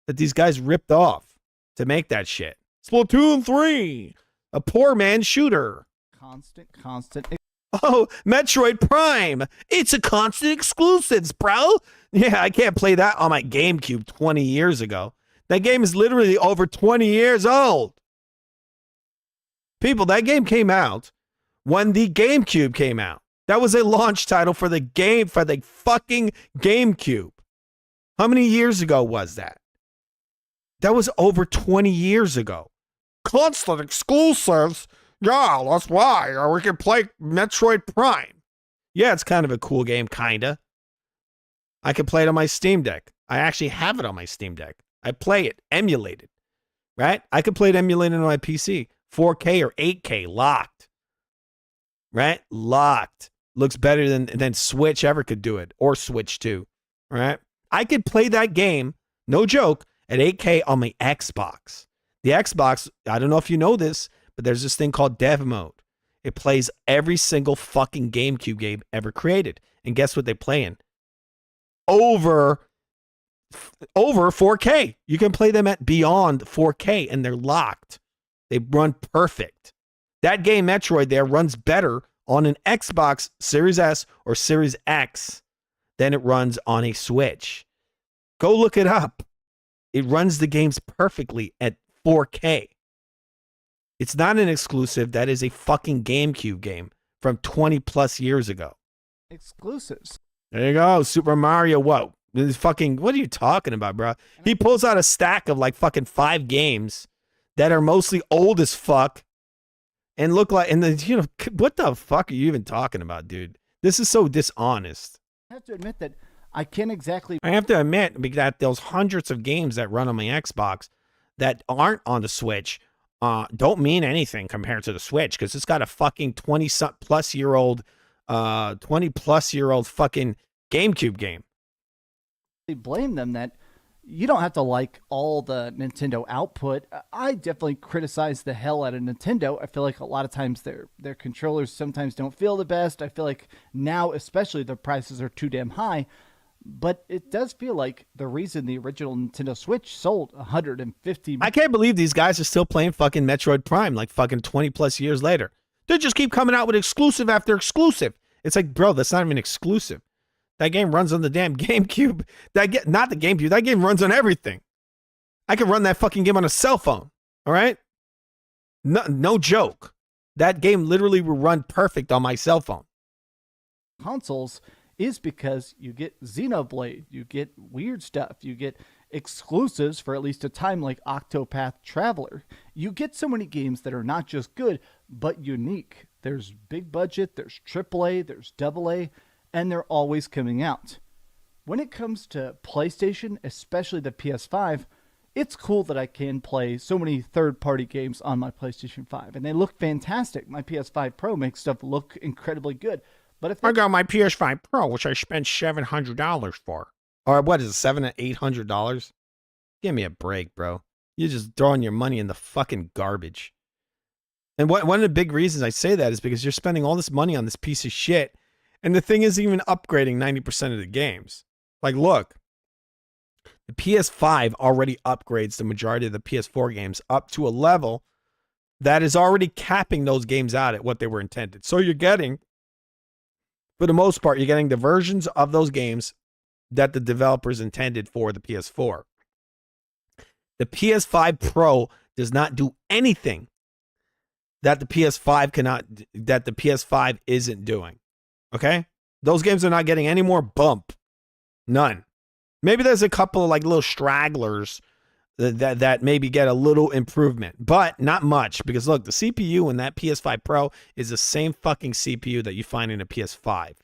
that these guys ripped off to make that shit. Splatoon 3, a poor man's shooter. Constant. Oh, Metroid Prime. It's a constant exclusives, bro. Yeah, I can't play that on my GameCube 20 years ago. That game is literally over 20 years old. People, that game came out when the GameCube came out. That was a launch title for the game, for the fucking GameCube. How many years ago was that? That was over 20 years ago. Constant exclusives? Yeah, that's why. Or we can play Metroid Prime. Yeah, it's kind of a cool game, kinda. I can play it on my Steam Deck. I actually have it on my Steam Deck. I play it, emulated, right? I could play it emulated on my PC. 4K or 8K, locked. Right? Locked. Looks better than Switch ever could do it, or Switch 2, right? I could play that game, no joke, at 8K on my Xbox. The Xbox, I don't know if you know this, but there's this thing called Dev Mode. It plays every single fucking GameCube game ever created. And guess what they play in? Over 4K. You can play them at beyond 4K, and they're locked. They run perfect. That game, Metroid, there runs better on an Xbox Series S or Series X than it runs on a Switch. Go look it up. It runs the games perfectly at 4K. It's not an exclusive. That is a fucking GameCube game from 20 plus years ago. Exclusives. There you go. Super Mario. What? This fucking, what are you talking about, bro? He pulls out a stack of like fucking 5 games that are mostly old as fuck and look like, and then, you know, what the fuck are you even talking about, dude? This is so dishonest. I have to admit that I can't exactly. I have to admit that those hundreds of games that run on my Xbox that aren't on the Switch don't mean anything compared to the Switch, because it's got a fucking 20 plus year old fucking GameCube game. Blame them that you don't have to like all the Nintendo output. I definitely criticize the hell out of Nintendo. I feel like a lot of times their controllers sometimes don't feel the best. I feel like now especially the prices are too damn high. But it does feel like the reason the original Nintendo Switch sold 150. I can't believe these guys are still playing fucking Metroid Prime like fucking 20 plus years later. They just keep coming out with exclusive after exclusive. It's like, bro, that's not even exclusive. That game runs on the damn GameCube. Not the GameCube. That game runs on everything. I can run that fucking game on a cell phone. All right? No joke. That game literally will run perfect on my cell phone. consoles is because you get Xenoblade, you get weird stuff, you get exclusives for at least a time like Octopath Traveler. You get so many games that are not just good, but unique. There's big budget, there's AAA, there's AA, and they're always coming out. When it comes to PlayStation, especially the PS5, it's cool that I can play so many third-party games on my PlayStation 5, and they look fantastic. My PS5 Pro makes stuff look incredibly good. But if I got my PS5 Pro, which I spent $700 for. Or what is it, $700 to $800? Give me a break, bro. You're just throwing your money in the fucking garbage. And one of the big reasons I say that is because you're spending all this money on this piece of shit, and the thing isn't even upgrading 90% of the games. Like, look, the PS5 already upgrades the majority of the PS4 games up to a level that is already capping those games out at what they were intended. So you're getting, for the most part, you're getting the versions of those games that the developers intended for the PS4. The PS5 Pro does not do anything that the PS5 isn't doing. Okay? Those games are not getting any more bump. None. Maybe there's a couple of like little stragglers that maybe get a little improvement, but not much, because look, the CPU in that PS5 Pro is the same fucking CPU that you find in a PS5.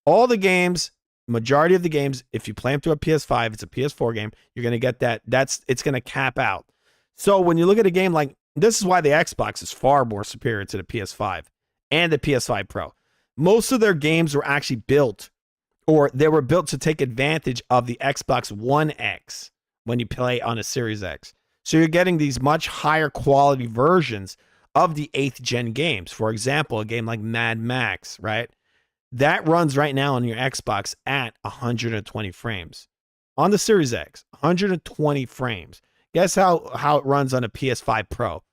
All the games, majority of the games, if you play them to a PS5, it's a PS4 game, you're going to get that. It's going to cap out. So when you look at a game like, this is why the Xbox is far more superior to the PS5 and the PS5 Pro. Most of their games were actually built, or they were built to take advantage of the Xbox One X when you play on a Series X. So you're getting these much higher quality versions of the 8th gen games. For example, a game like Mad Max, right? That runs right now on your Xbox at 120 frames. On the Series X, 120 frames. Guess how it runs on a PS5 Pro?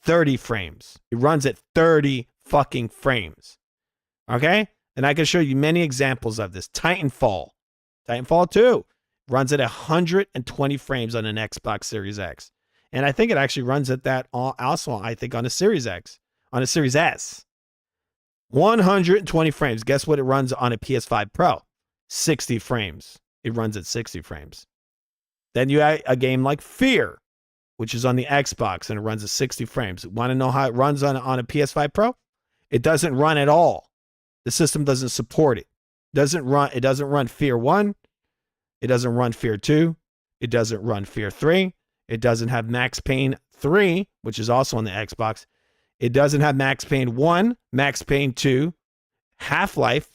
30 frames. It runs at 30 fucking frames. Okay? And I can show you many examples of this. Titanfall 2 runs at 120 frames on an Xbox Series X. And I think it actually runs at that also, I think, on a Series X. On a Series S. 120 frames. Guess what it runs on a PS5 Pro? 60 frames. It runs at 60 frames. Then you have a game like Fear, which is on the Xbox, and it runs at 60 frames. Want to know how it runs on a PS5 Pro? It doesn't run at all. The system doesn't support it. It doesn't run Fear 1. It doesn't run Fear 2. It doesn't run Fear 3. It doesn't have Max Payne 3, which is also on the Xbox. It doesn't have Max Payne 1, Max Payne 2, Half-Life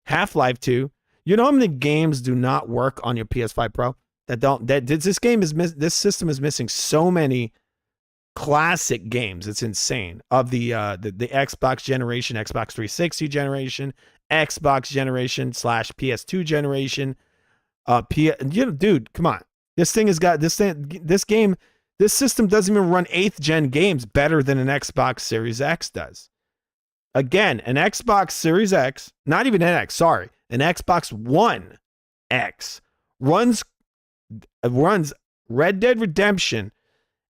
2. You know how many games do not work on your PS5 Pro? This system is missing so many classic games. It's insane. Of the Xbox generation, Xbox 360 generation, Xbox generation / PS2 generation. Dude, come on. This thing has got this system doesn't even run 8th gen games better than an Xbox Series X does. Again, an Xbox Series X, not even an X, sorry, an Xbox One X runs Red Dead Redemption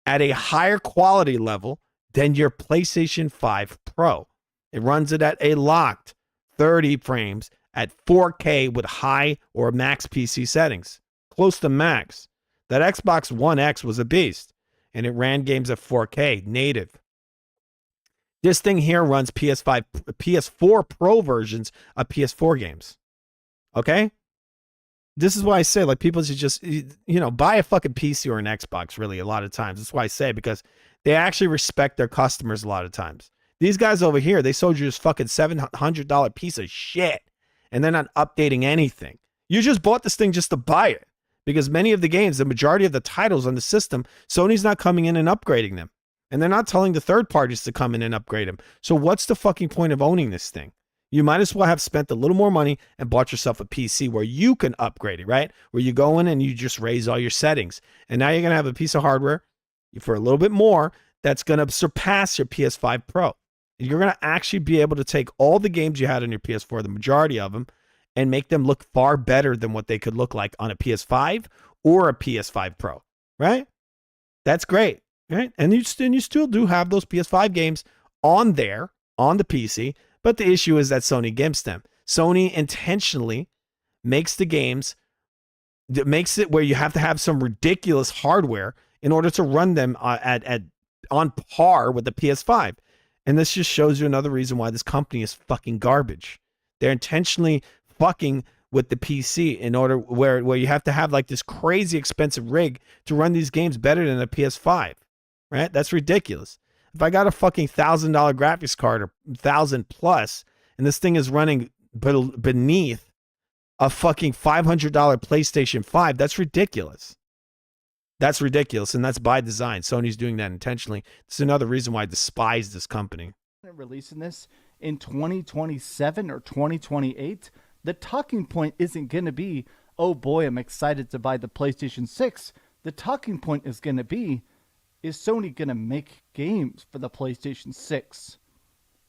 at a higher quality level than your PlayStation 5 Pro. It runs it at a locked 30 frames at 4K with high or max PC settings, close to max. That Xbox One X was a beast, and it ran games at 4K native. This thing here runs PS4 Pro versions of PS4 games. Okay? This is why I say, like, people should just, buy a fucking PC or an Xbox, really, a lot of times. That's why I say, because they actually respect their customers a lot of times. These guys over here, they sold you this fucking $700 piece of shit, and they're not updating anything. You just bought this thing just to buy it, because many of the games, the majority of the titles on the system, Sony's not coming in and upgrading them. And they're not telling the third parties to come in and upgrade them. So what's the fucking point of owning this thing? You might as well have spent a little more money and bought yourself a PC where you can upgrade it, right? Where you go in and you just raise all your settings. And now you're going to have a piece of hardware for a little bit more that's going to surpass your PS5 Pro. And you're going to actually be able to take all the games you had on your PS4, the majority of them, and make them look far better than what they could look like on a PS5 or a PS5 Pro, right? That's great, right? And you still do have those PS5 games on there, on the PC, But the issue is that Sony gimps them. Sony intentionally makes the games, that makes it where you have to have some ridiculous hardware in order to run them on par with the PS5. And this just shows you another reason why this company is fucking garbage. They're intentionally fucking with the PC in order where you have to have like this crazy expensive rig to run these games better than a PS5, right? That's ridiculous. If I got a fucking $1,000 graphics card or 1,000 plus, and this thing is running beneath a fucking $500 PlayStation 5, that's ridiculous. That's ridiculous, and that's by design. Sony's doing that intentionally. This is another reason why I despise this company. Releasing this in 2027 or 2028, the talking point isn't going to be, oh boy, I'm excited to buy the PlayStation 6. The talking point is going to be, is Sony going to make games for the PlayStation 6?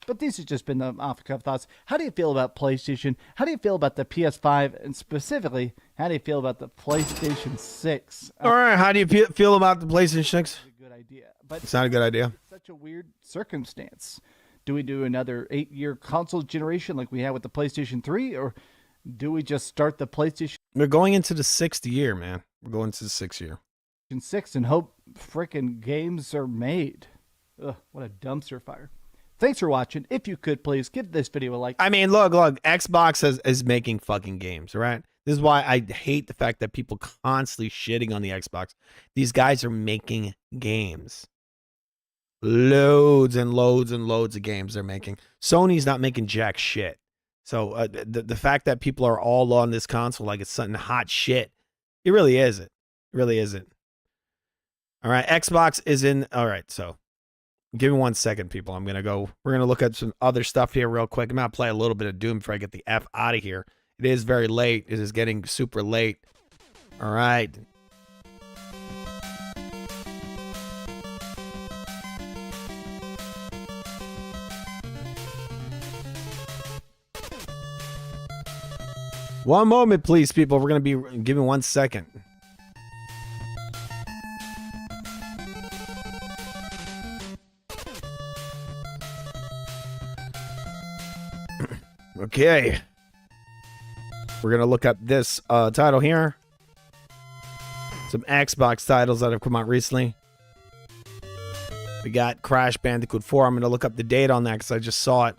But these have just been the off-the-cuff thoughts. How do you feel about PlayStation? How do you feel about the PS5? And specifically, how do you feel about the PlayStation 6? All right, how do you feel about the PlayStation 6? Good idea. But it's not a good idea. It's such a weird circumstance. Do we do another 8-year console generation like we had with the PlayStation 3? Or do we just start the PlayStation We're going into the 6th year, man. We're going to the 6th year. 6 and hope frickin' games are made? Ugh, what a dumpster fire. Thanks for watching. If you could, please give this video a like. I mean, look, Xbox is making fucking games, all right? This is why I hate the fact that people constantly shitting on the Xbox. These guys are making games. Loads and loads and loads of games they're making. Sony's not making jack shit. So the fact that people are all on this console like it's something hot shit, it really isn't. It really isn't. All right, Xbox is in. All right, so give me 1 second, people. We're going to look at some other stuff here real quick. I'm going to play a little bit of Doom before I get the F out of here. It is very late. It is getting super late. All right. One moment, please, people. We're going to be giving 1 second. Okay. We're going to look up this title here. Some Xbox titles that have come out recently. We got Crash Bandicoot 4. I'm going to look up the date on that because I just saw it.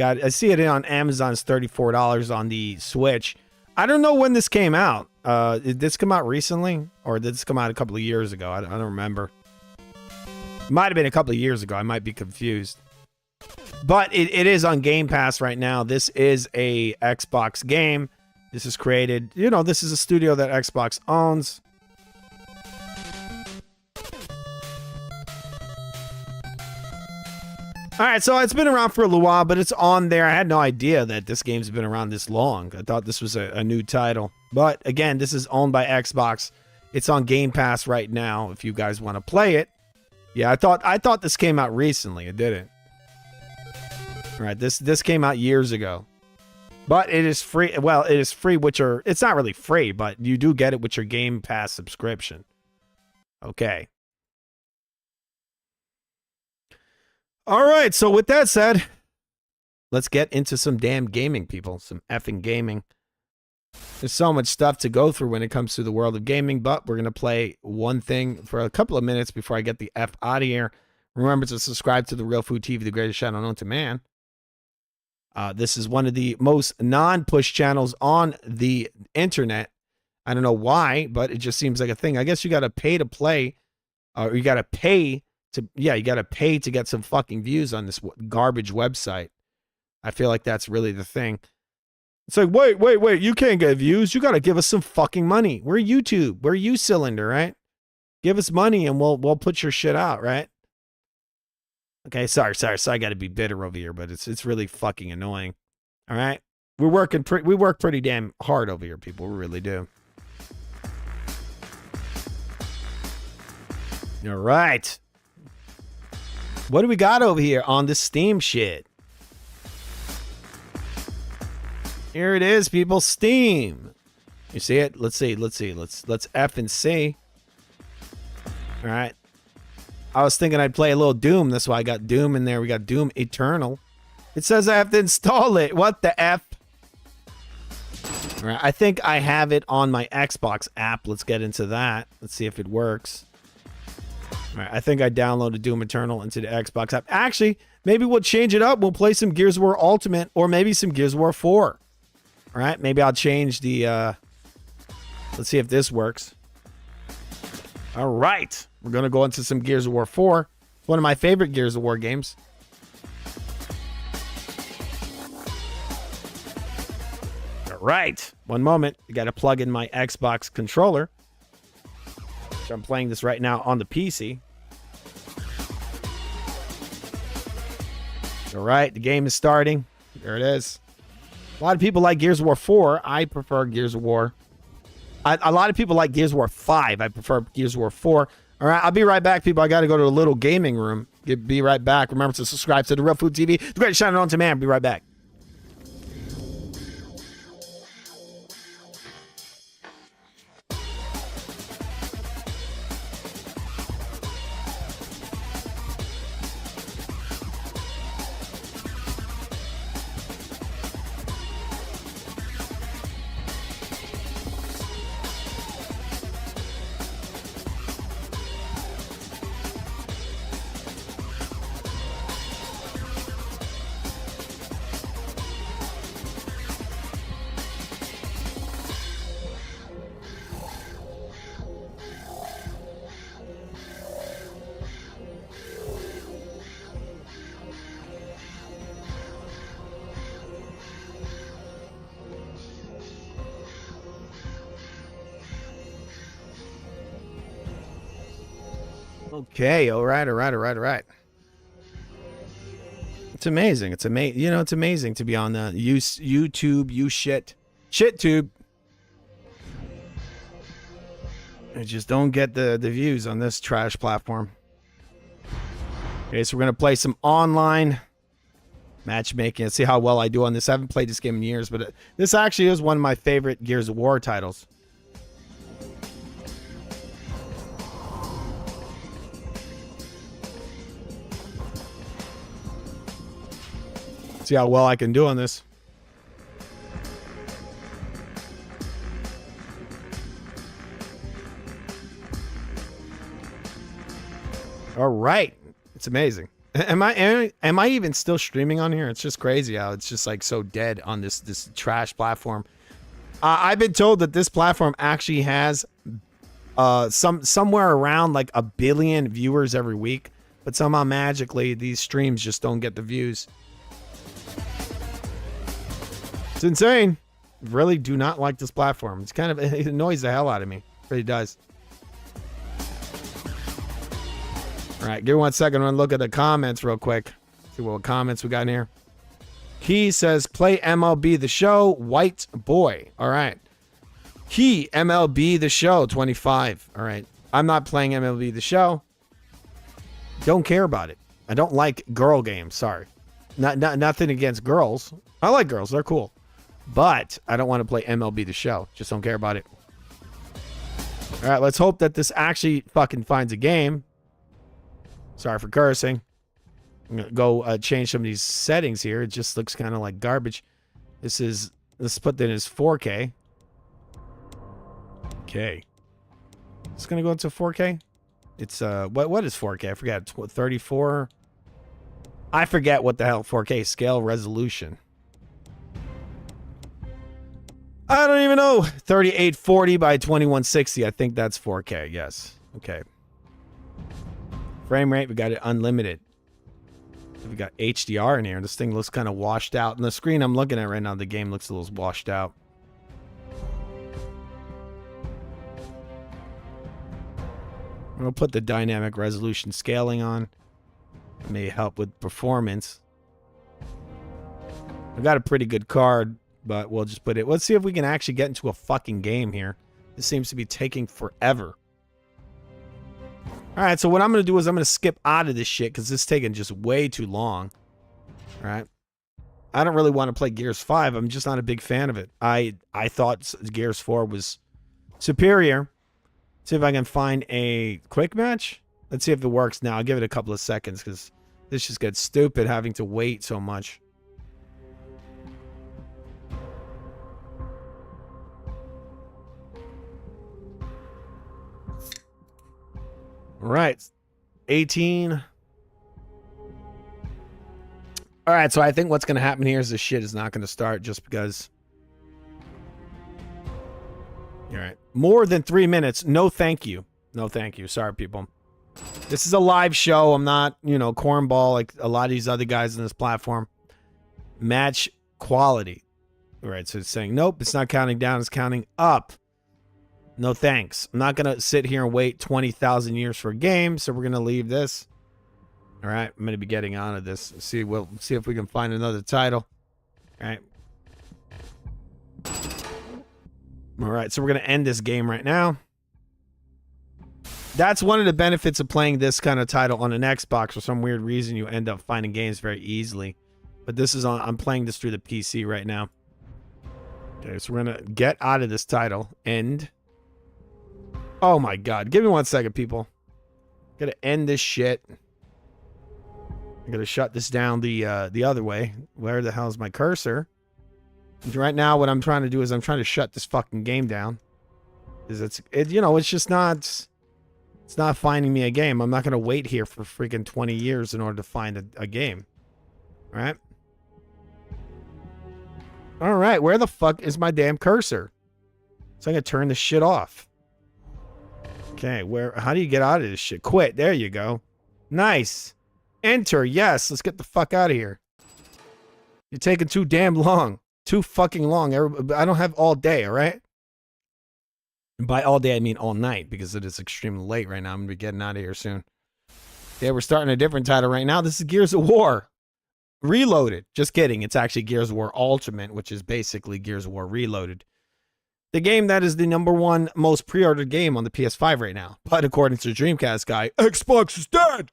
I see it on Amazon. It's $34 on the Switch. I don't know when this came out. Did this come out recently? Or did this come out a couple of years ago? I don't remember. It might have been a couple of years ago. I might be confused. But it is on Game Pass right now. This is a Xbox game. This is created, this is a studio that Xbox owns. All right, so it's been around for a little while, but it's on there. I had no idea that this game's been around this long. I thought this was a new title. But again, this is owned by Xbox. It's on Game Pass right now if you guys want to play it. Yeah, I thought this came out recently. It didn't. All right, this came out years ago. But it is free. Well, it is free, it's not really free, but you do get it with your Game Pass subscription. Okay. All right, so with that said, let's get into some damn gaming, people. Some effing gaming. There's so much stuff to go through when it comes to the world of gaming, but we're going to play one thing for a couple of minutes before I get the F out of here. Remember to subscribe to The Real Food TV, the greatest channel known to man. This is one of the most non-push channels on the internet. I don't know why, but it just seems like a thing. I guess you got to pay to play, or you got to pay to, you got to pay to get some fucking views on this garbage website. I feel like that's really the thing. It's like, wait, you can't get views. You got to give us some fucking money. We're YouTube. We're U-Cylinder, right? Give us money and we'll put your shit out, right? Okay, sorry. So I got to be bitter over here, but it's really fucking annoying. All right, we work pretty damn hard over here, people. We really do. All right, what do we got over here on this Steam shit? Here it is, people. Steam. You see it? Let's see. Let's F and C. All right. I was thinking I'd play a little Doom. That's why I got Doom in there. We got Doom Eternal. It says I have to install it. What the F? All right, I think I have it on my Xbox app. Let's get into that. Let's see if it works. All right, I think I downloaded Doom Eternal into the Xbox app. Actually, maybe we'll change it up. We'll play some Gears of War Ultimate or maybe some Gears of War 4. All right, maybe I'll change the... let's see if this works. All right, we're going to go into some Gears of War 4. It's one of my favorite Gears of War games. All right, one moment. I got to plug in my Xbox controller. So I'm playing this right now on the PC. All right, the game is starting. There it is. A lot of people like Gears of War 4. I prefer Gears of War. A lot of people like Gears of War 5. I prefer Gears of War 4. All right, I'll be right back, people. I got to go to a little gaming room. Be right back. Remember to subscribe to The Real Food TV. The greatest channel on demand. Be right back. Okay, all right. It's amazing. It's amazing. You know, it's amazing to be on the YouTube, ShitTube. I just don't get the views on this trash platform. Okay, so we're going to play some online matchmaking and see how well I do on this. I haven't played this game in years, but this actually is one of my favorite Gears of War titles. See how well I can do on this. All right, it's amazing. Am I even still streaming on here? It's just crazy how it's just like so dead on this trash platform. I've been told that this platform actually has somewhere around like 1 billion viewers every week, but somehow magically these streams just don't get the views. It's insane. Really do not like this platform. It's kind of, it annoys the hell out of me. It really does. All right, give me 1 second. I'm going to look at the comments real quick. See what comments we got in here. He says, play MLB The Show, white boy. All right. He, MLB The Show, 25. All right. I'm not playing MLB The Show. Don't care about it. I don't like girl games. Sorry. Nothing against girls. I like girls. They're cool. But I don't want to play MLB The Show. Just don't care about it. All right, let's hope that this actually fucking finds a game. Sorry for cursing. I'm going to go change some of these settings here. It just looks kind of like garbage. Let's put that as 4K. Okay. It's going to go into 4K. It's, what is 4K? I forgot. 34. I forget what the hell 4K scale resolution. I don't even know. 3840 by 2160. I think that's 4K. Yes. Okay. Frame rate, we got it unlimited. We got HDR in here. This thing looks kind of washed out. And the screen I'm looking at right now, the game looks a little washed out. I'm going to put the dynamic resolution scaling on. It may help with performance. I got a pretty good card, but we'll just put it. Let's see if we can actually get into a fucking game here. This seems to be taking forever. All right, so what I'm going to do is I'm going to skip out of this shit because this is taking just way too long. All right. I don't really want to play Gears 5. I'm just not a big fan of it. I thought Gears 4 was superior. See if I can find a quick match. Let's see if it works now. I'll give it a couple of seconds because this just gets stupid having to wait so much. Right. 18. All right, so I think what's going to happen here is this shit is not going to start just because. All right. More than 3 minutes. No, thank you. No, thank you. Sorry, people. This is a live show. I'm not, cornball like a lot of these other guys on this platform. Match quality. All right, so it's saying, nope, it's not counting down. It's counting up. No, thanks. I'm not going to sit here and wait 20,000 years for a game, so we're going to leave this. All right, I'm going to be getting on to this. We'll see if we can find another title. All right. All right, so we're going to end this game right now. That's one of the benefits of playing this kind of title on an Xbox. For some weird reason, you end up finding games very easily. But this is on. I'm playing this through the PC right now. Okay, so we're going to get out of this title. End. Oh, my God. Give me 1 second, people. Got to end this shit. I'm going to shut this down the other way. Where the hell is my cursor? Right now, what I'm trying to do is I'm trying to shut this fucking game down. Because it's just not... It's not finding me a game. I'm not going to wait here for freaking 20 years in order to find a game. All right? All right, where the fuck is my damn cursor? So I'm going to turn this shit off. Okay, how do you get out of this shit? Quit. There you go. Nice. Enter. Yes, let's get the fuck out of here. You're taking too damn long. Too fucking long. I don't have all day, all right? And by all day, I mean all night, because it is extremely late right now. I'm going to be getting out of here soon. Yeah, we're starting a different title right now. This is Gears of War Reloaded. Just kidding. It's actually Gears of War Ultimate, which is basically Gears of War Reloaded. The game that is the #1 most pre-ordered game on the PS5 right now. But according to Dreamcast guy, Xbox is dead.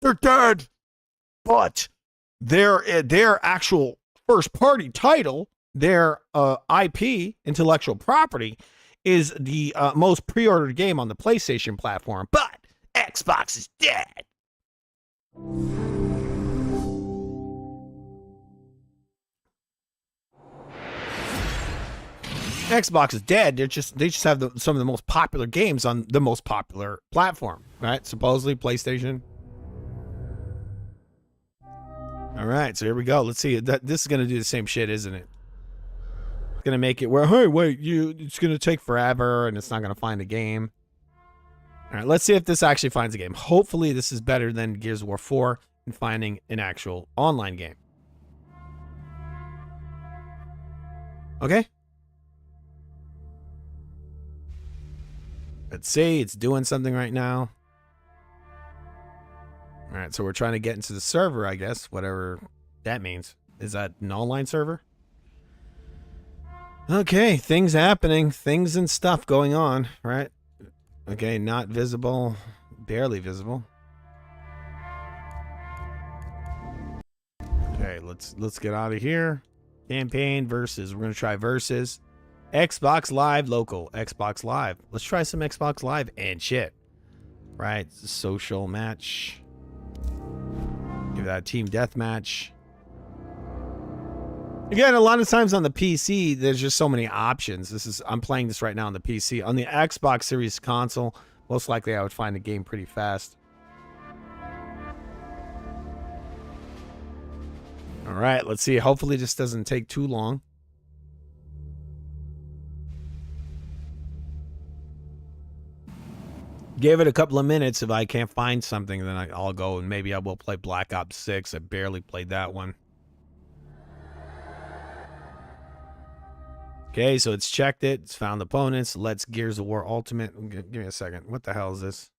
They're dead. But their actual first-party title, their IP, intellectual property, is the most pre-ordered game on the PlayStation platform. But Xbox is dead. Xbox is dead. They just have some of the most popular games on the most popular platform, right? Supposedly PlayStation. All right, so here we go. Let's see. This is going to do the same shit, isn't it? It's going to make it where, hey, wait, it's going to take forever and it's not going to find a game. All right, let's see if this actually finds a game. Hopefully this is better than Gears of War 4 in finding an actual online game. Okay. Let's see, it's doing something right now. All right, so we're trying to get into the server, I guess, whatever that means. Is that an online server? Okay, things happening, things and stuff going on, right? Okay, not visible, barely visible. Okay, let's get out of here. Campaign versus, we're going to try versus. Xbox Live local, Xbox Live. Let's try some Xbox Live and shit. Right, social match. Give that team deathmatch. Again, a lot of times on the PC, there's just so many options. I'm playing this right now on the PC. On the Xbox Series console, most likely I would find the game pretty fast. All right, let's see. Hopefully this doesn't take too long. Give it a couple of minutes. If I can't find something, then I'll go and maybe I will play Black Ops 6. I barely played that one. Okay, so it's checked it. It's found opponents. Let's Gears of War Ultimate. Give me a second. What the hell is this?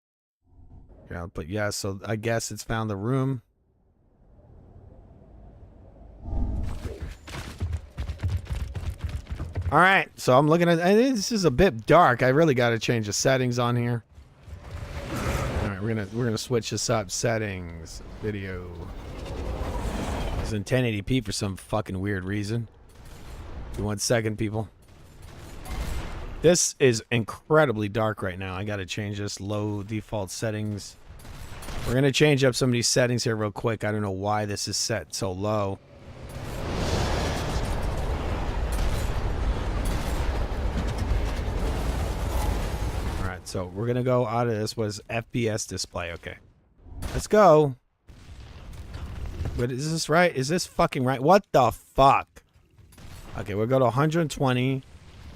Yeah, I'll put yes. So I guess it's found the room. All right, so I'm looking at. This is a bit dark. I really got to change the settings on here. All right, we're gonna switch this up. Settings, video. It's in 1080p for some fucking weird reason. Give me 1 second, people. This is incredibly dark right now. I got to change this. Low default settings. We're gonna change up some of these settings here real quick. I don't know why this is set so low. So we're gonna go out of this. Was FPS display? Okay, let's go. But is this right? Is this fucking right? What the fuck? Okay, we'll go to 120,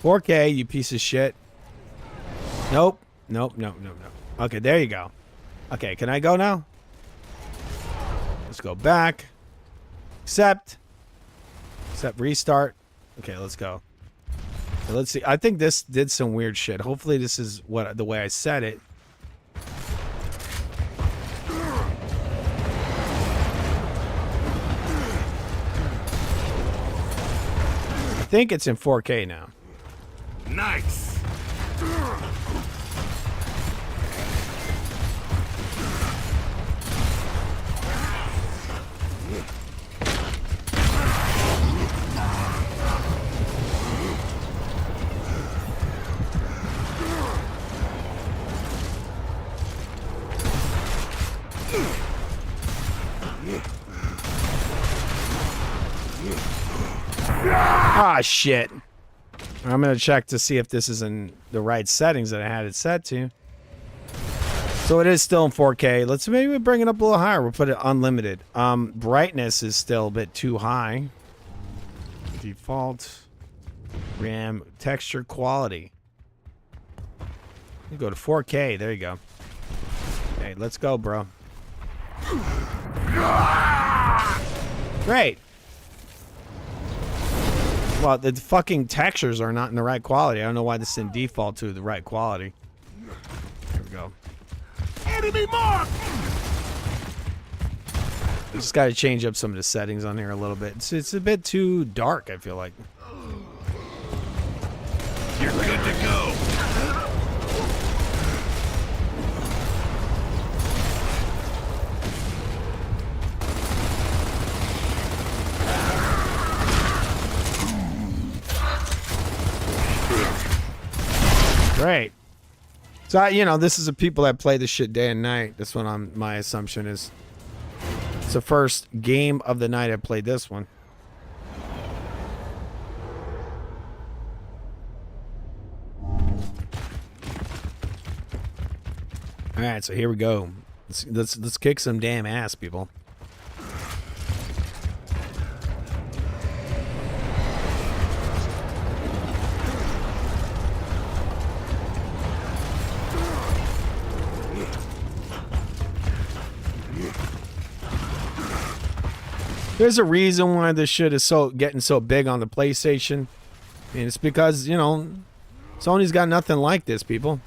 4K. You piece of shit. Nope. Nope. Nope. Nope. Nope. Okay, there you go. Okay, can I go now? Let's go back. Accept. Restart. Okay, let's go. So let's see. I think this did some weird shit. Hopefully this is what the way I said it. I think it's in 4K now. Nice. Ah, shit. I'm going to check to see if this is in the right settings that I had it set to. So it is still in 4K. Let's maybe bring it up a little higher. We'll put it unlimited. Brightness is still a bit too high. Default. RAM. Texture quality. You go to 4K. There you go. Okay, let's go, bro. Great. Well, the fucking textures are not in the right quality. I don't know why this is in default to the right quality. There we go. Enemy mark! I just got to change up some of the settings on here a little bit. It's a bit too dark, I feel like. You're good to go. Great. So, you know, this is the people that play this shit day and night. That's what my assumption is. It's the first game of the night I played this one. All right, so here we go. Let's kick some damn ass, people. There's a reason why this shit is getting so big on the PlayStation. And it's because, you know, Sony's got nothing like this, people.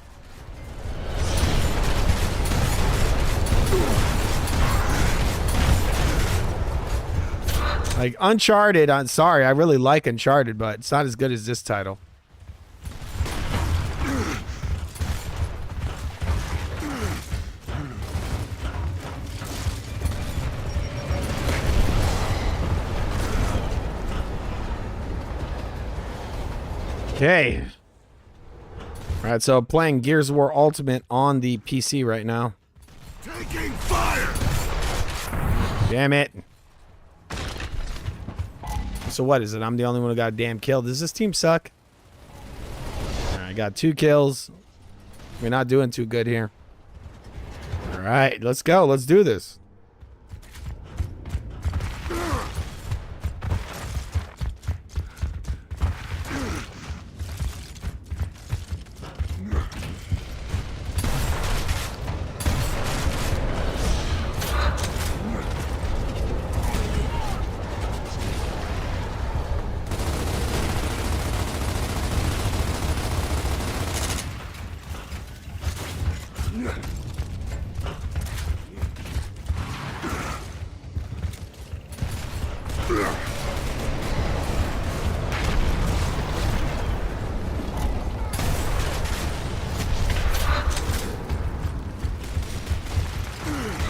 Like Uncharted, I'm sorry, I really like Uncharted, but it's not as good as this title. Okay. Alright, so playing Gears of War Ultimate on the PC right now. Taking fire! Damn it. So what is it? I'm the only one who got a damn kill. Does this team suck? Alright, I got 2 kills. We're not doing too good here. Alright, let's go. Let's do this.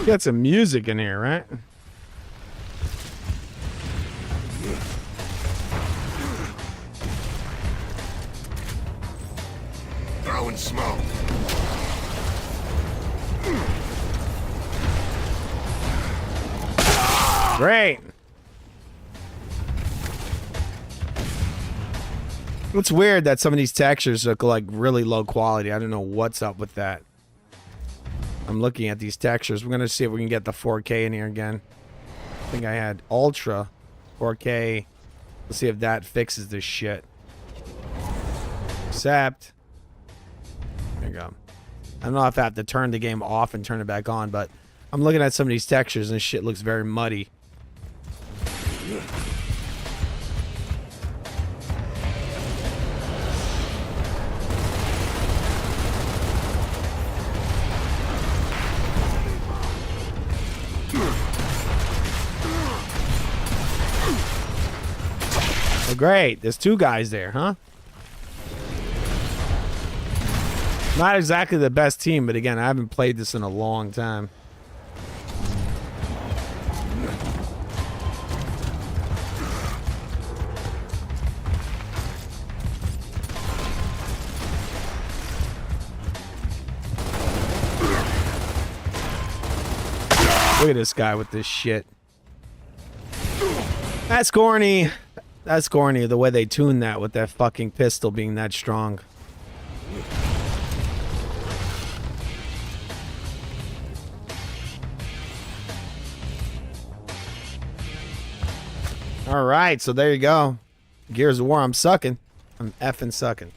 Get some music in here, right? Throwing smoke. Great. It's weird that some of these textures look like really low quality. I don't know what's up with that. I'm looking at these textures. We're gonna see if we can get the 4K in here again. I think I had Ultra 4K. Let's see if that fixes this shit. Accept. There you go. I don't know if I have to turn the game off and turn it back on, but I'm looking at some of these textures and this shit looks very muddy. Oh, great. There's two guys there, huh? Not exactly the best team, but again, I haven't played this in a long time. Look at this guy with this shit. That's corny. That's corny, the way they tuned that with that fucking pistol being that strong. All right, so there you go. Gears of War, I'm sucking. I'm effing sucking.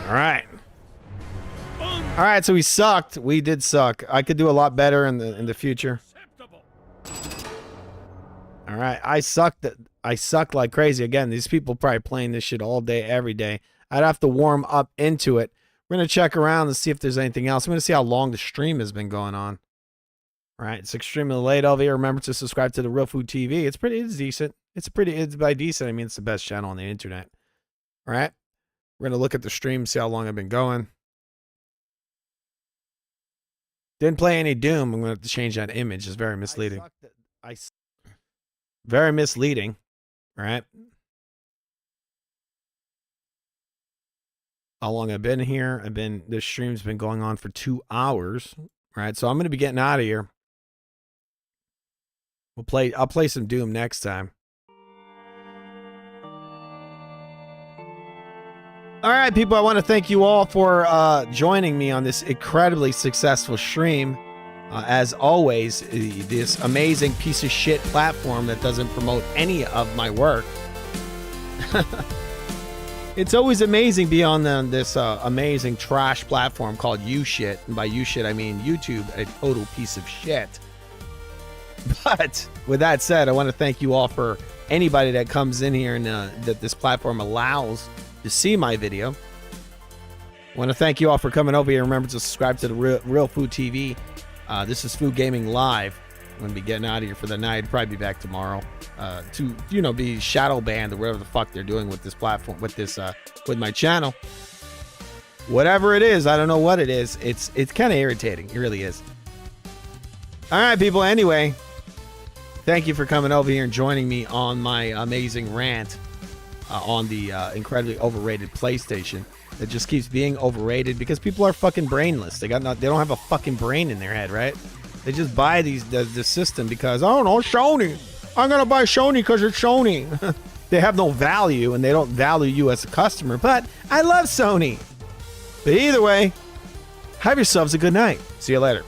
All right. All right, so we sucked. We did suck. I could do a lot better in the future. All right, I sucked. I sucked like crazy. Again, these people probably playing this shit all day, every day. I'd have to warm up into it. We're gonna check around and see if there's anything else. I'm gonna see how long the stream has been going on. All right, it's extremely late over here. Remember to subscribe to the Real Food TV. It's decent. It's by decent, I mean it's the best channel on the internet. All right, we're gonna look at the stream, see how long I've been going. Didn't play any Doom. I'm gonna have to change that image. It's very misleading. Very misleading. All right. How long I've been here? This stream's been going on for 2 hours. All right, so I'm gonna be getting out of here. I'll play some Doom next time. All right, people, I want to thank you all for joining me on this incredibly successful stream. As always, this amazing piece of shit platform that doesn't promote any of my work. It's always amazing beyond this amazing trash platform called YouShit. And by YouShit, I mean YouTube, a total piece of shit. But with that said, I want to thank you all for anybody that comes in here and that this platform allows to see my video. I want to thank you all for coming over here. Remember to subscribe to the Real Food TV. This is Food Gaming Live. I'm going to be getting out of here for the night. Probably be back tomorrow to, be shadow banned or whatever the fuck they're doing with this platform, with my channel. Whatever it is, I don't know what it is. It's kind of irritating. It really is. All right, people. Anyway, thank you for coming over here and joining me on my amazing rant on the incredibly overrated PlayStation. That just keeps being overrated because people are fucking brainless. They don't have a fucking brain in their head, right? They just buy the system because, oh no, Sony. I'm gonna buy Sony because it's Sony. They have no value and they don't value you as a customer. But I love Sony. But either way, have yourselves a good night. See you later.